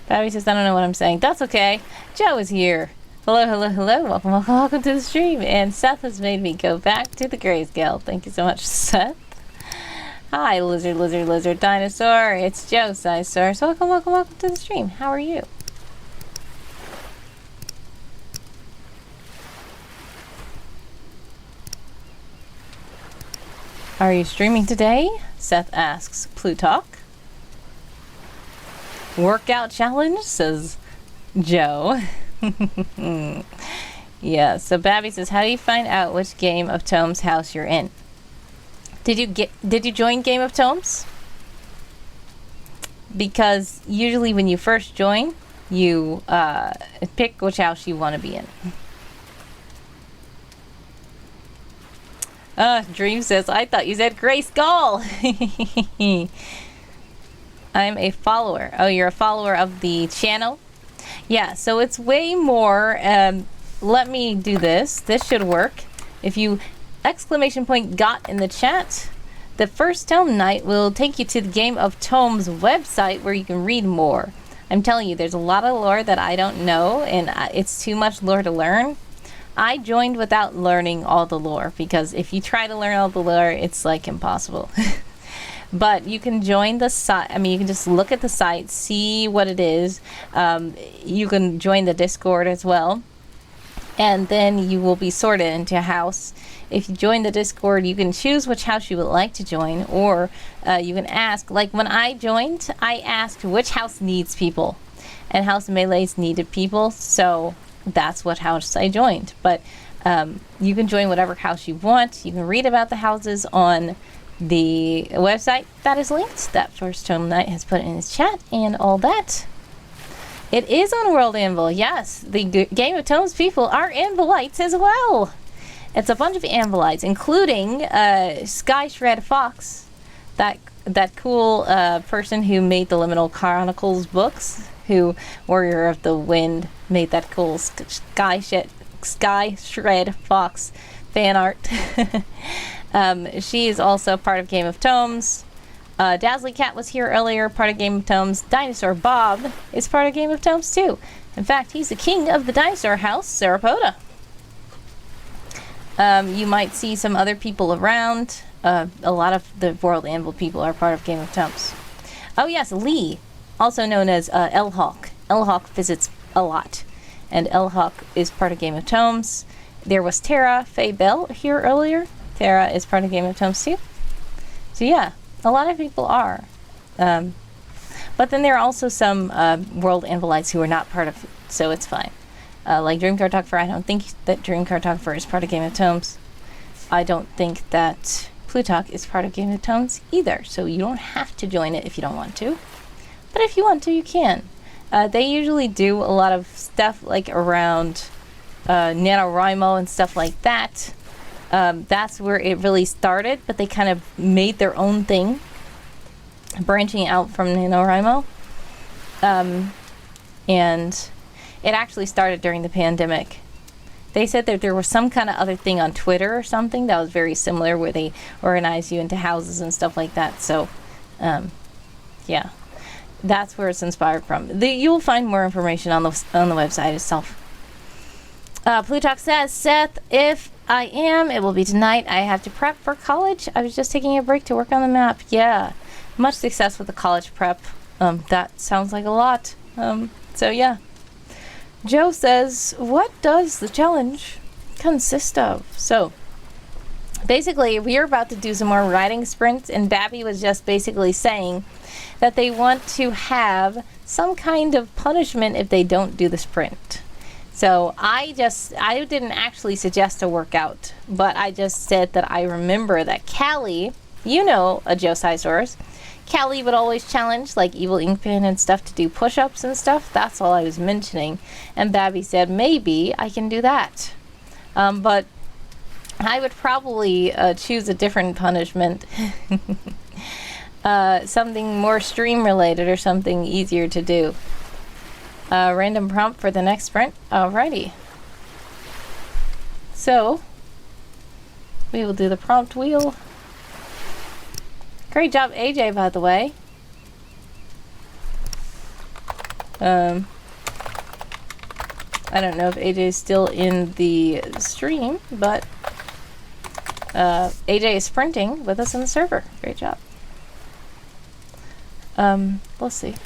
[SPEAKER 1] Babby says, I don't know what I'm saying. That's okay. Joe is here. Hello, hello, hello. Welcome, welcome, welcome to the stream. And Seth has made me go back to the grayscale. Thank you so much, Seth. Hi, lizard, lizard, lizard, dinosaur. It's Joe, Sizesaurus. Welcome, welcome, welcome to the stream. How are you? Are you streaming today? Seth asks Plutarch. Workout challenge, says Joe. Yeah, so Babby says, how do you find out which Game of Tomes house you're in? Did you join Game of Tomes? Because usually when you first join, you pick which house you want to be in. Dream says, I thought you said Grace Gull. I'm a follower. Oh, you're a follower of the channel? Yeah, so it's way more, let me do this. This should work. If you !got in the chat, the first tome night will take you to the Game of Tomes website where you can read more. I'm telling you, there's a lot of lore that I don't know, and it's too much lore to learn. I joined without learning all the lore, because if you try to learn all the lore, it's like impossible. But you can join the site. I mean, you can just look at the site, see what it is. You can join the Discord as well. and then you will be sorted into a house. If you join the Discord, you can choose which house you would like to join, or you can ask, like when I joined, I asked which house needs people, and House of Melee's needed people, so that's what house I joined. But you can join whatever house you want. You can read about the houses on the website that is linked, that First Tome Knight has put in his chat, and all that. It is on World Anvil, yes. The Game of Tomes people are Anvilites as well. It's a bunch of Anvilites, including Sky Shred Fox, that cool person who made the Liminal Chronicles books, who Warrior of the Wind made that cool Sky Shred Fox fan art. She is also part of Game of Tomes. Dazzly Cat was here earlier, part of Game of Tomes. Dinosaur Bob is part of Game of Tomes too. In fact, he's the king of the dinosaur house, Sarapoda. You might see some other people around. A lot of the World Anvil people are part of Game of Tomes. Oh yes, Lee, also known as L-Hawk. L-Hawk visits a lot, and L-Hawk is part of Game of Tomes. There was Tara Faye Belle here earlier. Tara is part of Game of Tomes too. So yeah, a lot of people are. But then there are also some World Anvilites who are not part of it, so it's fine. Like Dream Cartographer, I don't think that Dream Cartographer is part of Game of Tomes. I don't think that Plutarch is part of Game of Tomes either, so you don't have to join it if you don't want to. But if you want to, you can. They usually do a lot of stuff like around NaNoWriMo and stuff like that. That's where it really started, but they kind of made their own thing, branching out from NaNoWriMo. And it actually started during the pandemic. They said that there was some kind of other thing on Twitter or something that was very similar, where they organize you into houses and stuff like that. So, yeah, that's where it's inspired from. You will find more information on the website itself. Plutarch says, Seth, if I am, it will be tonight. I have to prep for college. I was just taking a break to work on the map. Yeah, much success with the college prep. That sounds like a lot. So yeah. Joe says, what does the challenge consist of? So, basically, we are about to do some more riding sprints, and Babby was just basically saying that they want to have some kind of punishment if they don't do the sprint. So, I didn't actually suggest a workout, but I just said that I remember that Callie, you know, a Joe Sisaurus, Callie would always challenge, like Evil Inkpin and stuff, to do push-ups and stuff. That's all I was mentioning. And Babby said, maybe I can do that. But I would probably choose a different punishment. Something more stream-related or something easier to do. Random prompt for the next sprint. Alrighty. So, we will do the prompt wheel. Great job, AJ, by the way. I don't know if AJ is still in the stream, but AJ is sprinting with us on the server. Great job. Let's see.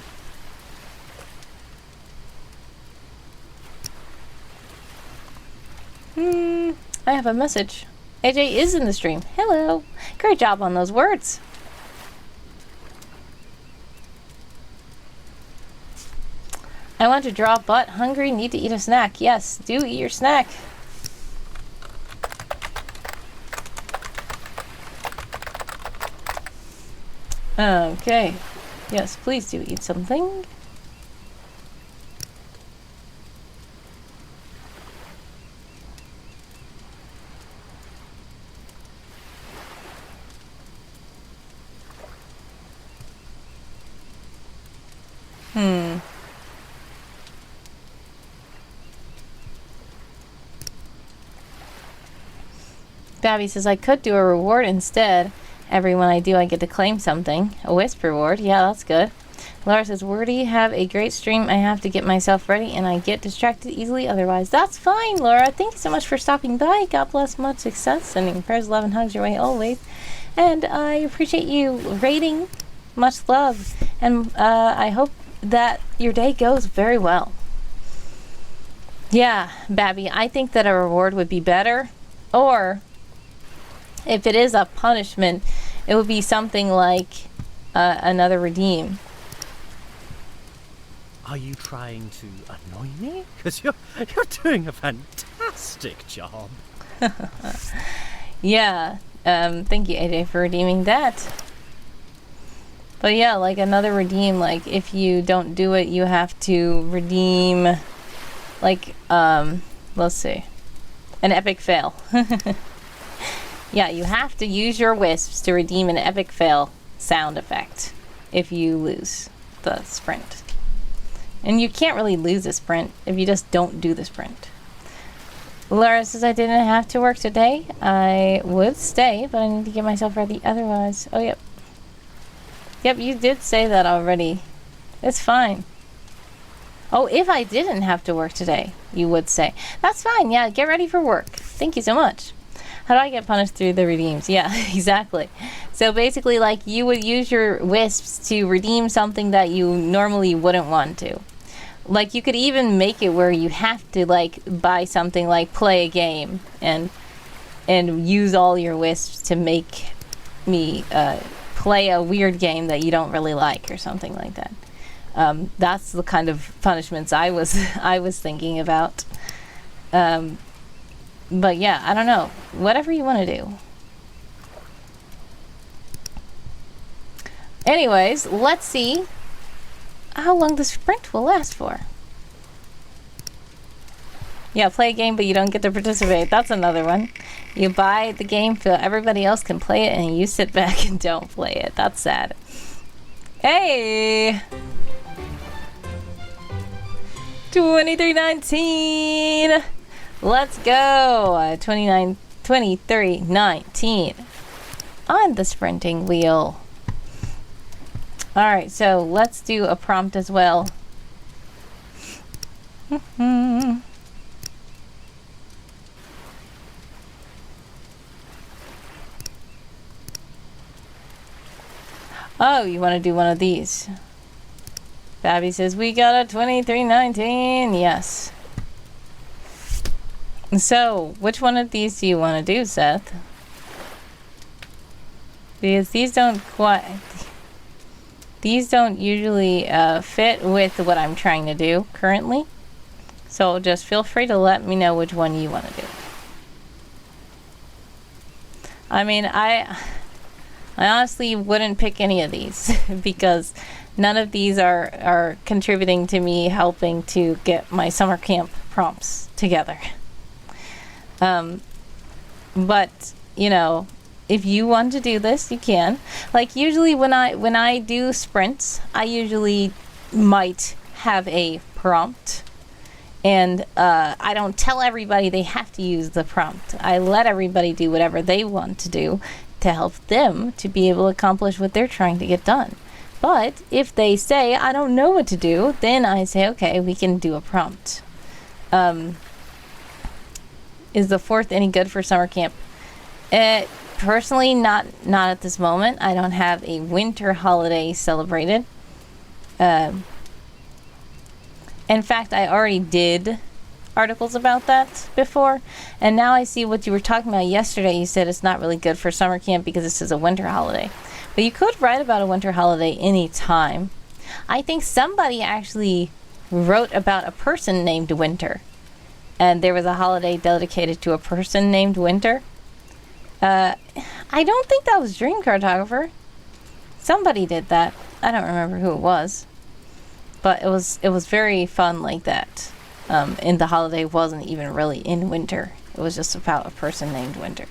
[SPEAKER 1] I have a message. AJ is in the stream. Hello. Great job on those words. I want to draw butt. Hungry, need to eat a snack. Yes, do eat your snack. Okay. Yes, please do eat something. Babby says, I could do a reward instead. Every one I do, I get to claim something. A wisp reward. Yeah, that's good. Laura says, Wordy, have a great stream. I have to get myself ready, and I get distracted easily otherwise. That's fine, Laura. Thank you so much for stopping by. God bless, much success. Sending prayers, love, and hugs your way always. And I appreciate you rating. Much love. And I hope that your day goes very well. Yeah, Babby, I think that a reward would be better. Or, if it is a punishment, it would be something like another redeem.
[SPEAKER 2] Are you trying to annoy me? Because you're doing a fantastic job.
[SPEAKER 1] Yeah, thank you, AJ, for redeeming that. But yeah, like another redeem, like if you don't do it, you have to redeem, like, let's see, an epic fail. Yeah, you have to use your wisps to redeem an epic fail sound effect if you lose the sprint. And you can't really lose a sprint if you just don't do the sprint. Laura says I didn't have to work today. I would stay, but I need to get myself ready otherwise. Oh, yep. Yep, you did say that already. It's fine. Oh, if I didn't have to work today, you would say. That's fine. Yeah, get ready for work. Thank you so much. How do I get punished through the redeems? Yeah, exactly. So basically, like, you would use your wisps to redeem something that you normally wouldn't want to. Like, you could even make it where you have to, like, buy something like play a game and use all your wisps to make me play a weird game that you don't really like or something like that. That's the kind of punishments I was thinking about. But yeah, I don't know. Whatever you want to do. Anyways, let's see how long the sprint will last for. Yeah, play a game, but you don't get to participate. That's another one. You buy the game so everybody else can play it, and you sit back and don't play it. That's sad. Hey! 2319! Let's go! 2319. On the sprinting wheel. Alright, so let's do a prompt as well. Oh, you want to do one of these? Babby says, we got a 2319. Yes. So, which one of these do you want to do, Seth? Because these don't usually fit with what I'm trying to do currently. So just feel free to let me know which one you want to do. I mean, I honestly wouldn't pick any of these because none of these are contributing to me helping to get my summer camp prompts together. But, you know, if you want to do this, you can. Like, usually when I do sprints, I usually might have a prompt. And I don't tell everybody they have to use the prompt. I let everybody do whatever they want to do to help them to be able to accomplish what they're trying to get done. But if they say, I don't know what to do, then I say, okay, we can do a prompt. Is the 4th any good for summer camp? Personally, not at this moment. I don't have a winter holiday celebrated. In fact, I already did articles about that before, and now I see what you were talking about yesterday. You said it's not really good for summer camp because this is a winter holiday. But you could write about a winter holiday any time. I think somebody actually wrote about a person named Winter, and there was a holiday dedicated to a person named Winter. I don't think that was Dream Cartographer. Somebody did that. I don't remember who it was. But it was very fun like that. And the holiday wasn't even really in winter. It was just about a person named Winter.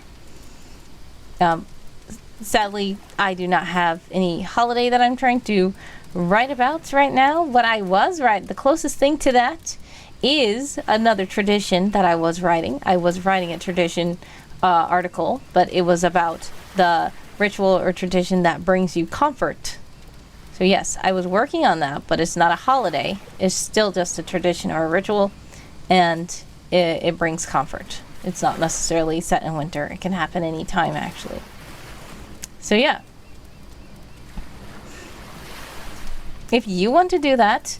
[SPEAKER 1] Sadly, I do not have any holiday that I'm trying to write about right now. What I was writing, the closest thing to that is another tradition that I was writing. I was writing a tradition article, but it was about the ritual or tradition that brings you comfort. So yes, I was working on that, but it's not a holiday. It's still just a tradition or a ritual, and it brings comfort. It's not necessarily set in winter. It can happen any time, actually. So yeah. If you want to do that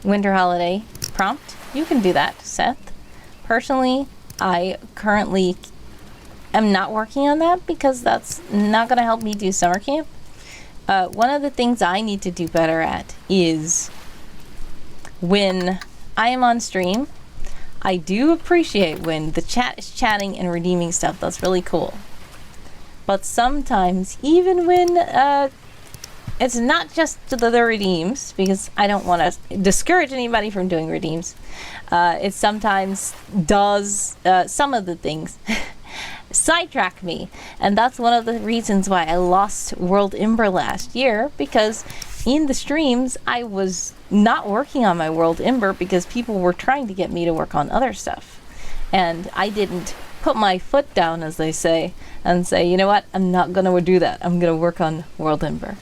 [SPEAKER 1] winter holiday prompt, You can do that, Seth. Personally, I currently am not working on that because that's not going to help me do summer camp. One of the things I need to do better at is when I am on stream, I do appreciate when the chat is chatting and redeeming stuff. That's really cool. But sometimes, even when it's not just the redeems, because I don't want to discourage anybody from doing redeems, it sometimes does some of the things sidetrack me. And that's one of the reasons why I lost World Ember last year, because in the streams I was not working on my World Ember because people were trying to get me to work on other stuff. And I didn't put my foot down, as they say, and say, you know what, I'm not going to do that. I'm going to work on World Ember.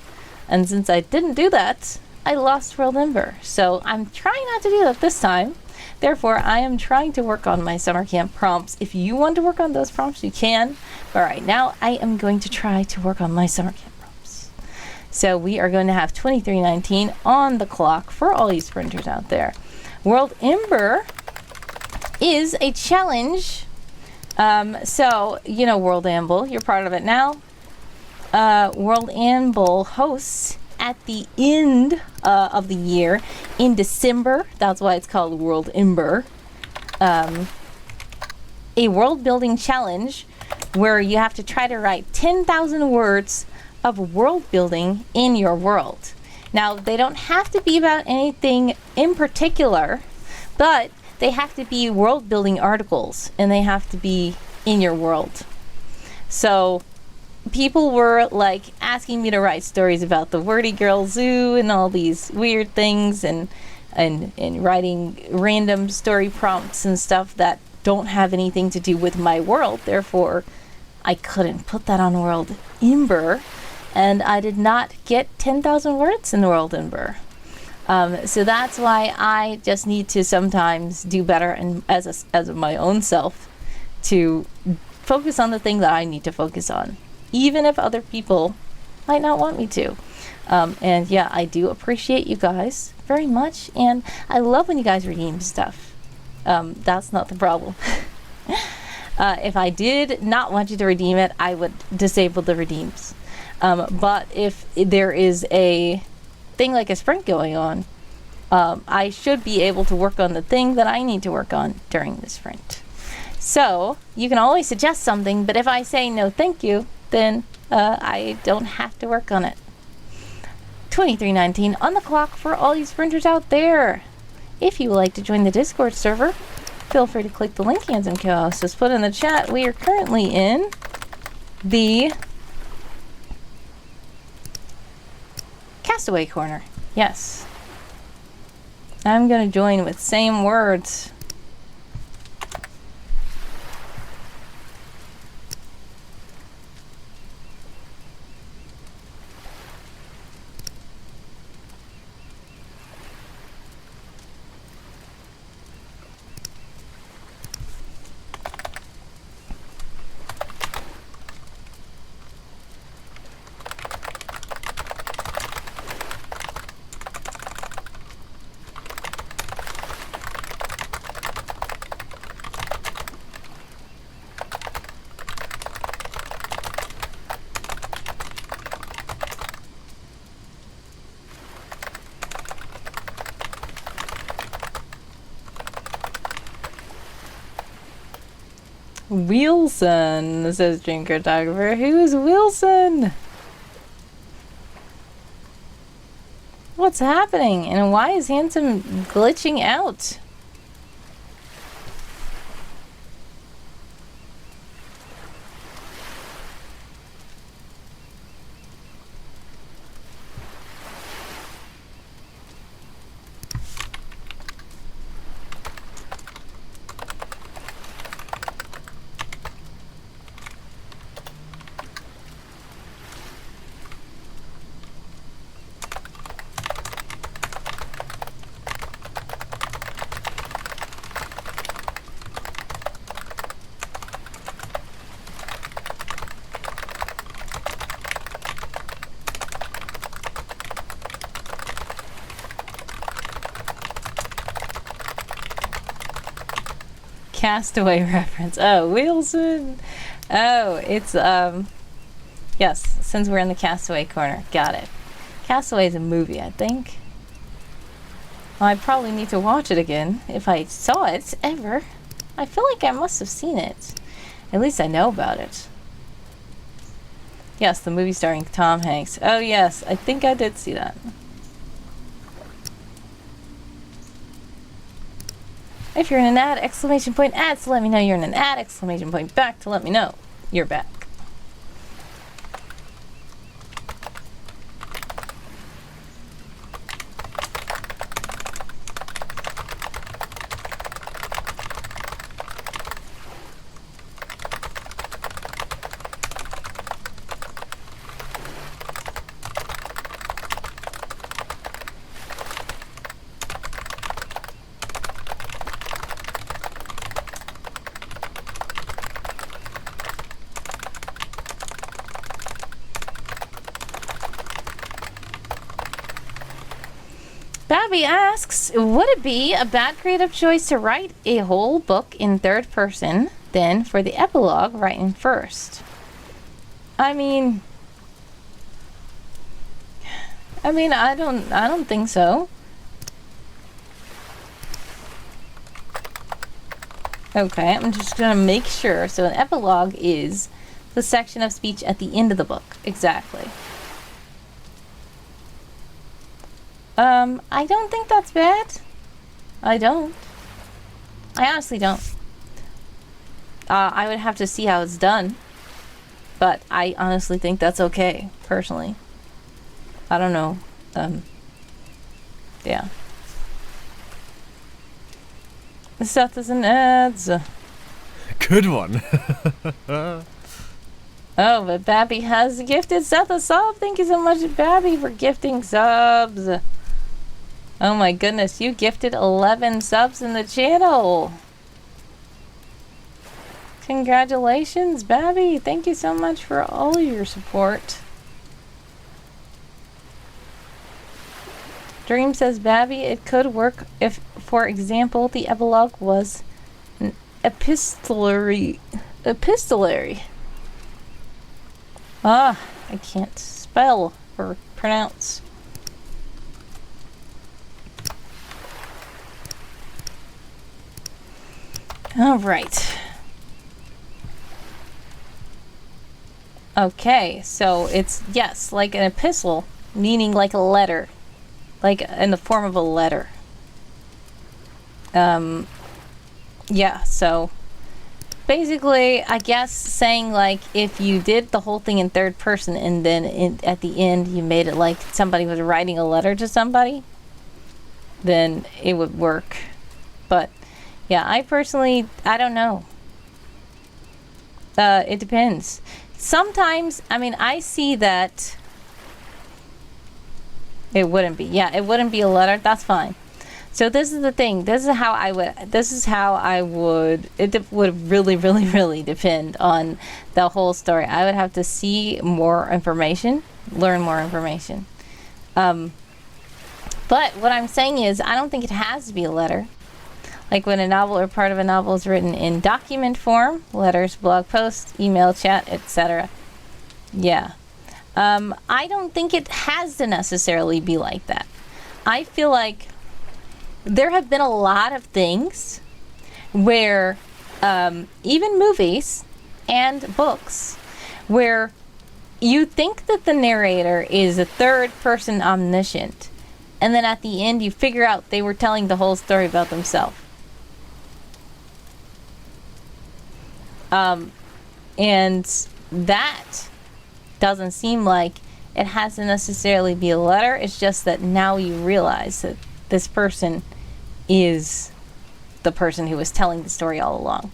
[SPEAKER 1] And since I didn't do that, I lost World Ember. So I'm trying not to do that this time. Therefore, I am trying to work on my summer camp prompts. If you want to work on those prompts, you can. But right now, I am going to try to work on my summer camp prompts. So we are going to have 2319 on the clock for all you sprinters out there. World Ember is a challenge. So, you know, World Amble, you're part of it now. World Amble hosts at the end of the year in December. That's why it's called World Ember. A world building challenge where you have to try to write 10,000 words of world building in your world. Now, they don't have to be about anything in particular, but they have to be world building articles and they have to be in your world. So people were like asking me to write stories about the Wordy Girl Zoo and all these weird things, and writing random story prompts and stuff that don't have anything to do with my world. Therefore, I couldn't put that on World Ember, and I did not get 10,000 words in World Ember. So that's why I just need to sometimes do better, and as my own self, to focus on the thing that I need to focus on, even if other people might not want me to. And yeah, I do appreciate you guys very much, and I love when you guys redeem stuff. That's not the problem. If I did not want you to redeem it, I would disable the redeems. But if there is a thing like a sprint going on, I should be able to work on the thing that I need to work on during the sprint. So you can always suggest something, but if I say no thank you, then I don't have to work on it. 2319 on the clock for all you sprinters out there. If you would like to join the Discord server, feel free to click the link Hands and Co-host has put in the chat. We are currently in the Castaway corner. Yes. I'm going to join with same words. Wilson, says Dream Cartographer. Who is Wilson? What's happening? And why is Handsome glitching out? Castaway reference. Oh, Wilson. Oh, it's, yes, since we're in the Castaway corner. Got it. Castaway is a movie, I think. Well, I probably need to watch it again if I saw it ever. I feel like I must have seen it. At least I know about it. Yes, the movie starring Tom Hanks. Oh yes, I think I did see that. If you're in an ad, exclamation point ad to let me know you're in an ad, exclamation point back to let me know you're back. Babby asks, would it be a bad creative choice to write a whole book in third person, then for the epilogue, write in first? I mean, I don't think so. Okay, I'm just gonna make sure. So an epilogue is the section of speech at the end of the book. Exactly. I don't think that's bad. I don't. I honestly don't. I would have to see how it's done. But I honestly think that's okay, personally. I don't know. Yeah. Seth is in ads.
[SPEAKER 2] Good one.
[SPEAKER 1] Oh, but Babby has gifted Seth a sub. Thank you so much, Babby, for gifting subs. Oh my goodness, you gifted 11 subs in the channel. Congratulations, Babby. Thank you so much for all of your support. Dream says, Babby, it could work if, for example, the epilogue was an epistolary. Ah, I can't spell or pronounce. All right. Okay, so it's, yes, like an epistle, meaning like a letter. Like in the form of a letter. Yeah, so basically, I guess saying like if you did the whole thing in third person and then at the end you made it like somebody was writing a letter to somebody, then it would work. But yeah, I personally, I don't know. It depends. Sometimes, I mean, I see that it wouldn't be. Yeah, it wouldn't be a letter. That's fine. So this is the thing. This is how I would. It would really, really, really depend on the whole story. I would have to see more information, learn more information. But what I'm saying is, I don't think it has to be a letter. Like when a novel or part of a novel is written in document form, letters, blog posts, email, chat, etc. Yeah. I don't think it has to necessarily be like that. I feel like there have been a lot of things where, even movies and books, where you think that the narrator is a third person omniscient, and then at the end you figure out they were telling the whole story about themselves. And that doesn't seem like it has to necessarily be a letter. It's just that now you realize that this person is the person who was telling the story all along.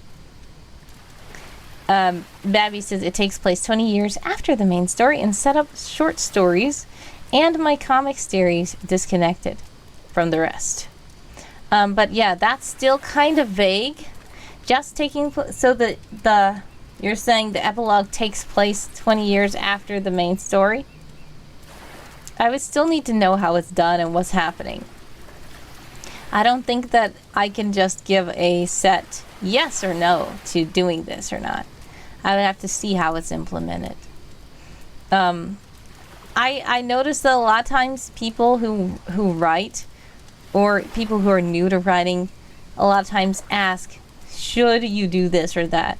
[SPEAKER 1] Babby says it takes place 20 years after the main story and set up short stories and my comic series disconnected from the rest. But yeah, that's still kind of vague. Just taking so that you're saying the epilogue takes place 20 years after the main story. I would still need to know how it's done and what's happening. I don't think that I can just give a set yes or no to doing this or not. I would have to see how it's implemented. I noticed that a lot of times people who write, or people who are new to writing, a lot of times ask, should you do this or that?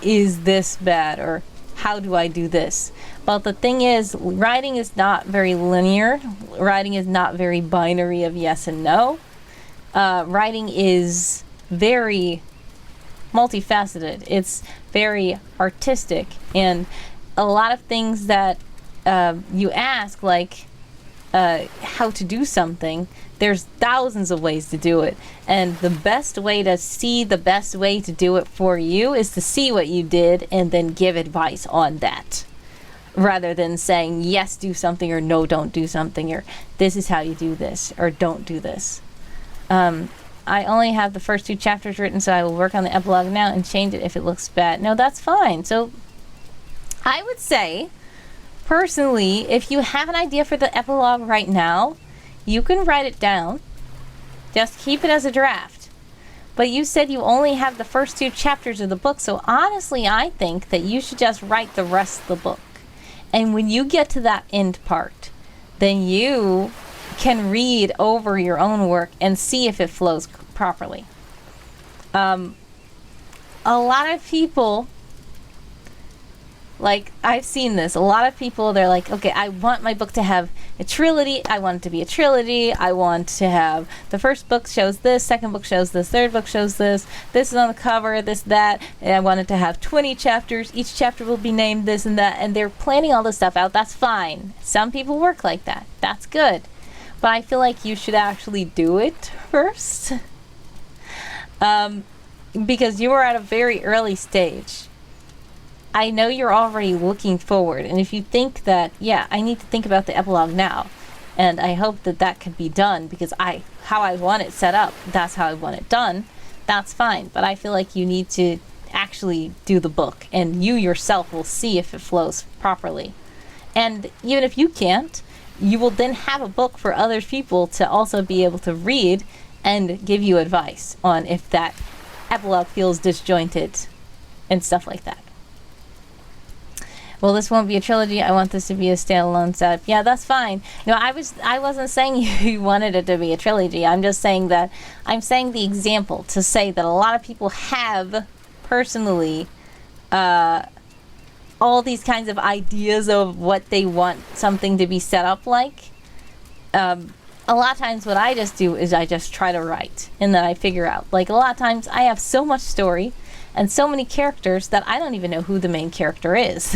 [SPEAKER 1] Is this bad? Or how do I do this? But the thing is, writing is not very linear. Writing is not very binary of yes and no. Writing is very multifaceted. It's very artistic, and a lot of things that you ask, like how to do something, there's thousands of ways to do it, and the best way to see the best way to do it for you is to see what you did and then give advice on that, rather than saying yes, do something, or no, don't do something, or this is how you do this, or don't do this. I only have the first 2 chapters written, so I will work on the epilogue now and change it if it looks bad. No, that's fine. So I would say, personally, if you have an idea for the epilogue right now, you can write it down. Just keep it as a draft. But you said you only have the first 2 chapters of the book, so honestly, I think that you should just write the rest of the book. And when you get to that end part, then you can read over your own work and see if it flows properly. A lot of people, like, I've seen this. A lot of people, they're like, okay, I want my book to have a trilogy. I want it to be a trilogy. I want to have the first book shows this, second book shows this, third book shows this. This is on the cover, this, that. And I want it to have 20 chapters. Each chapter will be named this and that. And they're planning all this stuff out. That's fine. Some people work like that. That's good. But I feel like you should actually do it first. Because you are at a very early stage. I know you're already looking forward, and if you think that, yeah, I need to think about the epilogue now, and I hope that that could be done because how I want it set up, that's how I want it done, that's fine. But I feel like you need to actually do the book, and you yourself will see if it flows properly. And even if you can't, you will then have a book for other people to also be able to read and give you advice on if that epilogue feels disjointed and stuff like that. Well, this won't be a trilogy. I want this to be a standalone setup. Yeah, that's fine. No, I wasn't saying you wanted it to be a trilogy. I'm just saying that I'm saying the example to say that a lot of people have personally all these kinds of ideas of what they want something to be set up like. A lot of times what I just do is I just try to write and then I figure out. Like, a lot of times I have so much story and so many characters that I don't even know who the main character is.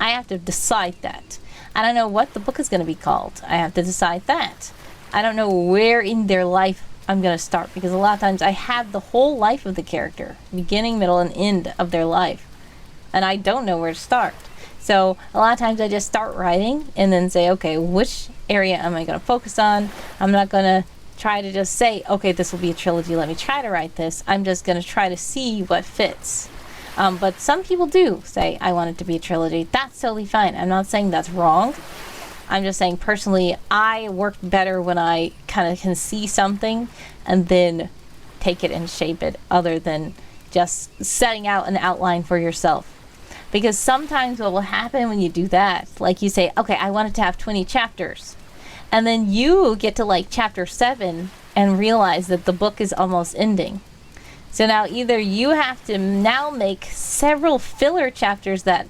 [SPEAKER 1] I have to decide that. I don't know what the book is going to be called. I have to decide that. I don't know where in their life I'm going to start, because a lot of times I have the whole life of the character, beginning, middle, and end of their life, and I don't know where to start. So a lot of times I just start writing and then say, okay, which area am I going to focus on? I'm not going to try to just say, okay, this will be a trilogy, let me try to write this. I'm just going to try to see what fits. But some people do say, I want it to be a trilogy. That's totally fine. I'm not saying that's wrong. I'm just saying, personally, I work better when I kind of can see something and then take it and shape it, other than just setting out an outline for yourself. Because sometimes what will happen when you do that, like you say, okay, I want it to have 20 chapters. And then you get to like chapter 7 and realize that the book is almost ending. So now either you have to now make several filler chapters that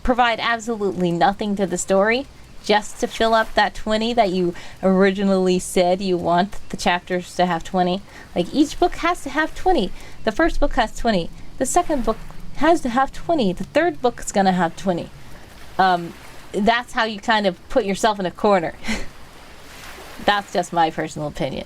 [SPEAKER 1] provide absolutely nothing to the story, just to fill up that 20 that you originally said you want the chapters to have 20. Like, each book has to have 20. The first book has 20. The second book has to have 20. The third book is going to have 20. That's how you kind of put yourself in a corner. That's just my personal opinion.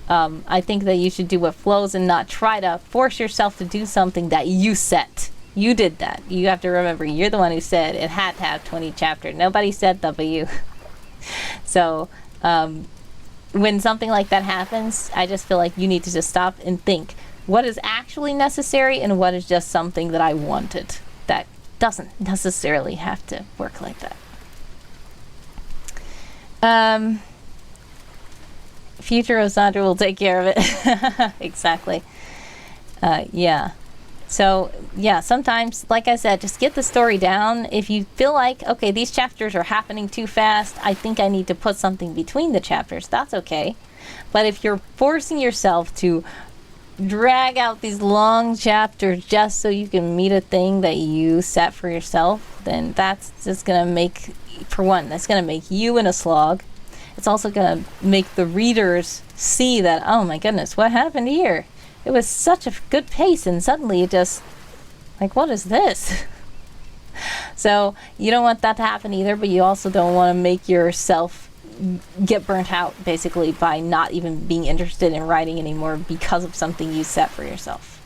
[SPEAKER 1] I think that you should do what flows and not try to force yourself to do something that you set. You did that. You have to remember, you're the one who said it had to have 20 chapters. Nobody said that but you. So when something like that happens, I just feel like you need to just stop and think, what is actually necessary and what is just something that I wanted that doesn't necessarily have to work like that. Future Osandra will take care of it. Exactly. Yeah. So, yeah, sometimes, like I said, just get the story down. If you feel like, okay, these chapters are happening too fast, I think I need to put something between the chapters, that's okay. But if you're forcing yourself to drag out these long chapters just so you can meet a thing that you set for yourself, then that's just going to make, for one, that's going to make you in a slog. It's also going to make the readers see that, oh my goodness, what happened here? It was such a good pace, and suddenly it just, like, what is this? So you don't want that to happen either, but you also don't want to make yourself get burnt out, basically, by not even being interested in writing anymore because of something you set for yourself.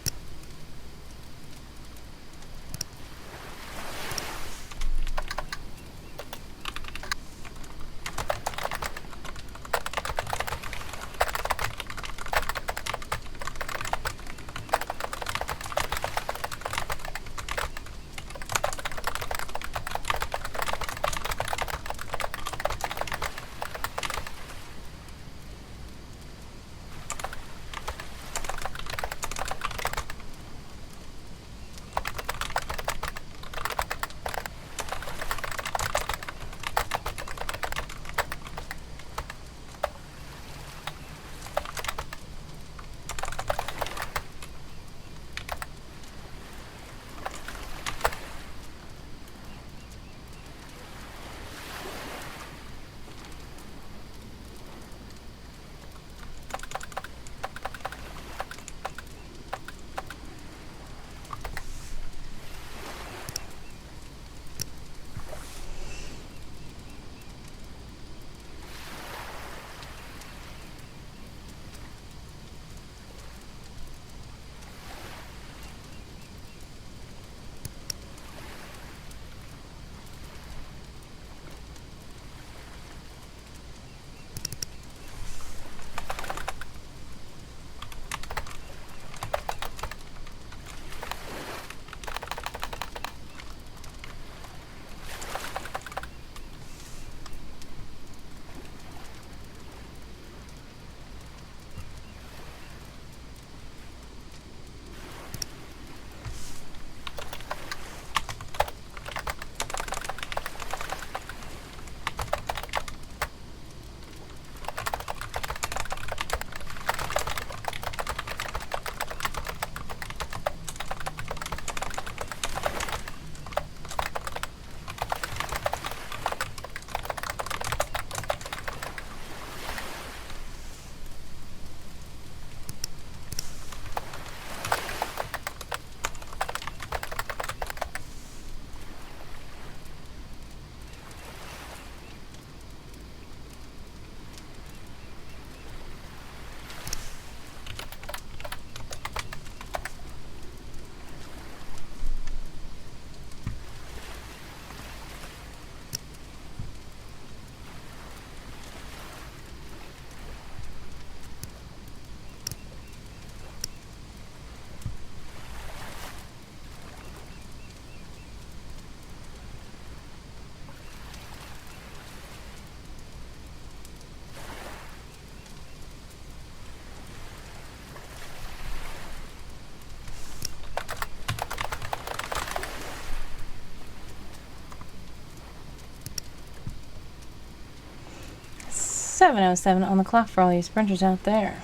[SPEAKER 1] .707 on the clock for all you sprinters out there.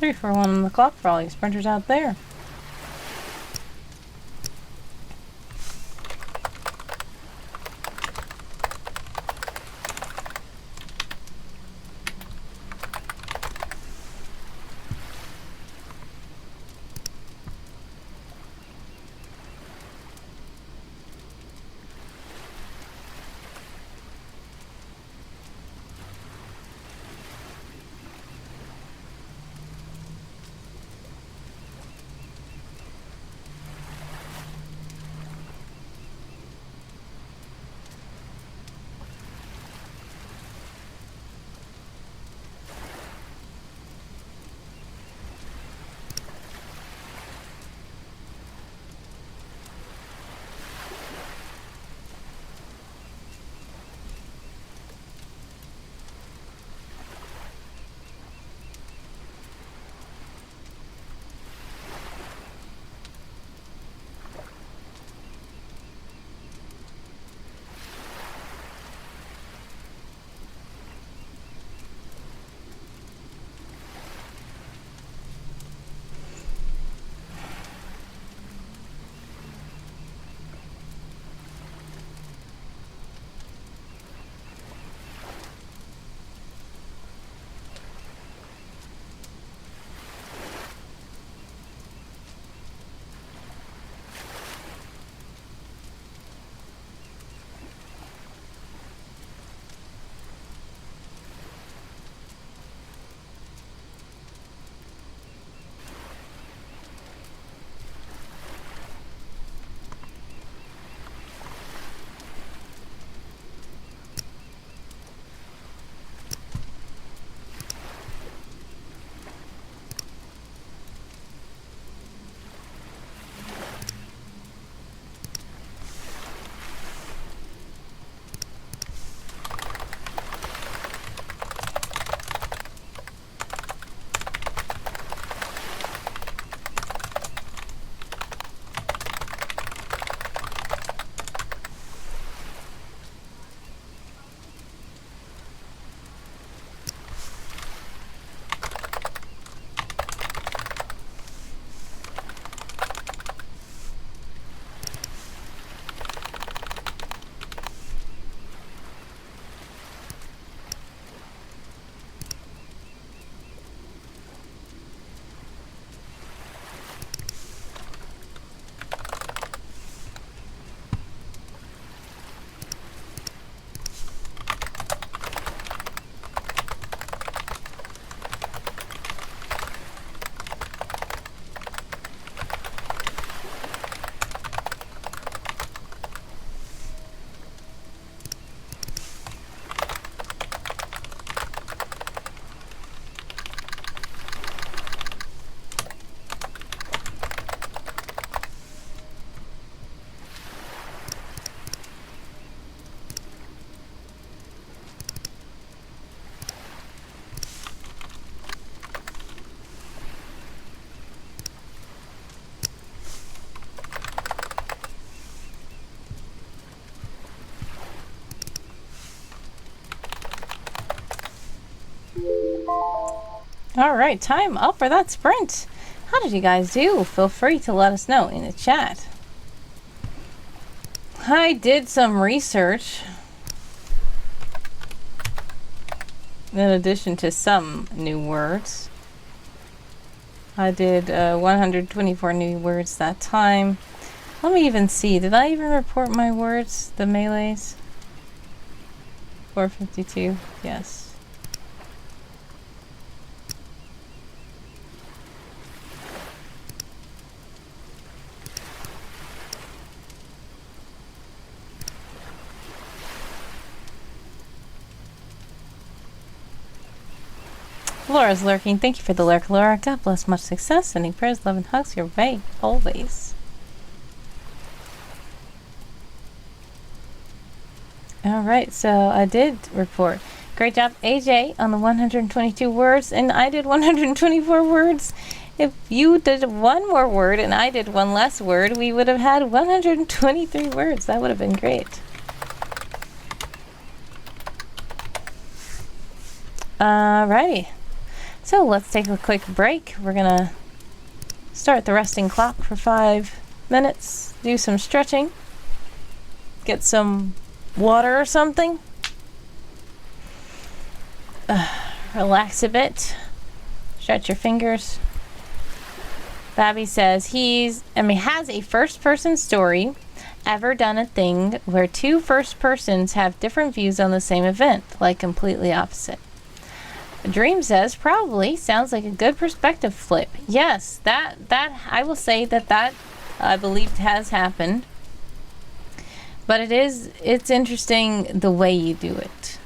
[SPEAKER 1] 3 for 1 on the clock for all you sprinters out there. Alright, time up for that sprint. How did you guys do? Feel free to let us know in the chat. I did some research. In addition to some new words. I did 124 new words that time. Let me even see. Did I even report my words? The melees? 452. Yes. Laura's lurking. Thank you for the lurk, Laura. God bless, much success. Sending prayers, love, and hugs your way, always. Alright, so I did report. Great job, AJ, on the 122 words, and I did 124 words. If you did one more word and I did one less word, we would have had 123 words. That would have been great. Alrighty. So let's take a quick break. We're gonna start the resting clock for 5 minutes, do some stretching, get some water or something, relax a bit, stretch your fingers. Babby says has a first-person story ever done a thing where two first persons have different views on the same event, like completely opposite? Dream says probably. Sounds like a good perspective flip. Yes, that I will say that I believe has happened. But it's interesting the way you do it.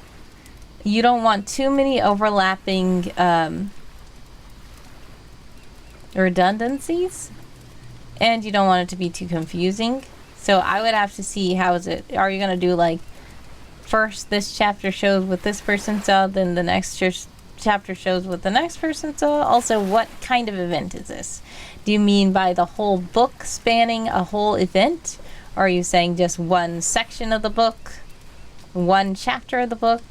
[SPEAKER 1] You don't want too many overlapping redundancies, and you don't want it to be too confusing. So I would have to see, are you going to do like, first this chapter shows what this person saw, then the next chapter shows what the next person saw? Also, what kind of event is this? Do you mean by the whole book spanning a whole event? Or are you saying just one section of the book? One chapter of the book?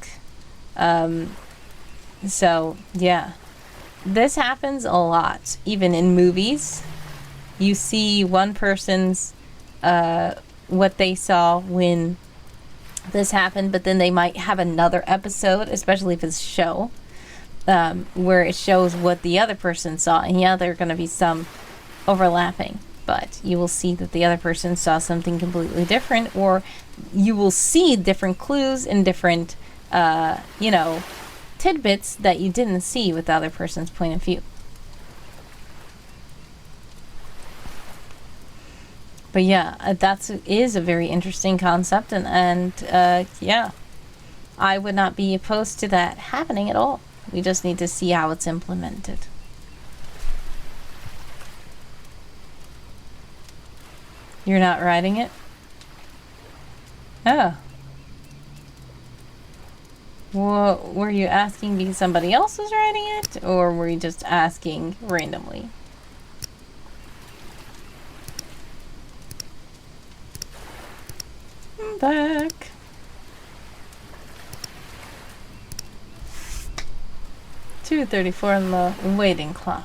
[SPEAKER 1] So, yeah. This happens a lot, even in movies. You see one person's what they saw when this happened, but then they might have another episode, especially if it's a show, where it shows what the other person saw, and yeah, there are going to be some overlapping, but you will see that the other person saw something completely different, or you will see different clues and different tidbits that you didn't see with the other person's point of view. But yeah, that is a very interesting concept, and yeah, I would not be opposed to that happening at all. We just need to see how it's implemented. You're not writing it? Oh. Well, were you asking because somebody else was writing it, or were you just asking randomly? I'm back. $2:34 on the waiting clock.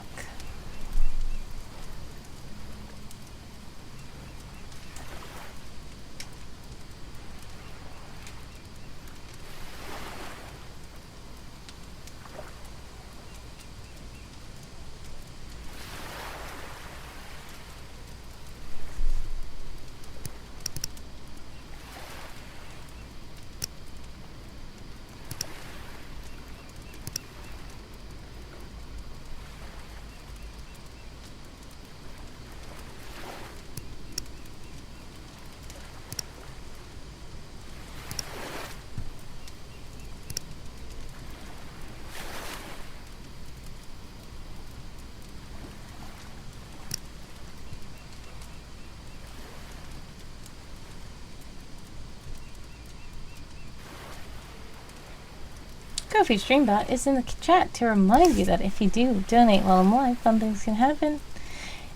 [SPEAKER 1] Ko-fi Streambot is in the chat to remind you that if you do donate while I'm live, fun things can happen.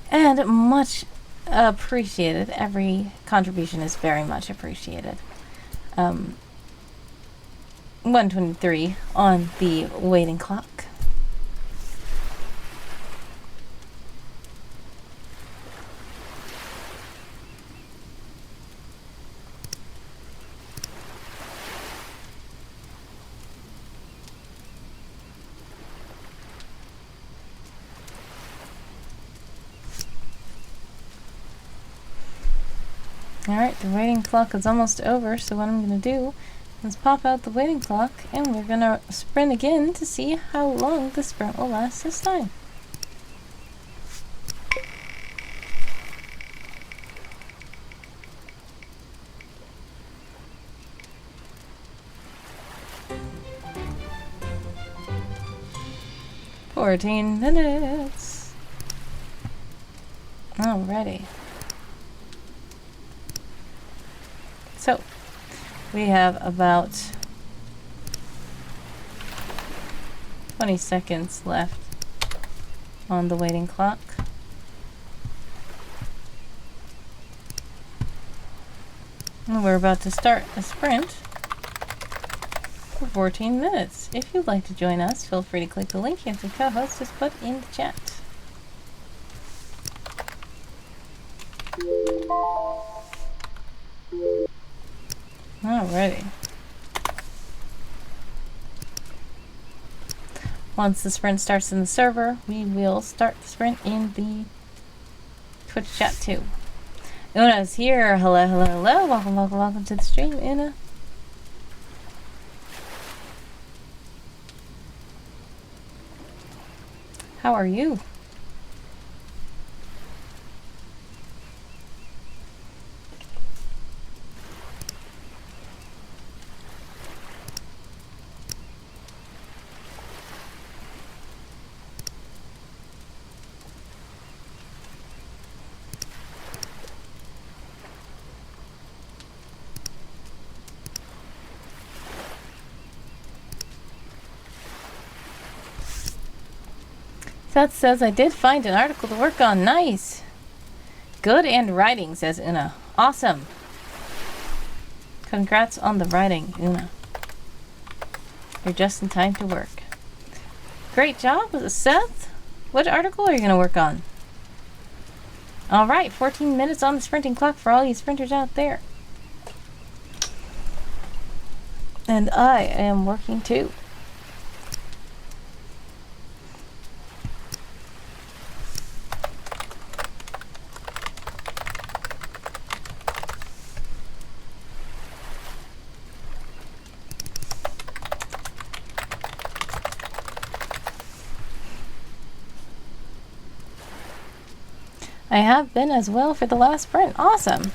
[SPEAKER 1] And much appreciated. Every contribution is very much appreciated. 1:23 on the waiting clock. Alright, the waiting clock is almost over, so what I'm going to do is pop out the waiting clock, and we're going to sprint again to see how long the sprint will last this time. "14 minutes. Alrighty. So, we have about 20 seconds left on the waiting clock. And we're about to start a sprint for 14 minutes. If you'd like to join us, feel free to click the link Handsome Co-host has put in the chat. Alrighty. Once the sprint starts in the server, we will start the sprint in the Twitch chat too. Una's here. Hello, hello, hello. Welcome, welcome, welcome to the stream, Una. How are you? Seth says, I did find an article to work on. Nice. Good and writing, says Una. Awesome. Congrats on the writing, Una. You're just in time to work. Great job, Seth. What article are you going to work on? Alright, 14 minutes on the sprinting clock for all you sprinters out there. And I am working too. I have been as well for the last sprint. Awesome.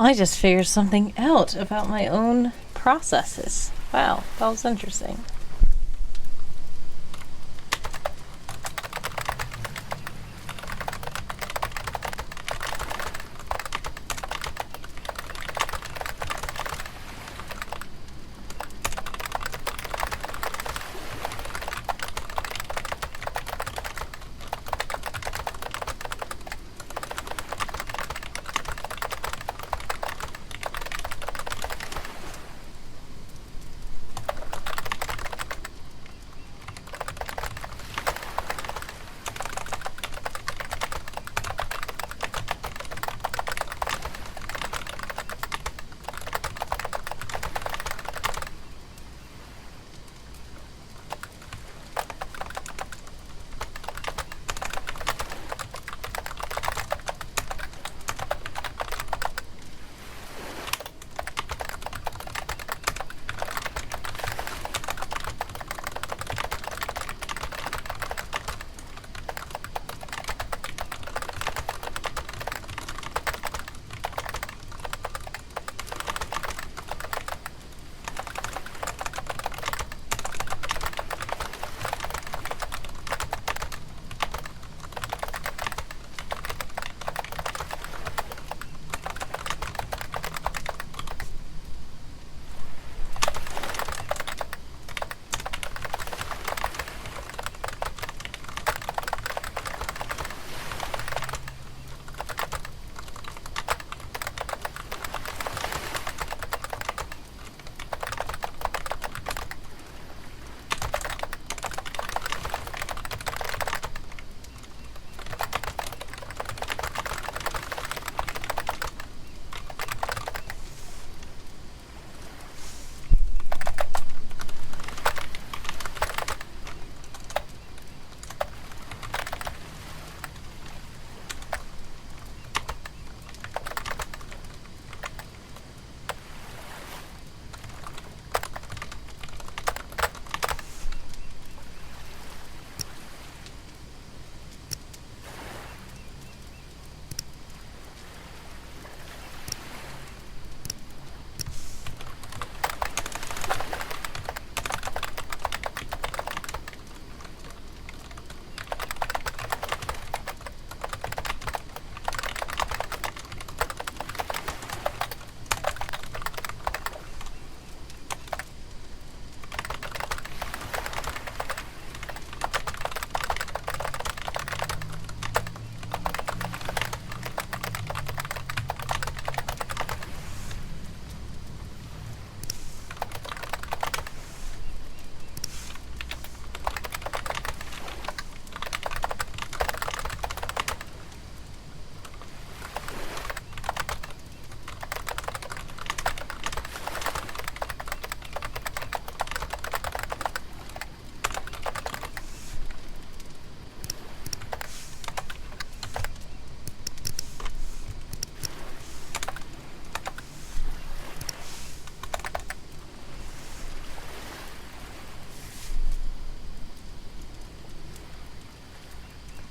[SPEAKER 1] I just figured something out about my own processes. Wow, that was interesting.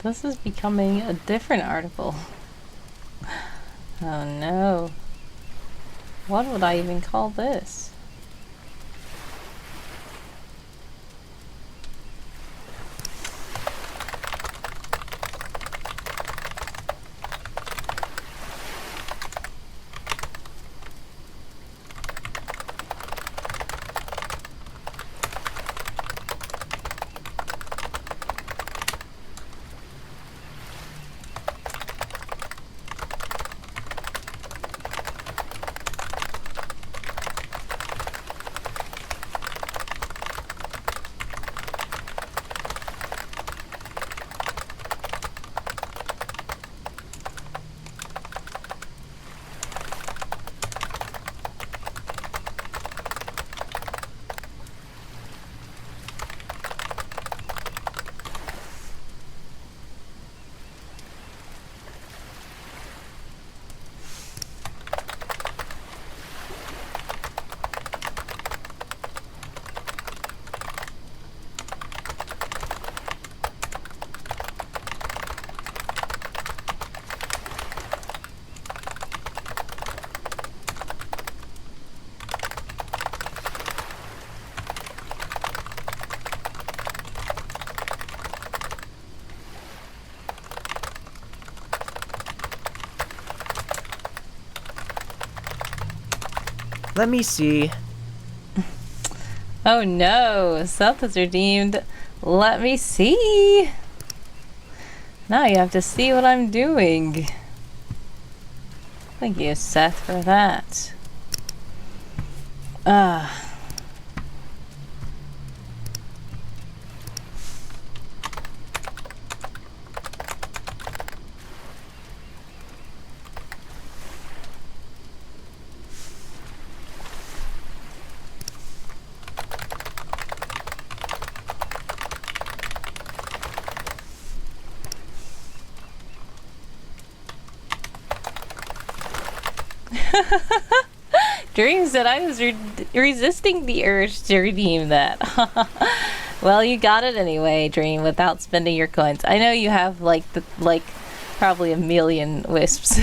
[SPEAKER 1] This is becoming a different article. Oh no. What would I even call this?
[SPEAKER 3] Let me see.
[SPEAKER 1] Oh no, Seth has redeemed. Let me see. Now you have to see what I'm doing. Thank you, Seth, for that. Dream said I was resisting the urge to redeem that. Well, you got it anyway, Dream, without spending your coins. I know you have like probably a million wisps.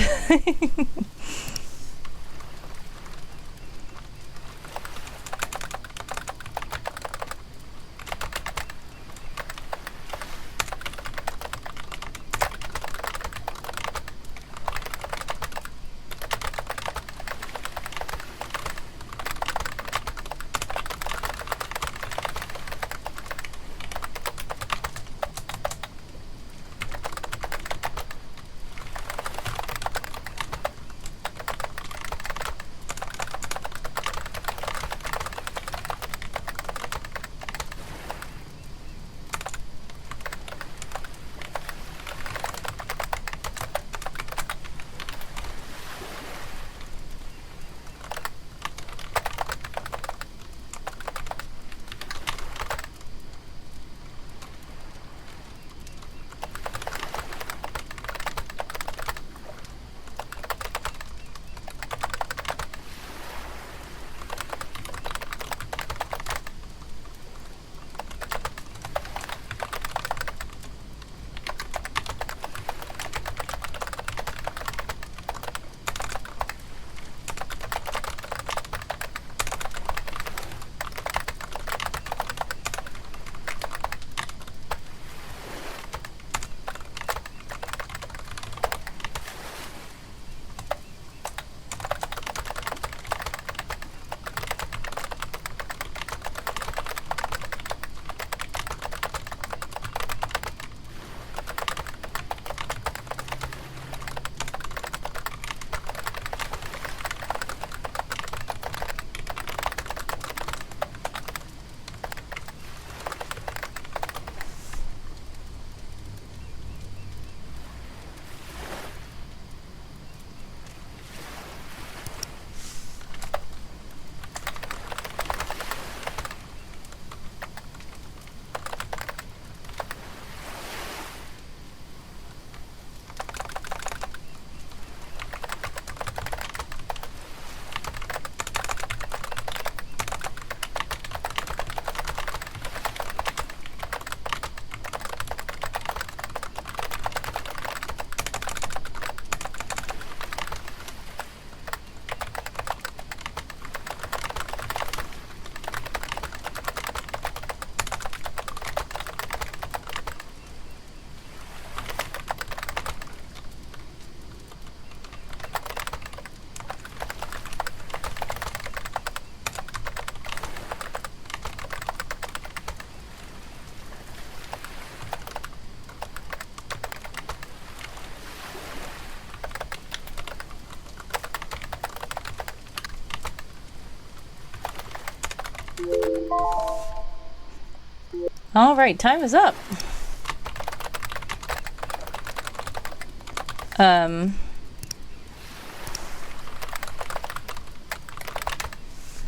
[SPEAKER 1] All right, time is up.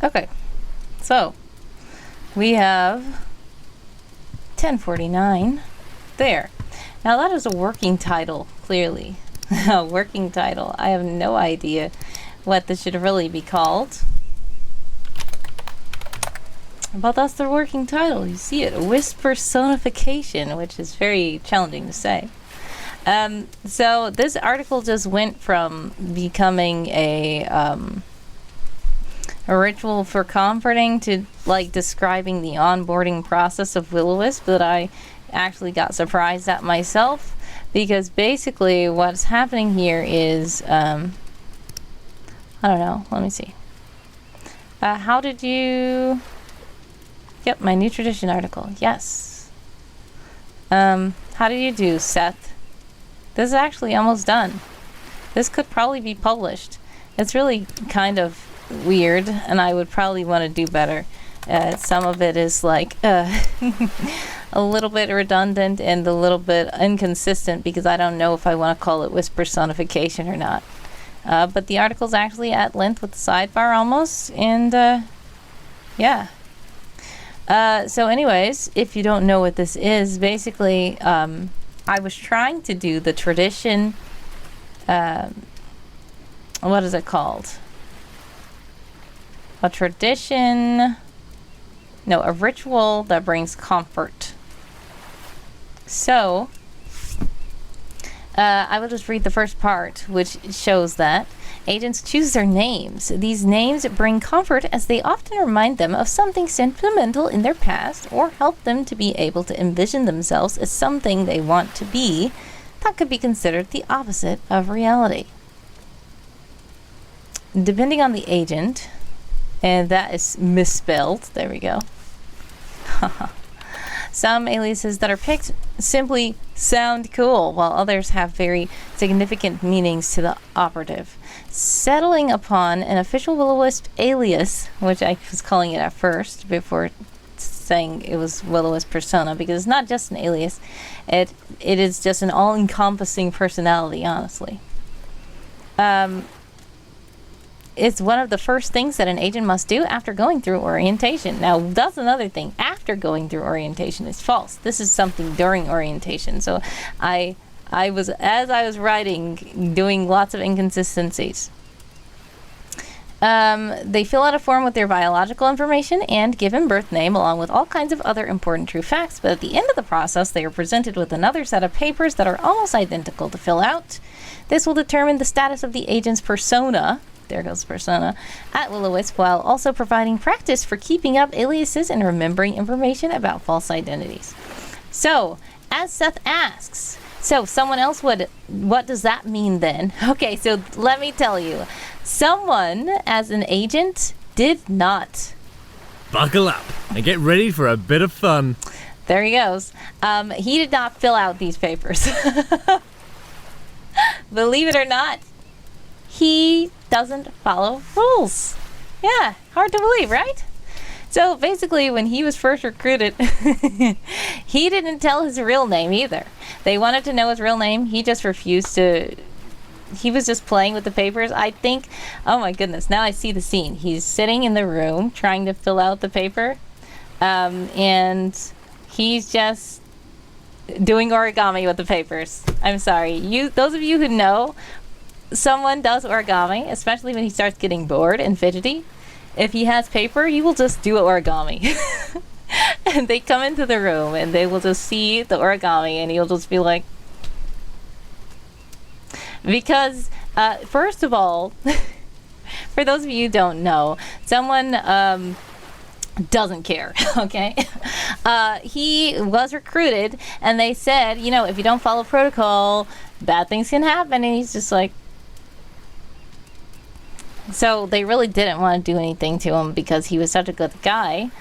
[SPEAKER 1] Okay, so we have 1049 there. Now that is a working title, clearly. A working title. I have no idea what this should really be called. But that's the working title. You see it. Wisp personification, which is very challenging to say. So this article just went from becoming a ritual for comforting to like describing the onboarding process of Will-O-Wisp that I actually got surprised at myself, because basically what's happening here is I don't know, let me see. How did you... Yep, my new tradition article. Yes. How did you do, Seth? This is actually almost done. This could probably be published. It's really kind of weird, and I would probably want to do better. Some of it is like a little bit redundant and a little bit inconsistent because I don't know if I want to call it wisp personification or not. But the article's actually at length with the sidebar almost, and yeah. So anyways, if you don't know what this is, basically I was trying to do the tradition, what is it called? A ritual that brings comfort. So, I will just read the first part, which shows that agents choose their names. These names bring comfort as they often remind them of something sentimental in their past or help them to be able to envision themselves as something they want to be that could be considered the opposite of reality. Depending on the agent, and that is misspelled, there we go. Some aliases that are picked simply sound cool, while others have very significant meanings to the operative. Settling upon an official Will-O-Wisp alias, which I was calling it at first before saying it was Will-O-Wisp persona, because it's not just an alias, it is just an all-encompassing personality, honestly. It's one of the first things that an agent must do after going through orientation. Now, that's another thing. After going through orientation is false. This is something during orientation. So I was, as I was writing, doing lots of inconsistencies. They fill out a form with their biological information and given birth name, along with all kinds of other important true facts. But at the end of the process, they are presented with another set of papers that are almost identical to fill out. This will determine the status of the agent's persona. There goes persona, at Will-O-Wisp, while also providing practice for keeping up aliases and remembering information about false identities. So, as Seth asks, so someone else would, what does that mean then? Okay, so let me tell you. Someone, as an agent, did not.
[SPEAKER 2] Buckle up and get ready for a bit of fun.
[SPEAKER 1] There he goes. He did not fill out these papers. Believe it or not, he doesn't follow rules. Yeah, hard to believe, right? So basically, when he was first recruited, he didn't tell his real name either. They wanted to know his real name. He just refused to. He was just playing with the papers. I think, oh my goodness, now I see the scene. He's sitting in the room trying to fill out the paper, and he's just doing origami with the papers. I'm sorry. Those of you who know, someone does origami, especially when he starts getting bored and fidgety. If he has paper, he will just do origami. And they come into the room and they will just see the origami and he'll just be like... Because, first of all, for those of you who don't know, someone doesn't care, okay? He was recruited and they said, you know, if you don't follow protocol, bad things can happen. And he's just like... So they really didn't want to do anything to him because he was such a good guy.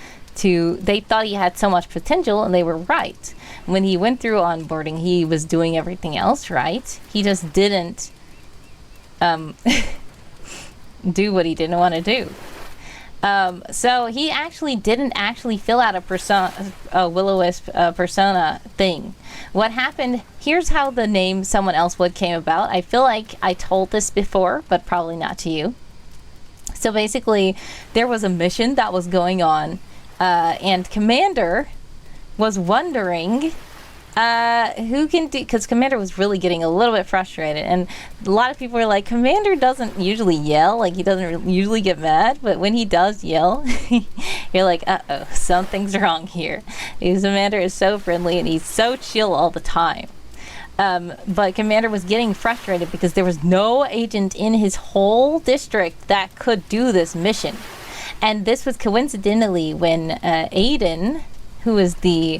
[SPEAKER 1] They thought he had so much potential, and they were right. When he went through onboarding, he was doing everything else right. He just didn't do what he didn't want to do. So he actually didn't fill out a Will-O-Wisp persona thing. What happened, here's how the name Someone Else Would came about. I feel like I told this before, but probably not to you. So basically, there was a mission that was going on, and Commander was wondering who can do, because Commander was really getting a little bit frustrated, and a lot of people were like, Commander doesn't usually yell, like he doesn't usually get mad, but when he does yell, you're like, uh-oh, something's wrong here. Because Commander is so friendly and he's so chill all the time. But Commander was getting frustrated because there was no agent in his whole district that could do this mission. And this was coincidentally when Aiden, who is the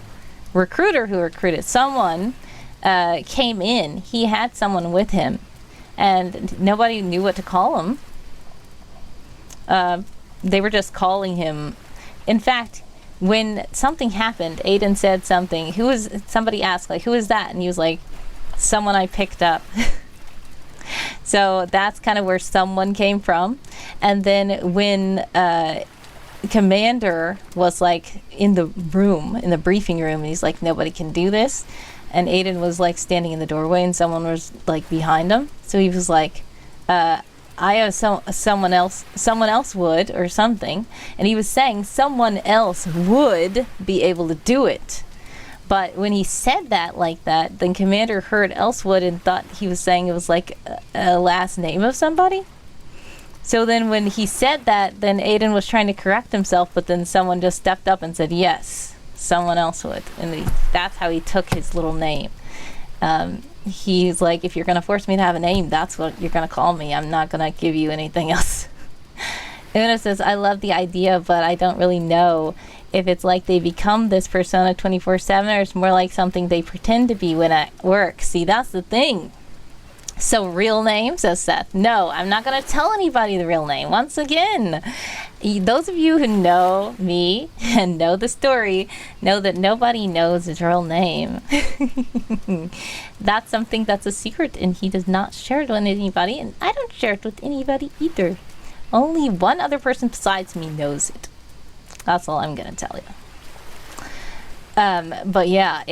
[SPEAKER 1] recruiter who recruited someone, came in. He had someone with him, and nobody knew what to call him. they were just calling him. In fact, when something happened, Aiden said something. Somebody asked, like, who is that? And he was like, someone I picked up. So that's kind of where someone came from. And then when Commander was like in the briefing room, and he's like, nobody can do this. And Aiden was like standing in the doorway, and someone was like behind him. So he was like, I have someone else would, or something. And he was saying someone else would be able to do it. But when he said that like that, then Commander heard Elsewood and thought he was saying it was like a last name of somebody. So then when he said that, then Aiden was trying to correct himself, but then someone just stepped up and said, yes, someone else would. And that's how he took his little name. He's like, if you're going to force me to have a name, that's what you're going to call me. I'm not going to give you anything else. Una says, I love the idea, but I don't really know if it's like they become this persona 24/7, or it's more like something they pretend to be when at work. See, that's the thing. So, real name, says Seth. No, I'm not going to tell anybody the real name. Once again, those of you who know me and know the story know that nobody knows his real name. That's something that's a secret, and he does not share it with anybody, and I don't share it with anybody either. Only one other person besides me knows it. That's all I'm going to tell you. But yeah,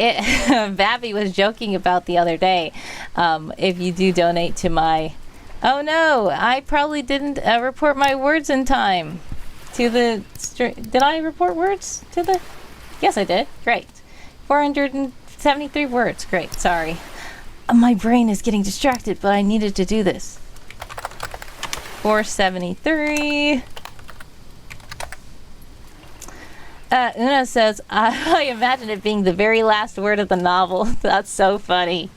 [SPEAKER 1] Babby was joking about the other day. If you do donate to my... Oh no, I probably didn't report my words in time to the... Did I report words to the... Yes, I did. Great. 473 words. Great. Sorry. My brain is getting distracted, but I needed to do this. 473... Una says, I imagine it being the very last word of the novel. That's so funny.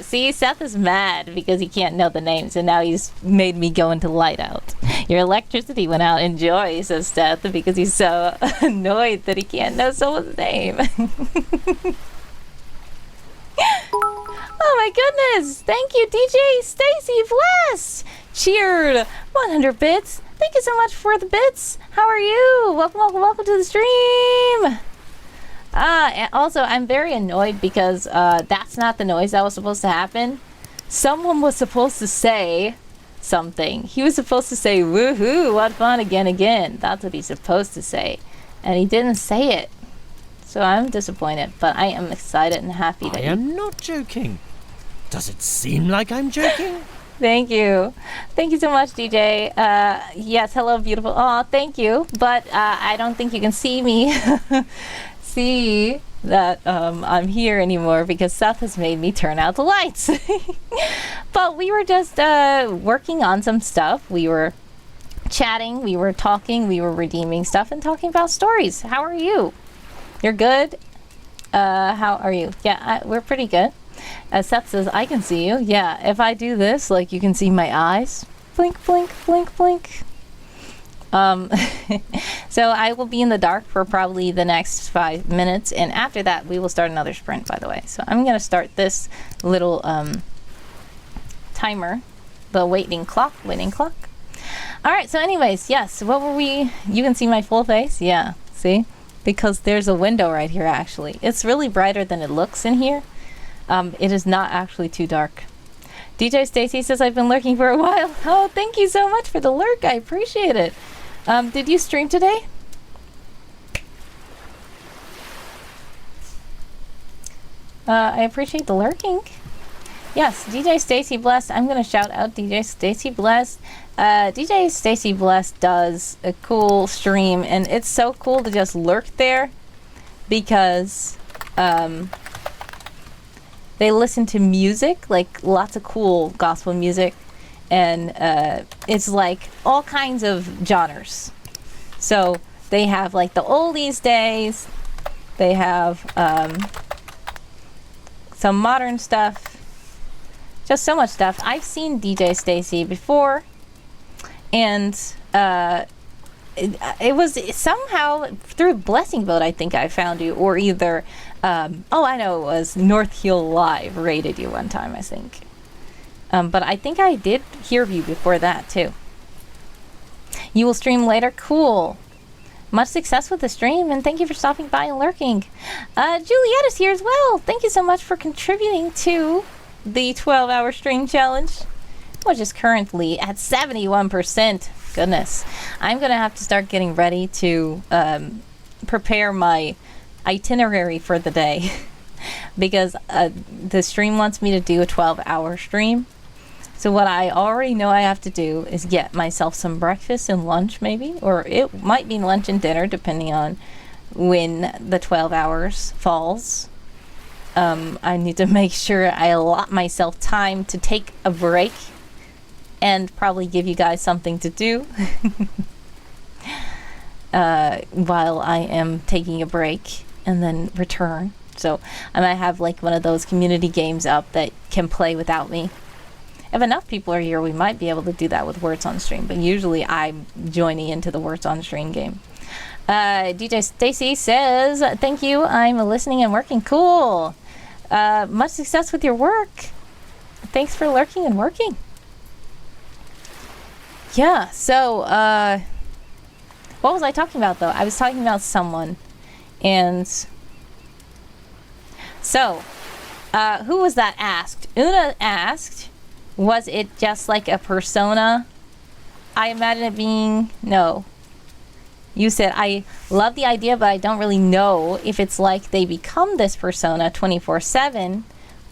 [SPEAKER 1] See, Seth is mad because he can't know the names, and now he's made me go into light out. Your electricity went out. Enjoy, says Seth, because he's so annoyed that he can't know someone's name. Oh my goodness! Thank you, DJ Stacy Bless! Cheered 100 bits. Thank you so much for the bits. How are you? Welcome to the stream. And also, I'm very annoyed because that's not the noise that was supposed to happen. Someone was supposed to say something. He was supposed to say, woohoo, what fun, again. That's what he's supposed to say. And he didn't say it. So I'm disappointed, but I am excited and happy that
[SPEAKER 2] I am not joking. Does it seem like I'm joking?
[SPEAKER 1] Thank you. Thank you so much, DJ. Yes, hello, beautiful. Oh, thank you. But I don't think you can see me. See that I'm here anymore because Seth has made me turn out the lights. But we were just working on some stuff. We were chatting, we were talking, we were redeeming stuff and talking about stories. How are you? You're good? How are you? Yeah, we're pretty good. Seth says, I can see you. Yeah, if I do this, like, you can see my eyes. Blink, blink, blink, blink. So I will be in the dark for probably the next 5 minutes, and after that, we will start another sprint, by the way. So I'm going to start this little timer, the waiting clock. All right, so anyways, yes, what were we... You can see my full face? Yeah, see? Because there's a window right here, actually. It's really brighter than it looks in here. It is not actually too dark. DJ Stacy says, I've been lurking for a while. Oh, thank you so much for the lurk. I appreciate it. Did you stream today? I appreciate the lurking. Yes, DJ Stacy Blessed. I'm going to shout out DJ Stacy Blessed. DJ Stacy Blessed does a cool stream, and it's so cool to just lurk there because... they listen to music, like lots of cool gospel music, and it's like all kinds of genres. So they have like the oldies days, they have some modern stuff, just so much stuff. I've seen DJ Stacy before, and it was somehow through Blessing Boat, I think I found you, or either I know it was North Hill Live rated you one time, I think. But I think I did hear you before that too. You will stream later? Cool. Much success with the stream, and thank you for stopping by and lurking. Juliet is here as well. Thank you so much for contributing to the 12-hour stream challenge, which is currently at 71%. Goodness. I'm going to have to start getting ready to prepare my itinerary for the day because the stream wants me to do a 12-hour stream. So what I already know I have to do is get myself some breakfast and lunch maybe, or it might be lunch and dinner depending on when the 12 hours falls. I need to make sure I allot myself time to take a break and probably give you guys something to do while I am taking a break and then return. So I might have like one of those community games up that can play without me. If enough people are here, we might be able to do that with Words on Stream, but usually I'm joining into the Words on Stream game. DJ Stacy says, thank you, I'm listening and working. Cool. Much success with your work. Thanks for lurking and working. Yeah, so, what was I talking about, though? I was talking about someone, and so, who was that asked? Una asked, was it just like a persona? I imagine it being, no. You said, I love the idea, but I don't really know if it's like they become this persona 24/7,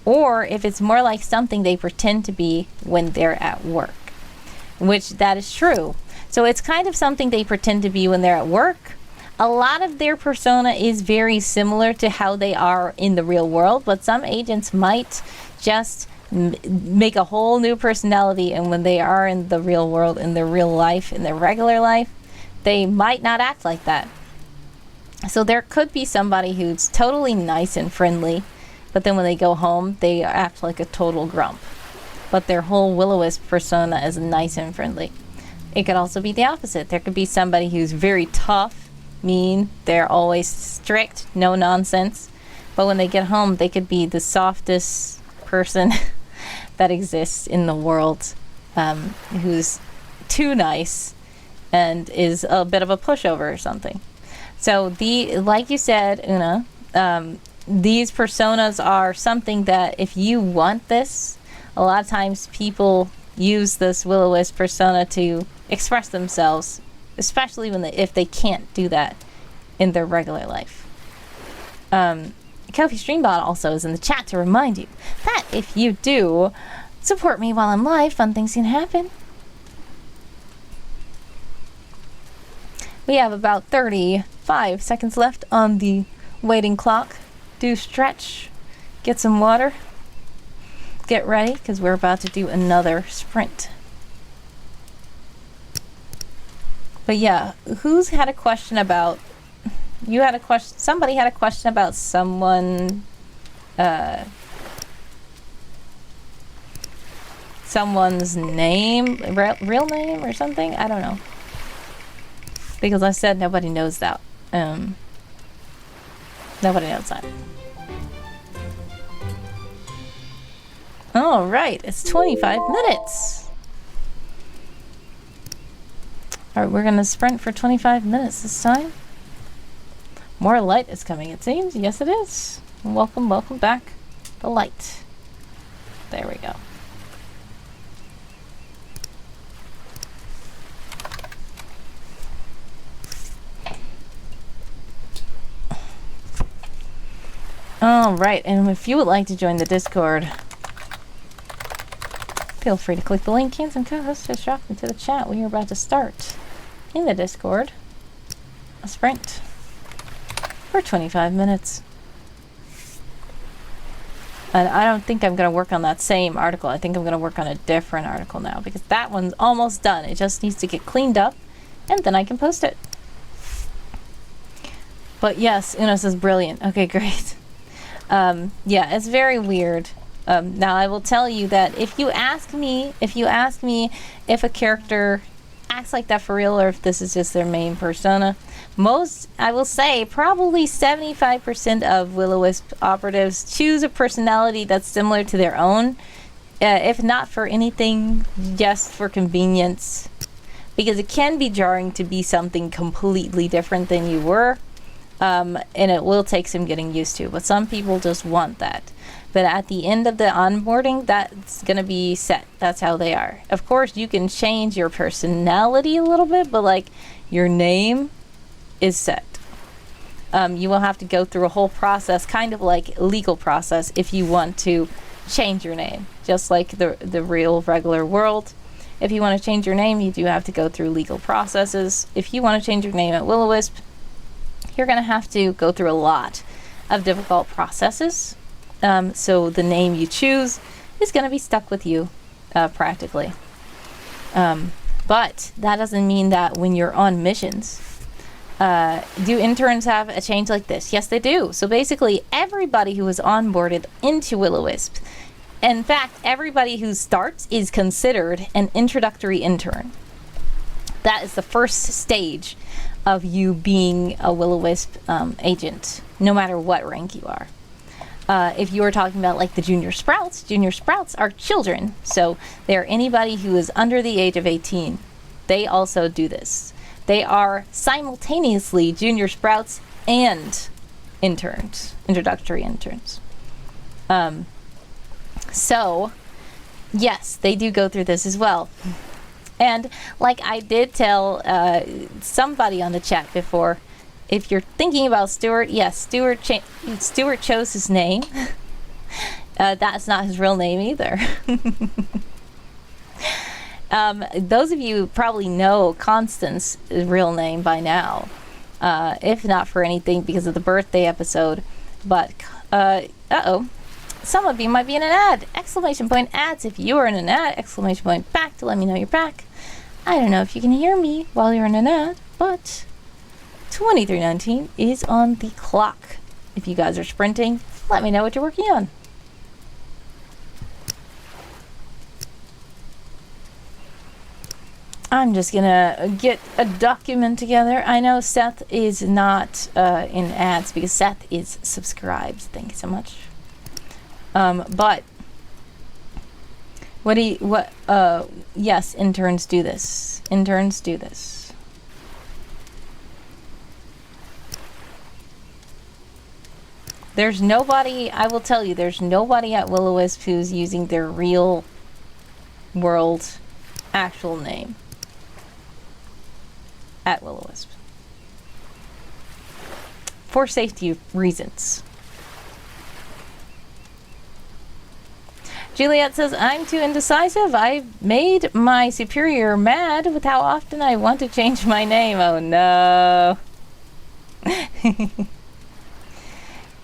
[SPEAKER 1] or if it's more like something they pretend to be when they're at work. Which, that is true. So it's kind of something they pretend to be when they're at work. A lot of their persona is very similar to how they are in the real world, but some agents might just make a whole new personality, and when they are in the real world, in their real life, in their regular life, they might not act like that. So there could be somebody who's totally nice and friendly, but then when they go home, they act like a total grump. But their whole will-o-wisp persona is nice and friendly. It could also be the opposite. There could be somebody who's very tough, mean, they're always strict, no nonsense. But when they get home, they could be the softest person that exists in the world, who's too nice and is a bit of a pushover or something. So like you said, Una, these personas are something that if you want this, a lot of times people use this will-o-wisp persona to express themselves, especially if they can't do that in their regular life. Kofi Streambot also is in the chat to remind you that if you do support me while I'm live, fun things can happen. We have about 35 seconds left on the waiting clock. Do stretch, get some water, get ready, because we're about to do another sprint. But yeah, who's had a question about... You had a question... Somebody had a question about someone... someone's name? Real name or something? I don't know. Because I said nobody knows that. Nobody knows that. Alright, it's 25 minutes. Alright, we're gonna sprint for 25 minutes this time. More light is coming, it seems. Yes, it is. Welcome, welcome back. The light. There we go. Alright, and if you would like to join the Discord, feel free to click the link and some co-hosts just drop into the chat. We are about to start in the Discord a sprint for 25 minutes. And I don't think I'm going to work on that same article. I think I'm going to work on a different article now because that one's almost done. It just needs to get cleaned up and then I can post it. But yes, Una says brilliant. Okay, great. Yeah, it's very weird. Now I will tell you that if you ask me if a character acts like that for real or if this is just their main persona, I will say probably 75% of will-o-wisp operatives choose a personality that's similar to their own, if not for anything, just for convenience. because it can be jarring to be something completely different than you were. And it will take some getting used to, but some people just want that. But at the end of the onboarding, that's going to be set. That's how they are. Of course, you can change your personality a little bit, but like your name is set. You will have to go through a whole process, kind of like legal process, if you want to change your name. Just like the real regular world. If you want to change your name, you do have to go through legal processes. If you want to change your name at Will-O-Wisp, you're going to have to go through a lot of difficult processes. So the name you choose is going to be stuck with you, practically. But that doesn't mean that when you're on missions, do interns have a change like this? Yes, they do. So basically, everybody who is onboarded into Will-O-Wisp, in fact, everybody who starts is considered an introductory intern. That is the first stage of you being a Will-O-Wisp agent, no matter what rank you are. If you are talking about like the junior sprouts are children. So they are anybody who is under the age of 18. They also do this. They are simultaneously junior sprouts and interns, introductory interns. So, yes, they do go through this as well. And like I did tell somebody on the chat before, if you're thinking about Stuart, yes, Stuart chose his name. That's not his real name either. Those of you probably know Constance's real name by now, if not for anything because of the birthday episode. But, some of you might be in an ad! Exclamation point ads if you are in an ad! Exclamation point back to let me know you're back. I don't know if you can hear me while you're in an ad, but 2319 is on the clock. If you guys are sprinting, let me know what you're working on. I'm just gonna get a document together. I know Seth is not in ads because Seth is subscribed. Thank you so much. But yes, interns do this. Interns do this. There's nobody, I will tell you, there's nobody at Will-O-Wisp who's using their real world actual name at Will-O-Wisp. For safety reasons. Juliet says, I'm too indecisive. I've made my superior mad with how often I want to change my name. Oh no.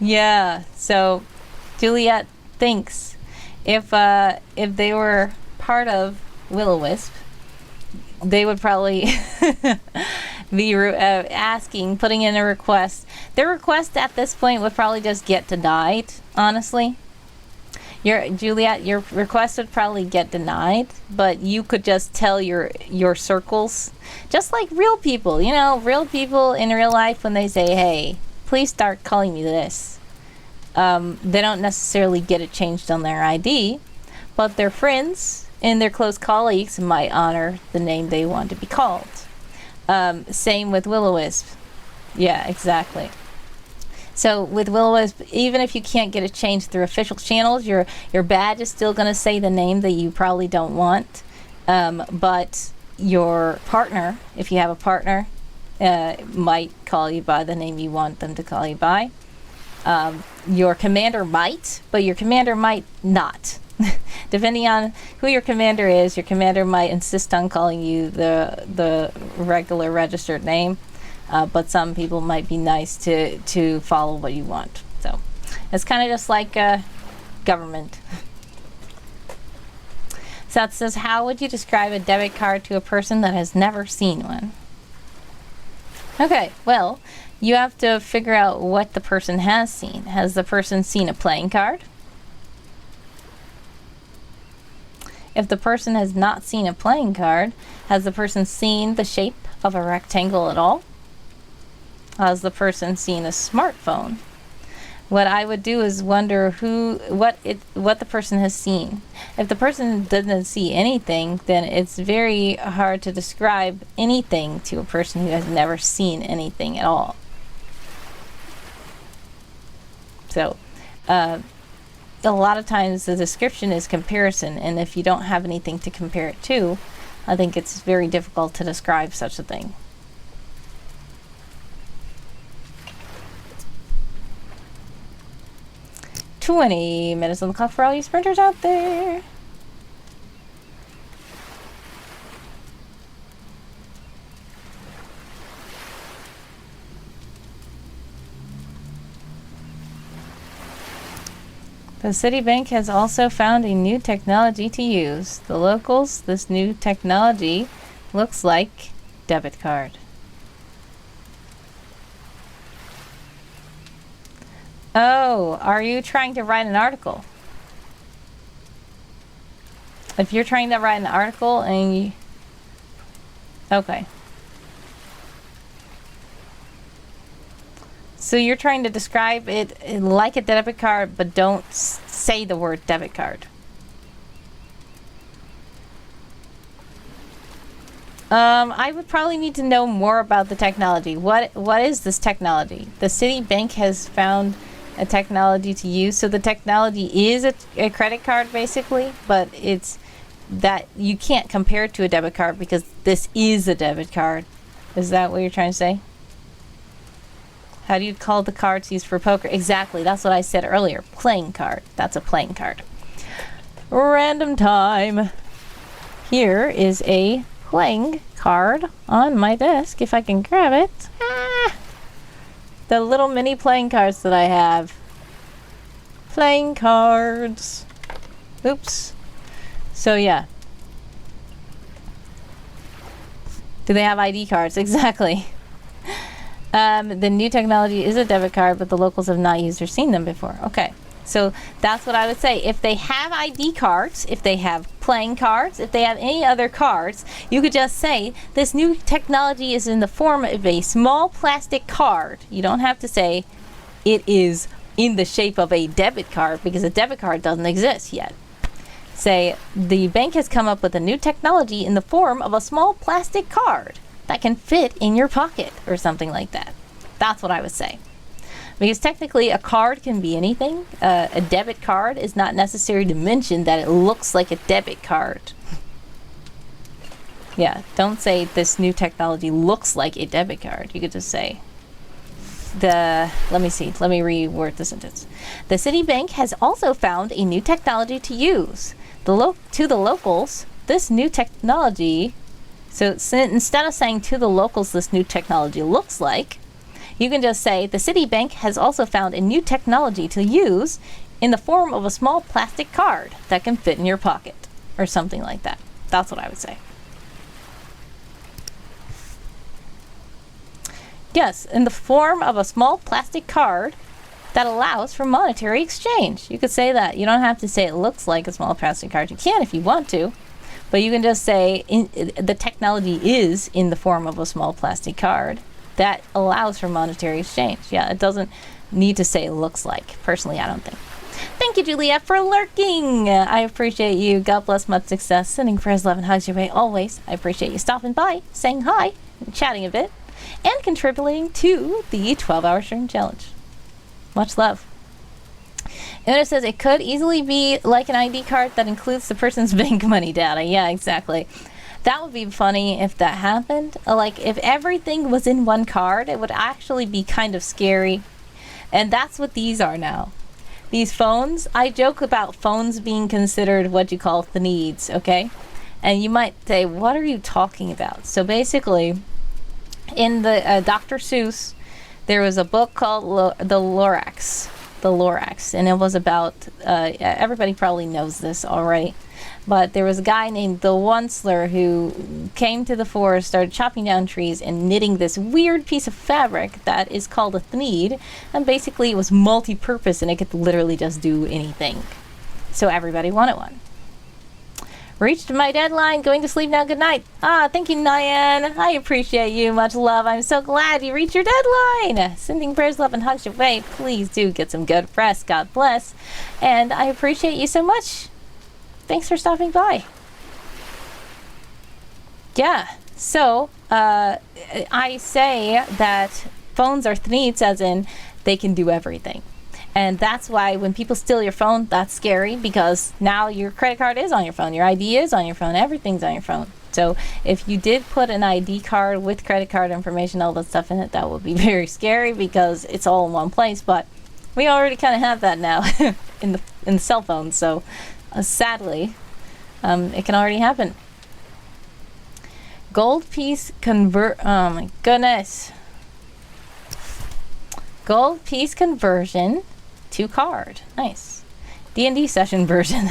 [SPEAKER 1] Yeah, so Juliet thinks if they were part of Will-O-Wisp, they would probably be putting in a request. Their request at this point would probably just get denied, honestly. Juliet, your request would probably get denied, but you could just tell your circles, just like real people, real people in real life when they say, hey, please start calling me this. They don't necessarily get it changed on their ID, but their friends and their close colleagues might honor the name they want to be called. Same with Will-O-Wisp. Yeah, exactly. So with Will-O-Wisp, even if you can't get it changed through official channels, your badge is still going to say the name that you probably don't want. But your partner, if you have a partner, might call you by the name you want them to call you by. Your commander might, but your commander might not. Depending on who your commander is, your commander might insist on calling you the regular registered name. But some people might be nice to follow what you want. So it's kind of just like government. Seth says, how would you describe a debit card to a person that has never seen one? Okay, well, you have to figure out what the person has seen. Has the person seen a playing card? If the person has not seen a playing card, has the person seen the shape of a rectangle at all? Has the person seen a smartphone? what I would do is wonder what the person has seen. If the person doesn't see anything, then it's very hard to describe anything to a person who has never seen anything at all. So, a lot of times the description is comparison, and if you don't have anything to compare it to, I think it's very difficult to describe such a thing. "20 minutes on the clock for all you sprinters out there." The Citibank has also found a new technology to use. The locals, this new technology looks like debit card. Oh, are you trying to write an article? If you're trying to write an article and you... Okay. So you're trying to describe it like a debit card, but don't say the word debit card. I would probably need to know more about the technology. What is this technology? The Citibank has found a technology to use. So the technology is a credit card, basically, but it's that you can't compare it to a debit card because this is a debit card. Is that what you're trying to say? How do you call the cards used for poker? Exactly, that's what I said earlier. Playing card. That's a playing card. Random time. Here is a playing card on my desk, if I can grab it. The little mini playing cards that I have. Playing cards. Oops. So yeah. Do they have ID cards? Exactly. The new technology is a debit card, but the locals have not used or seen them before. Okay. So that's what I would say. If they have ID cards, if they have playing cards, if they have any other cards, you could just say, this new technology is in the form of a small plastic card. You don't have to say it is in the shape of a debit card, because a debit card doesn't exist yet. Say, the bank has come up with a new technology in the form of a small plastic card that can fit in your pocket, or something like that. That's what I would say. Because technically a card can be anything. A debit card is not necessary to mention that it looks like a debit card. Yeah, don't say this new technology looks like a debit card. You could just say let me reword the sentence. The Citibank has also found a new technology to use. To the locals, this new technology, so instead of saying to the locals this new technology looks like, you can just say, the Citibank has also found a new technology to use in the form of a small plastic card that can fit in your pocket, or something like that. That's what I would say. Yes, in the form of a small plastic card that allows for monetary exchange. You could say that. You don't have to say it looks like a small plastic card. You can if you want to, but you can just say the technology is in the form of a small plastic card that allows for monetary exchange. Yeah, it doesn't need to say it looks like. Personally, I don't think. Thank you, Juliet, for lurking. I appreciate you. God bless, much success. Sending prayers, love, and hugs your way always. I appreciate you stopping by, saying hi, and chatting a bit, and contributing to the 12-hour stream challenge. Much love. And it says it could easily be like an ID card that includes the person's bank money data. Yeah, exactly. That would be funny if that happened. Like, if everything was in one card, it would actually be kind of scary. And that's what these are now. These phones, I joke about phones being considered what you call the needs, okay? And you might say, what are you talking about? So basically, in the Dr. Seuss, there was a book called The Lorax. And it was about, everybody probably knows this already. But there was a guy named the Onceler who came to the forest, started chopping down trees and knitting this weird piece of fabric that is called a thneed. And basically it was multi-purpose and it could literally just do anything. So everybody wanted one. Reached my deadline. Going to sleep now. Good night. Ah, thank you, Nyan. I appreciate you. Much love. I'm so glad you reached your deadline. Sending prayers, love, and hugs your way. Please do get some good rest. God bless. And I appreciate you so much. Thanks for stopping by. Yeah. So, I say that phones are thneets, as in they can do everything. And that's why when people steal your phone, that's scary, because now your credit card is on your phone, your ID is on your phone, everything's on your phone. So if you did put an ID card with credit card information, all that stuff in it, that would be very scary because it's all in one place. But we already kind of have that now in the cell phone. So sadly, it can already happen. Gold piece convert. Oh my goodness. Gold piece conversion to card. Nice. D&D session version.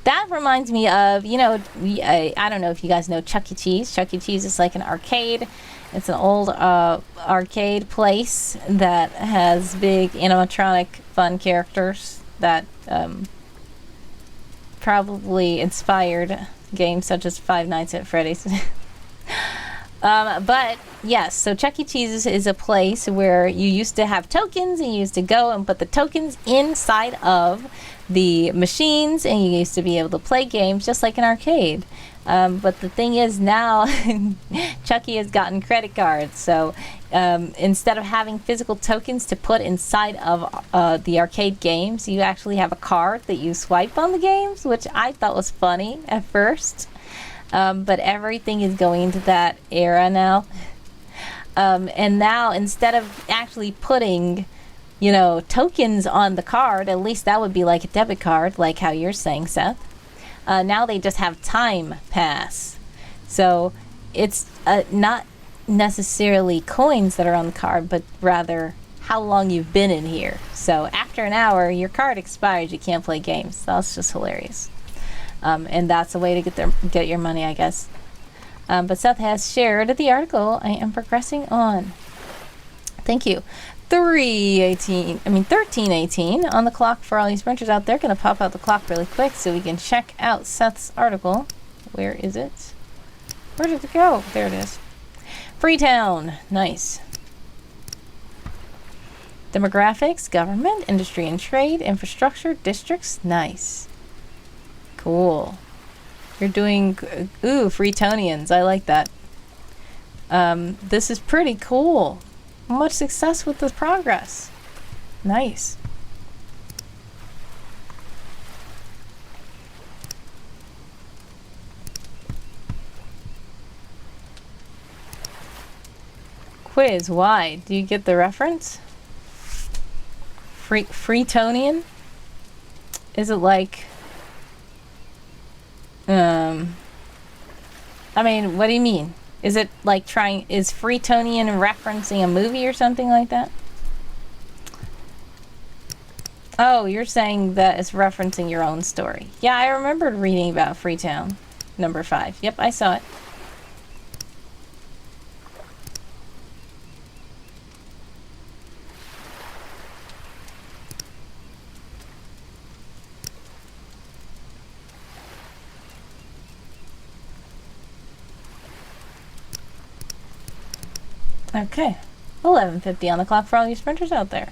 [SPEAKER 1] That reminds me of, I don't know if you guys know Chuck E. Cheese. Chuck E. Cheese is like an arcade. It's an old arcade place that has big animatronic fun characters that probably inspired games such as Five Nights at Freddy's. But yes, so Chuck E. Cheese is a place where you used to have tokens, and you used to go and put the tokens inside of the machines, and you used to be able to play games just like an arcade. But the thing is now, Chucky has gotten credit cards, so instead of having physical tokens to put inside of the arcade games, you actually have a card that you swipe on the games, which I thought was funny at first. But everything is going into that era now. And now, instead of actually putting, tokens on the card, at least that would be like a debit card, like how you're saying, Seth. Now they just have time pass. So it's not necessarily coins that are on the card, but rather how long you've been in here. So after an hour, your card expires. You can't play games. That's just hilarious. And that's a way to get your money, I guess. But Seth has shared the article. I am progressing on. Thank you. 13:18 on the clock for all you sprinters out there. Gonna pop out the clock really quick so we can check out Seth's article. Where is it? Where did it go? There it is. Freetown. Nice. Demographics, government, industry and trade, infrastructure, districts. Nice. Cool. You're doing, Freetonians. I like that. This is pretty cool. Much success with this progress. Nice. Quiz, why? Do you get the reference? Freetonian? Is it like... I mean, what do you mean? Is it like is Freetonian referencing a movie or something like that? Oh, you're saying that it's referencing your own story. Yeah, I remembered reading about Freetown, number 5. Yep, I saw it. Okay, 11:50 on the clock for all you sprinters out there.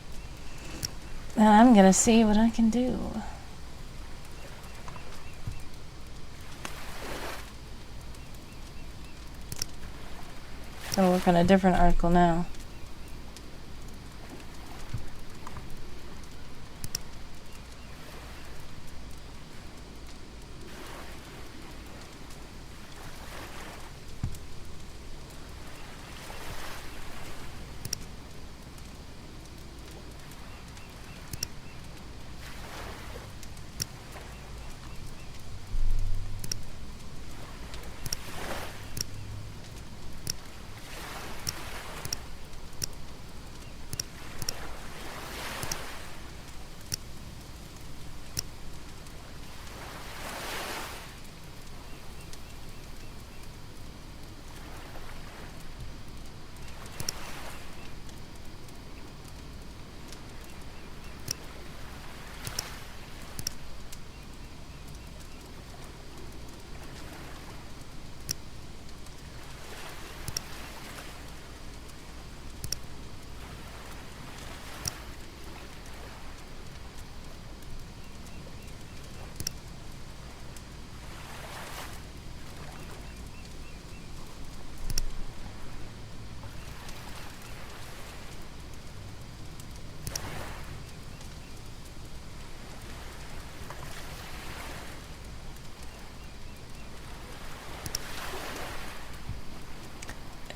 [SPEAKER 1] And I'm gonna see what I can do. Gonna work on a different article now.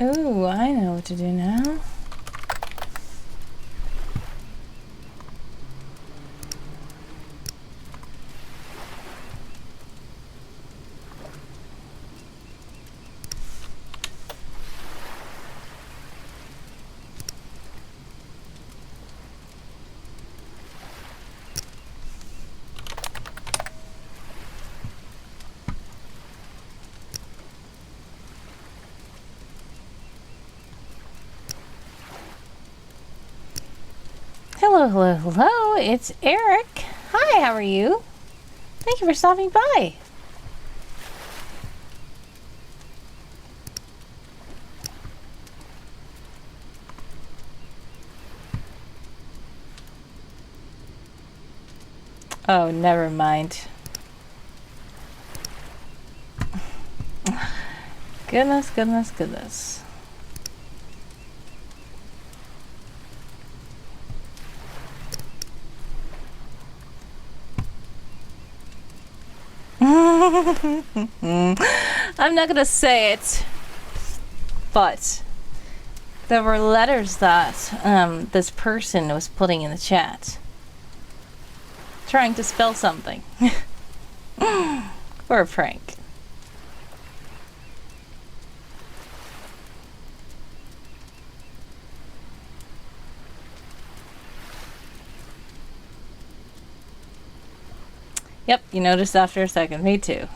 [SPEAKER 1] Ooh, I know what to do now. Hello, hello, hello. It's Eric. Hi, how are you? Thank you for stopping by. Oh, never mind. Goodness, goodness, goodness. I'm not gonna say it, but there were letters that this person was putting in the chat, trying to spell something for a prank. Yep, you noticed after a second. Me too.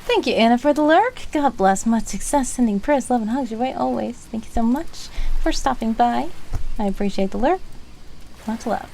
[SPEAKER 1] Thank you, Anna, for the lurk. God bless. Much success sending prayers, love, and hugs your way always. Thank you so much for stopping by. I appreciate the lurk. Much love.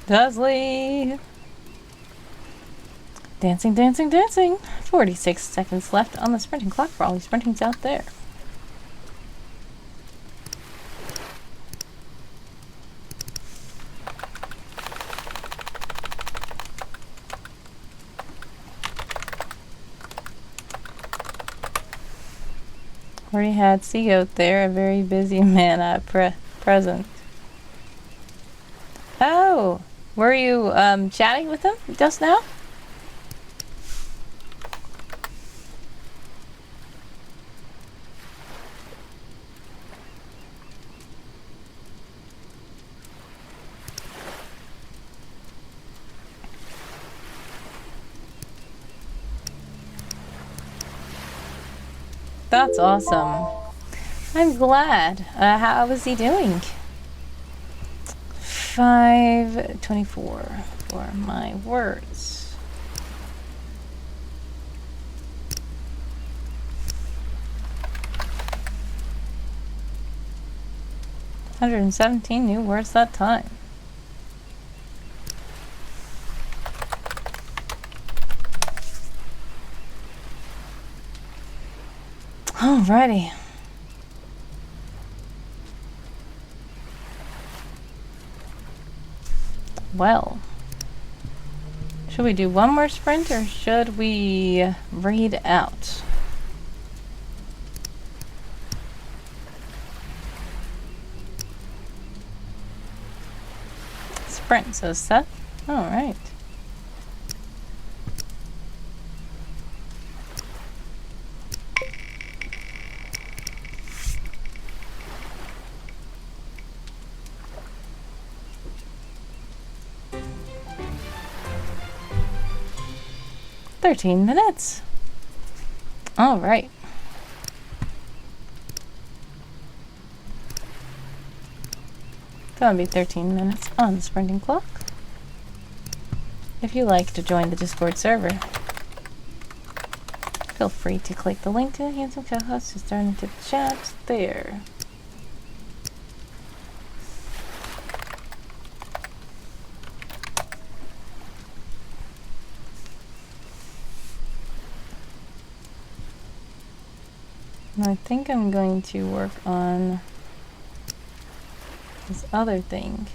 [SPEAKER 1] Dudley! Dancing, dancing, dancing! 46 seconds left on the sprinting clock for all you sprintings out there. Already had Seagoat there, a very busy man at present. Oh! Were you chatting with him just now? That's awesome. I'm glad. How was he doing? 5:24 for my words. $117 new words that time. Alrighty. Well, should we do one more sprint or should we read out? Sprint, says Seth. Alright. $13. All right. Gonna be 13 minutes on the sprinting clock. If you like to join the Discord server, feel free to click the link to the handsome co-host to start into the chat there. And I think I'm going to work on this other thing.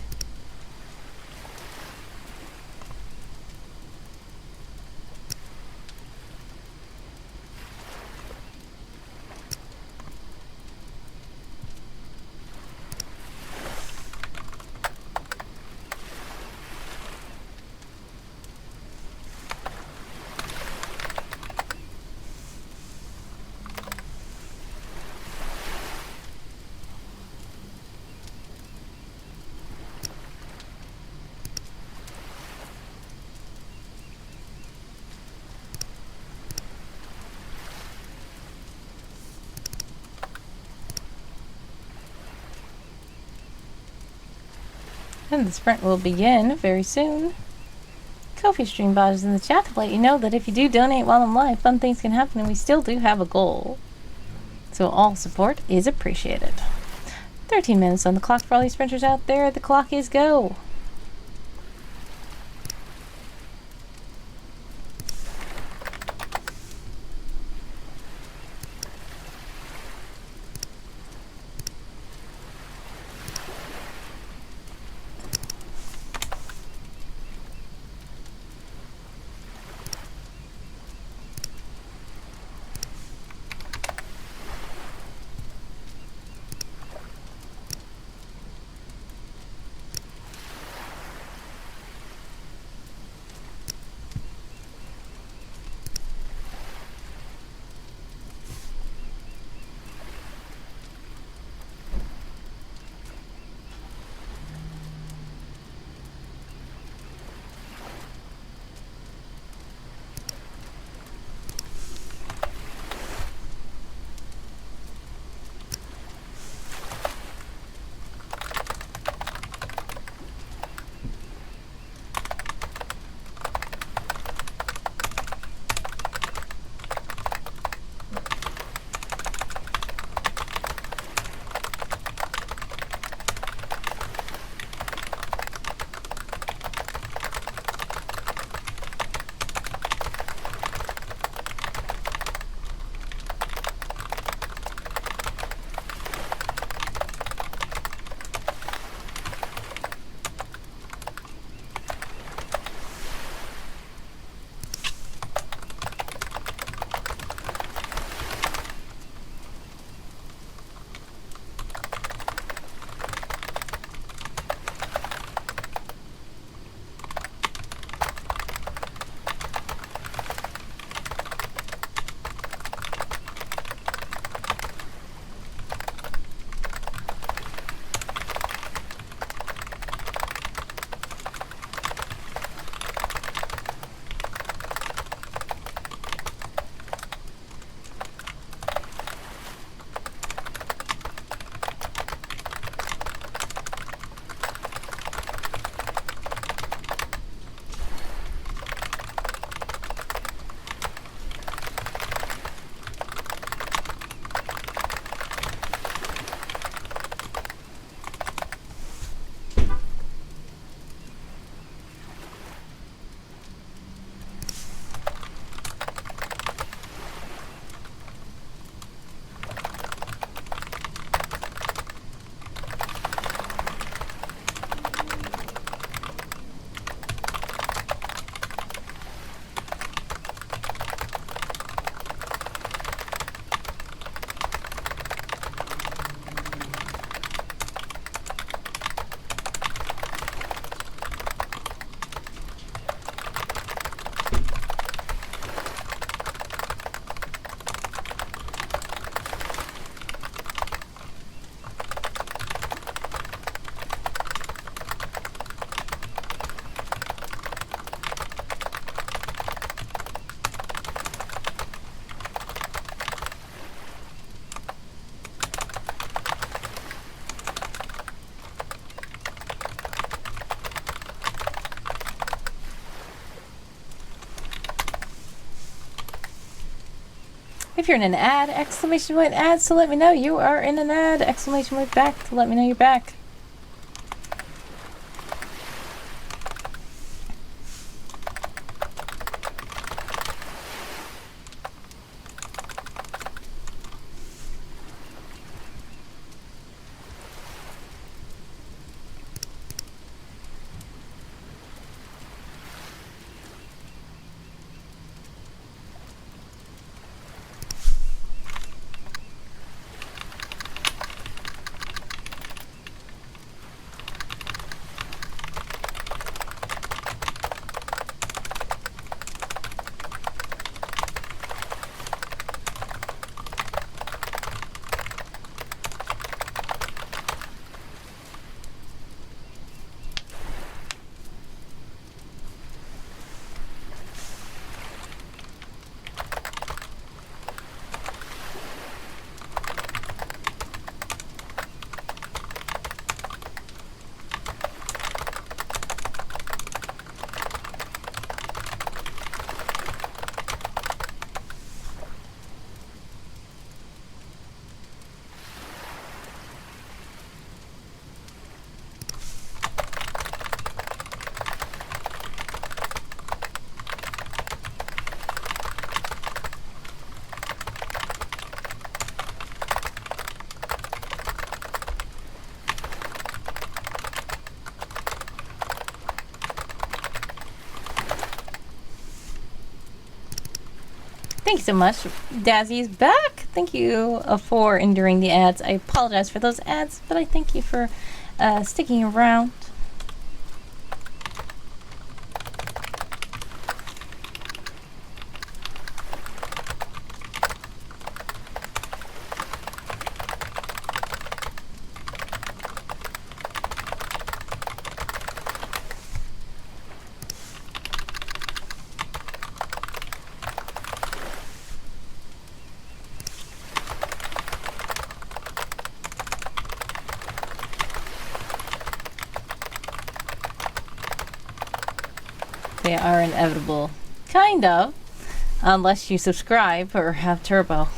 [SPEAKER 1] And the sprint will begin very soon. Ko-fi stream bot is in the chat to let you know that if you do donate while I'm live, fun things can happen and we still do have a goal. So all support is appreciated. 13 minutes on the clock for all you sprinters out there. The clock is go. If you're in an ad, exclamation point ads to let me know you are in an ad, exclamation point back to let me know you're back. Thank you so much. Dazzy's back. Thank you for enduring the ads. I apologize for those ads, but I thank you for sticking around. They are inevitable. Kind of. Unless you subscribe or have turbo.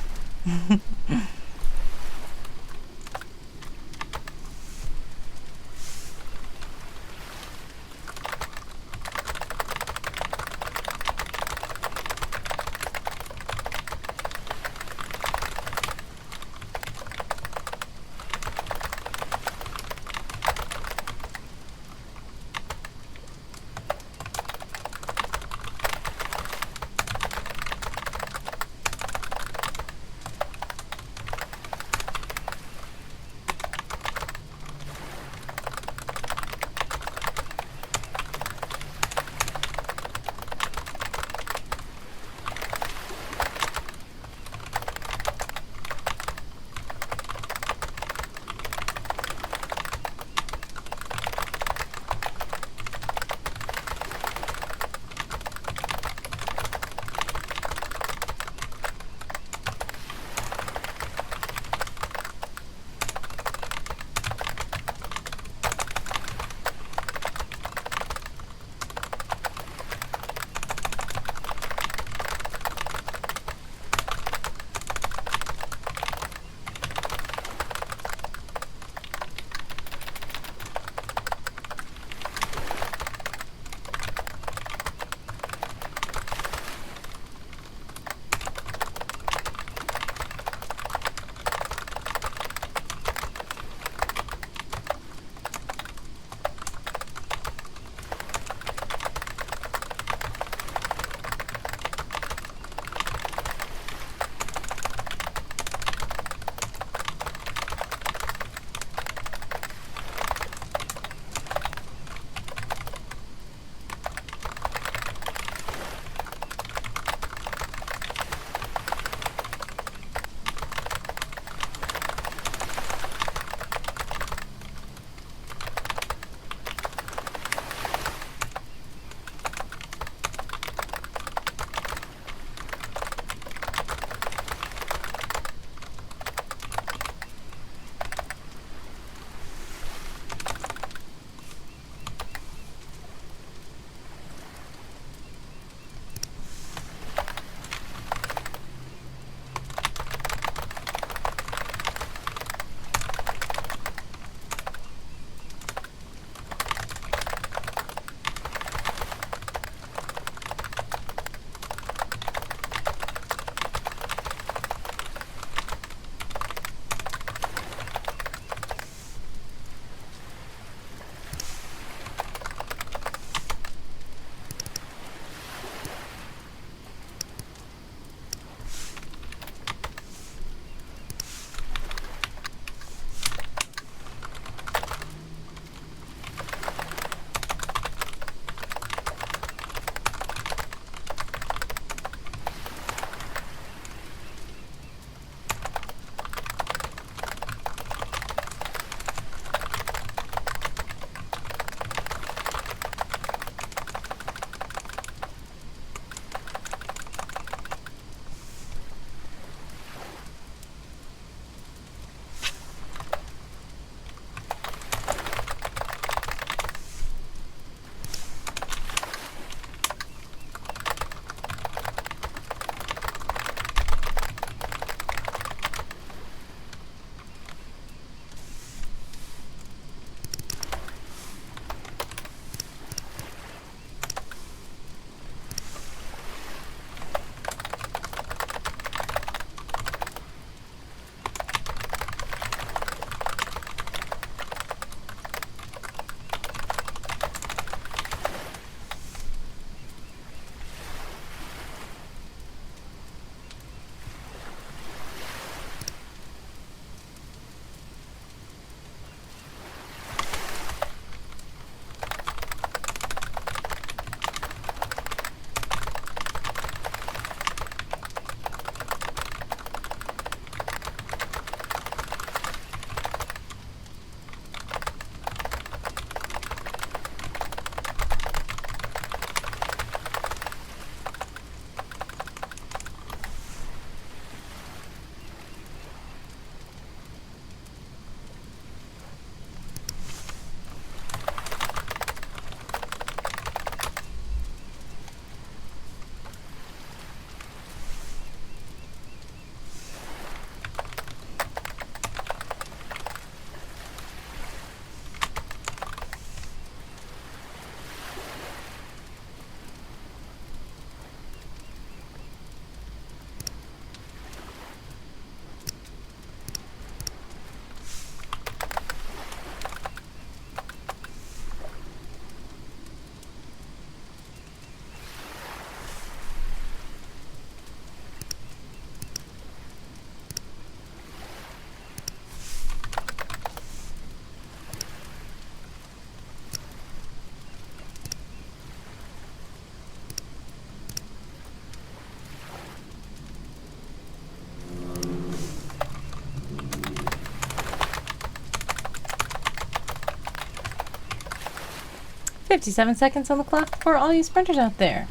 [SPEAKER 1] 57 seconds on the clock for all you sprinters out there.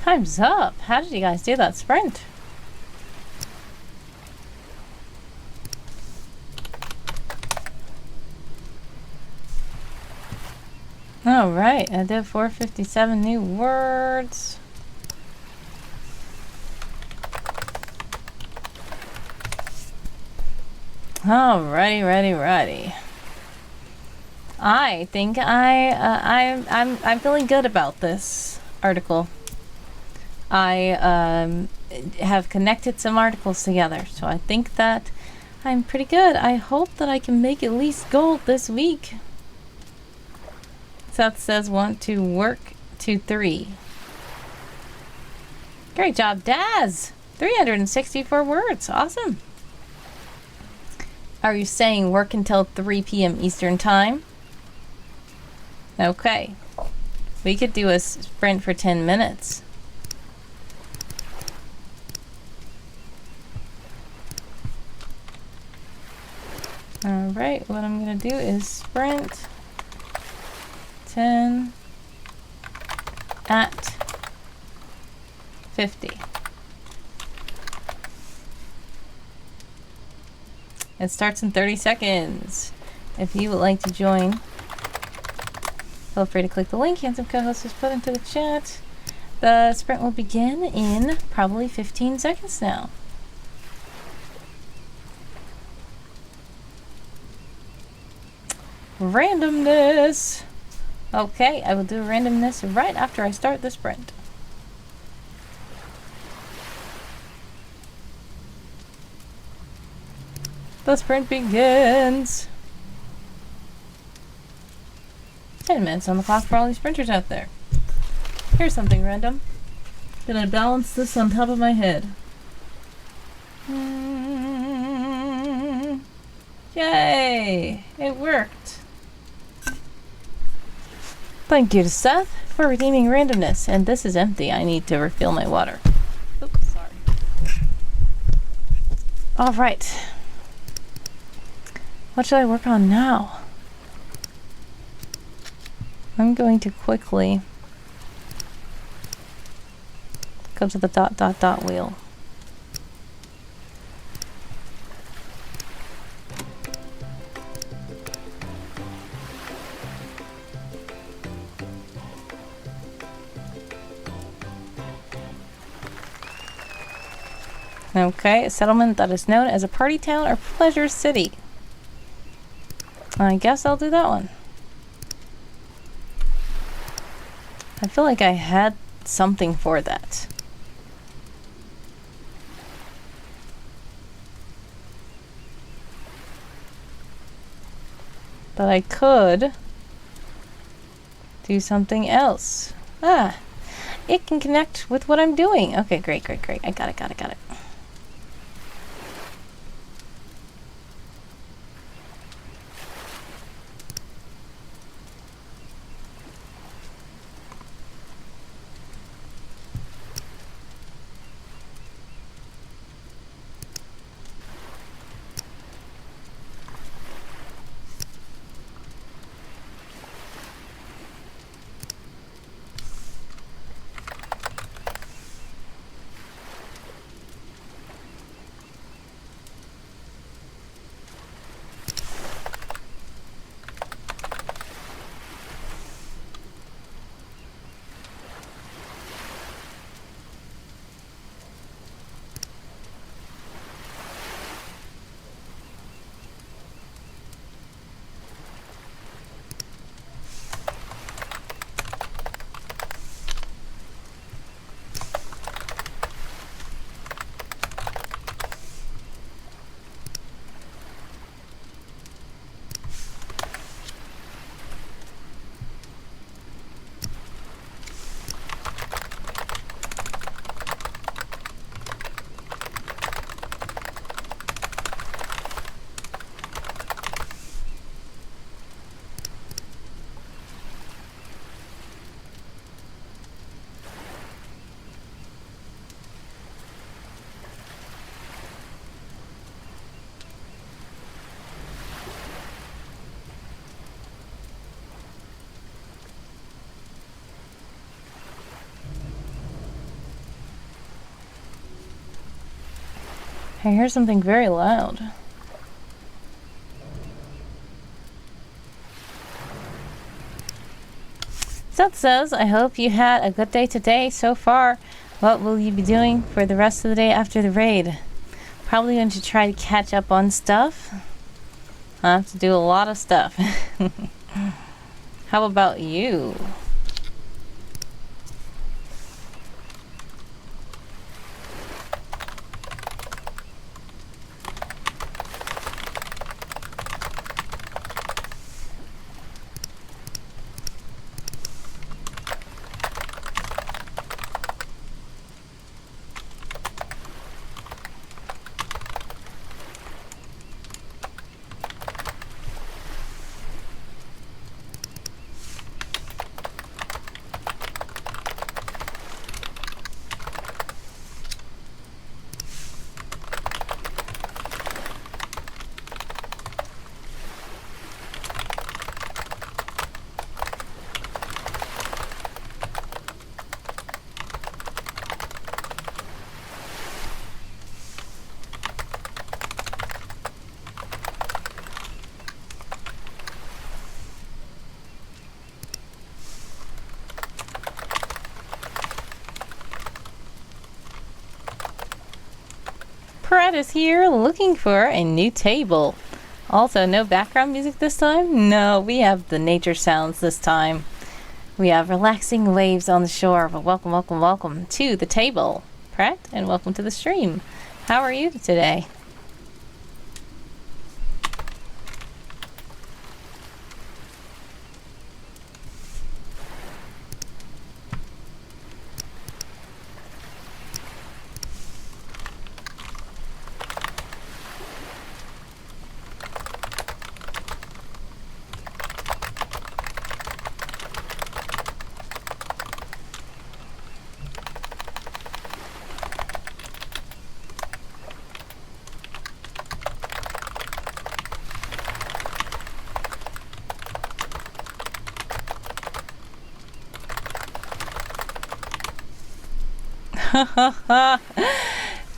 [SPEAKER 1] Time's up. How did you guys do that sprint? Alright, I did 457 new words. Alrighty, righty. I think I'm feeling good about this article. I have connected some articles together, so I think that I'm pretty good. I hope that I can make at least gold this week. Seth says want to work to 3. Great job, Daz! 364 words. Awesome. Are you saying work until 3 p.m. Eastern Time? Okay. We could do a sprint for 10 minutes. Alright, what I'm going to do is sprint 10 at 50. It starts in 30 seconds. If you would like to join, feel free to click the link Handsome Co-host has put into the chat. The sprint will begin in probably 15 seconds now. Randomness. Okay, I will do randomness right after I start the sprint. The sprint begins. 10 minutes on the clock for all these sprinters out there. Here's something random. Gonna balance this on top of my head. Yay! It worked. Thank you to Seth for redeeming randomness. And this is empty. I need to refill my water. Oops, sorry. Alright. What should I work on now? I'm going to quickly go to the ... wheel. Okay, a settlement that is known as a party town or pleasure city. I guess I'll do that one. I feel like I had something for that. But I could do something else. Ah, it can connect with what I'm doing. Okay, great. I got it. I hear something very loud. Seth says, I hope you had a good day today so far. What will you be doing for the rest of the day after the raid? Probably going to try to catch up on stuff. I have to do a lot of stuff. How about you? Brett is here looking for a new table. Also, no background music this time? No, we have the nature sounds this time. We have relaxing waves on the shore. But welcome, welcome, welcome to the table, Brett, and welcome to the stream. How are you today?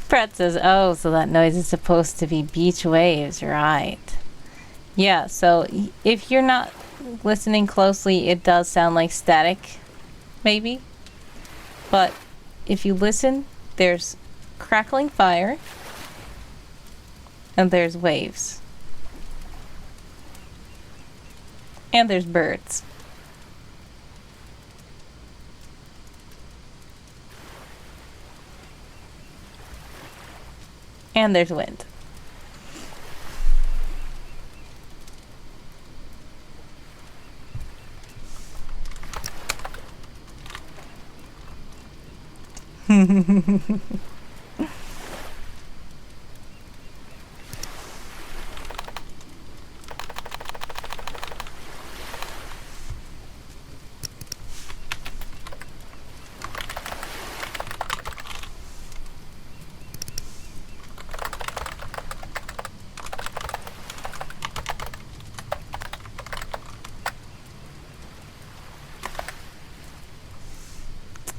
[SPEAKER 1] Brett says, oh, so that noise is supposed to be beach waves, right? Yeah, so if you're not listening closely, it does sound like static, maybe. But if you listen, there's crackling fire, and there's waves. And there's birds. And there's wind.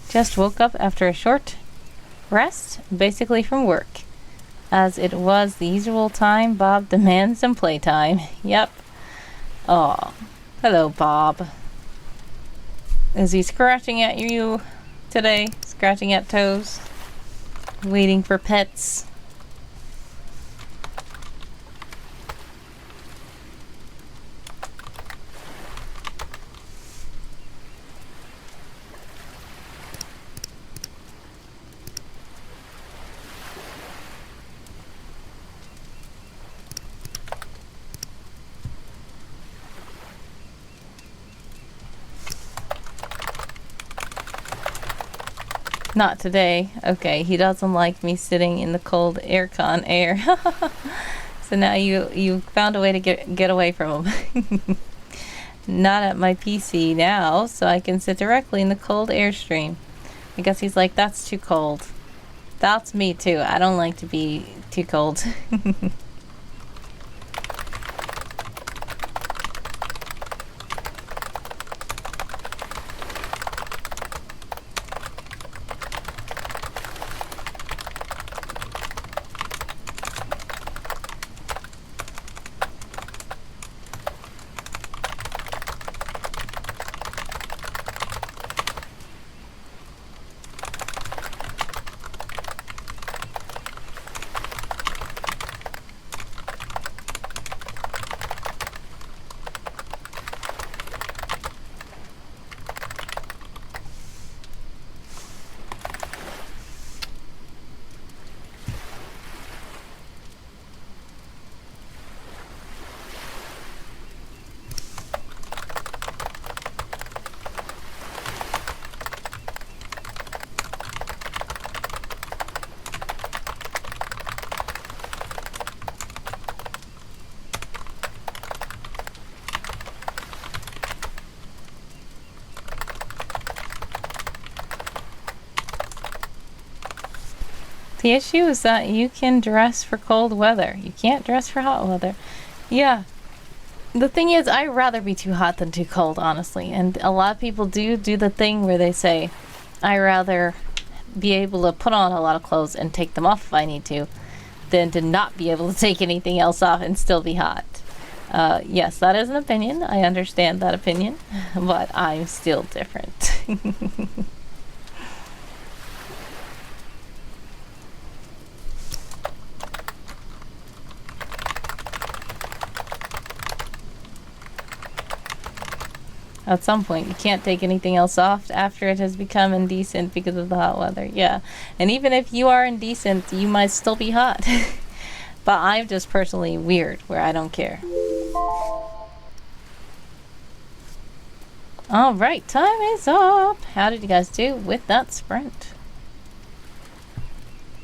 [SPEAKER 1] Just woke up after a short rest, basically from work. As it was the usual time, Bob demands some playtime. Yep. Oh, hello, Bob. Is he scratching at you today? Scratching at toes? Waiting for pets? Not today. Okay, he doesn't like me sitting in the cold aircon air. So now you found a way to get away from him. Not at my PC now, so I can sit directly in the cold airstream. I guess he's like, that's too cold. That's me too. I don't like to be too cold. The issue is that you can dress for cold weather. You can't dress for hot weather. Yeah. The thing is, I'd rather be too hot than too cold, honestly. And a lot of people do the thing where they say, I'd rather be able to put on a lot of clothes and take them off if I need to, than to not be able to take anything else off and still be hot. Yes, that is an opinion. I understand that opinion. But I'm still different. At some point, you can't take anything else off after it has become indecent because of the hot weather. Yeah. And even if you are indecent, you might still be hot. But I'm just personally weird, where I don't care. Alright, time is up. How did you guys do with that sprint?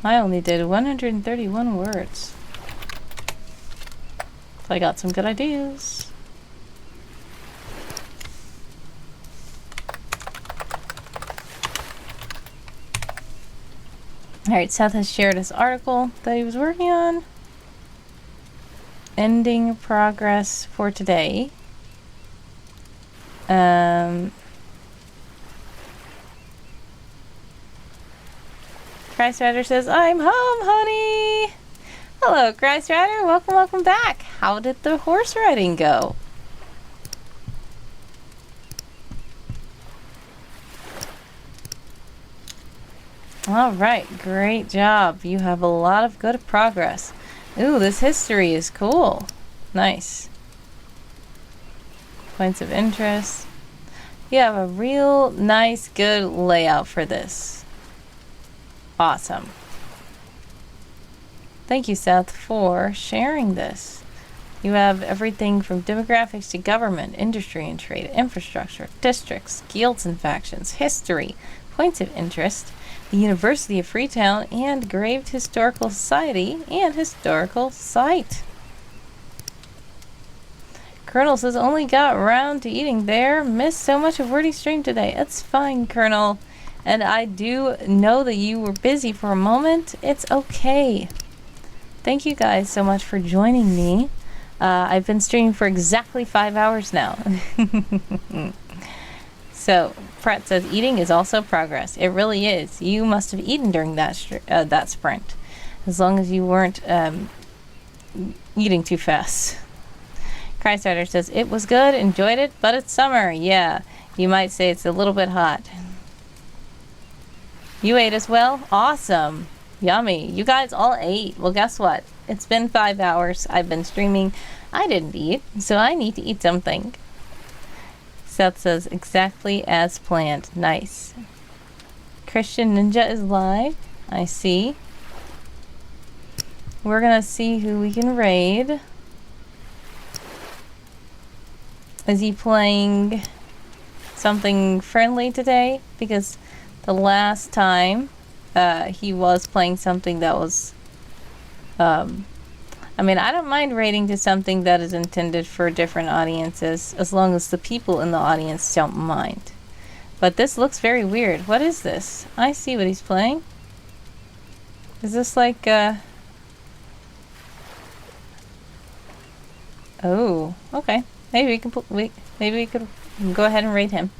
[SPEAKER 1] I only did 131 words. So I got some good ideas. Alright, Seth has shared his article that he was working on. Ending progress for today. Christ Rider says, I'm home, honey! Hello, Christ Rider. Welcome back. How did the horse riding go? Alright, great job. You have a lot of good progress. Ooh, this history is cool. Nice. Points of interest. You have a real nice, good layout for this. Awesome. Thank you, Seth, for sharing this. You have everything from demographics to government, industry and trade, infrastructure, districts, guilds and factions, history, points of interest, the University of Freetown, and Graved Historical Society and Historical Site. Colonel says, only got round to eating there. Missed so much of Wordy's stream today. It's fine, Colonel. And I do know that you were busy for a moment. It's okay. Thank you guys so much for joining me. I've been streaming for exactly 5 hours now. So, Pratt says, eating is also progress. It really is. You must have eaten during that sprint. As long as you weren't eating too fast. Christrider says, it was good, enjoyed it, but it's summer. Yeah, you might say it's a little bit hot. You ate as well? Awesome. Yummy. You guys all ate. Well, guess what? It's been 5 hours. I've been streaming. I didn't eat, so I need to eat something. Seth says, exactly as planned. Nice. Christian Ninja is live. I see. We're gonna see who we can raid. Is he playing something friendly today? Because the last time he was playing something that was I mean, I don't mind raiding to something that is intended for different audiences, as long as the people in the audience don't mind. But this looks very weird. What is this? I see what he's playing. Is this like, oh, okay. Maybe we can maybe we could go ahead and raid him.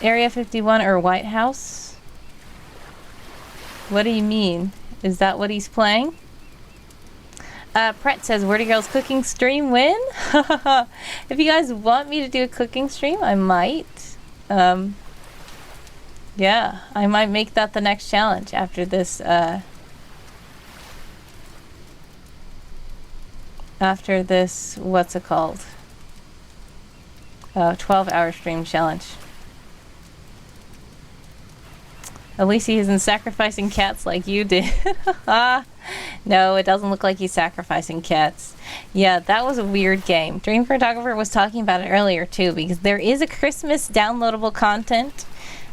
[SPEAKER 1] Area 51 or White House? What do you mean? Is that what he's playing? Pret says, Wordy Girls cooking stream win? If you guys want me to do a cooking stream, I might. Yeah, I might make that the next challenge after this, what's it called? 12-hour stream challenge. At least he isn't sacrificing cats like you did. No, it doesn't look like he's sacrificing cats. Yeah, that was a weird game. Dream Photographer was talking about it earlier too, because there is a Christmas downloadable content,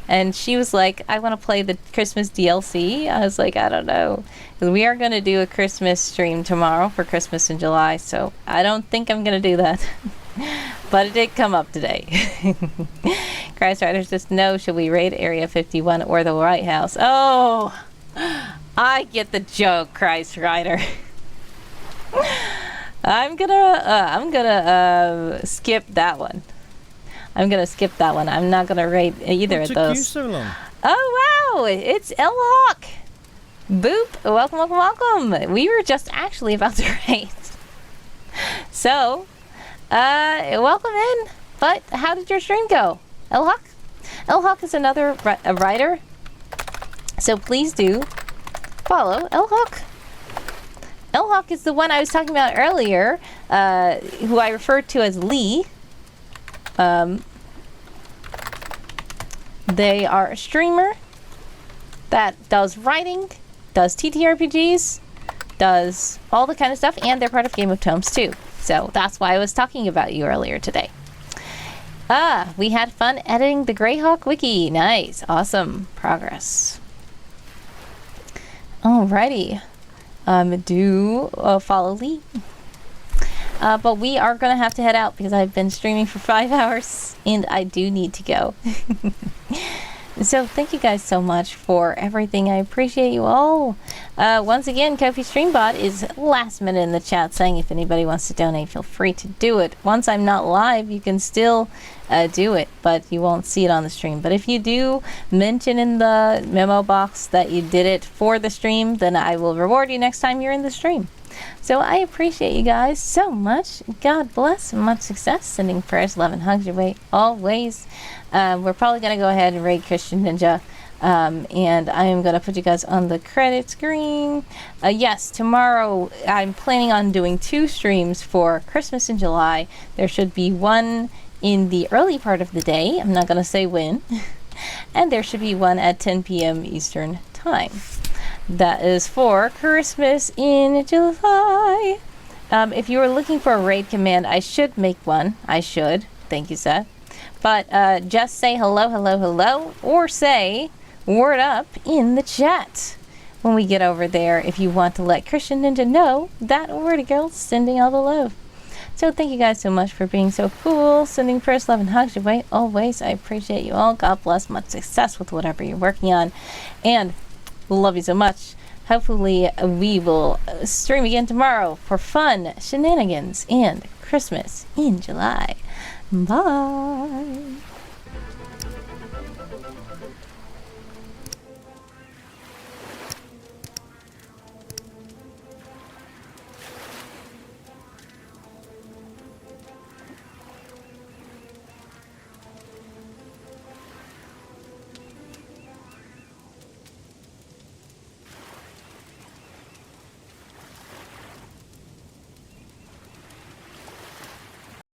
[SPEAKER 1] and she was like, I want to play the Christmas DLC. I was like, I don't know. We are going to do a Christmas stream tomorrow for Christmas in July, so I don't think I'm going to do that. but it did come up today. Christ Riders just know, should we raid Area 51 or the White House? Oh, I get the joke, Christ Rider. I'm gonna skip that one. I'm not gonna raid either of those.
[SPEAKER 2] What took you so long?
[SPEAKER 1] Oh wow, it's L-Hawk. Boop, welcome. We were just actually about to raid. So, welcome in. But how did your stream go, L-Hawk? L-Hawk is another a writer, so please do follow L-Hawk. L-Hawk is the one I was talking about earlier, who I referred to as Lee. They are a streamer that does writing, does TTRPGs, does all the kind of stuff, and they're part of Game of Tomes too. So that's why I was talking about you earlier today. We had fun editing the Greyhawk wiki. Nice. Awesome progress. Alrighty. Do follow Lee. But we are going to have to head out because I've been streaming for 5 hours and I do need to go. So thank you guys so much for everything. I appreciate you all. Once again, Kofi Streambot is last minute in the chat saying if anybody wants to donate, feel free to do it. Once I'm not live, you can still do it, but you won't see it on the stream. But if you do mention in the memo box that you did it for the stream, then I will reward you next time you're in the stream. So I appreciate you guys so much. God bless. Much success. Sending prayers, love, and hugs your way always. We're probably going to go ahead and raid Christian Ninja. And I am going to put you guys on the credit screen. Yes, tomorrow I'm planning on doing 2 streams for Christmas in July. There should be one in the early part of the day. I'm not going to say when. And there should be one at 10 p.m. Eastern Time. That is for Christmas in July. If you were looking for a raid command, I should make one. I should. Thank you, Seth. But just say hello, or say word up in the chat when we get over there if you want to let Christian Ninja know that Wordy Girl's sending all the love. So thank you guys so much for being so cool, sending prayers, love, and hugs your way always. I appreciate you all. God bless. Much success with whatever you're working on. And love you so much. Hopefully we will stream again tomorrow for fun, shenanigans, and Christmas in July. Bye.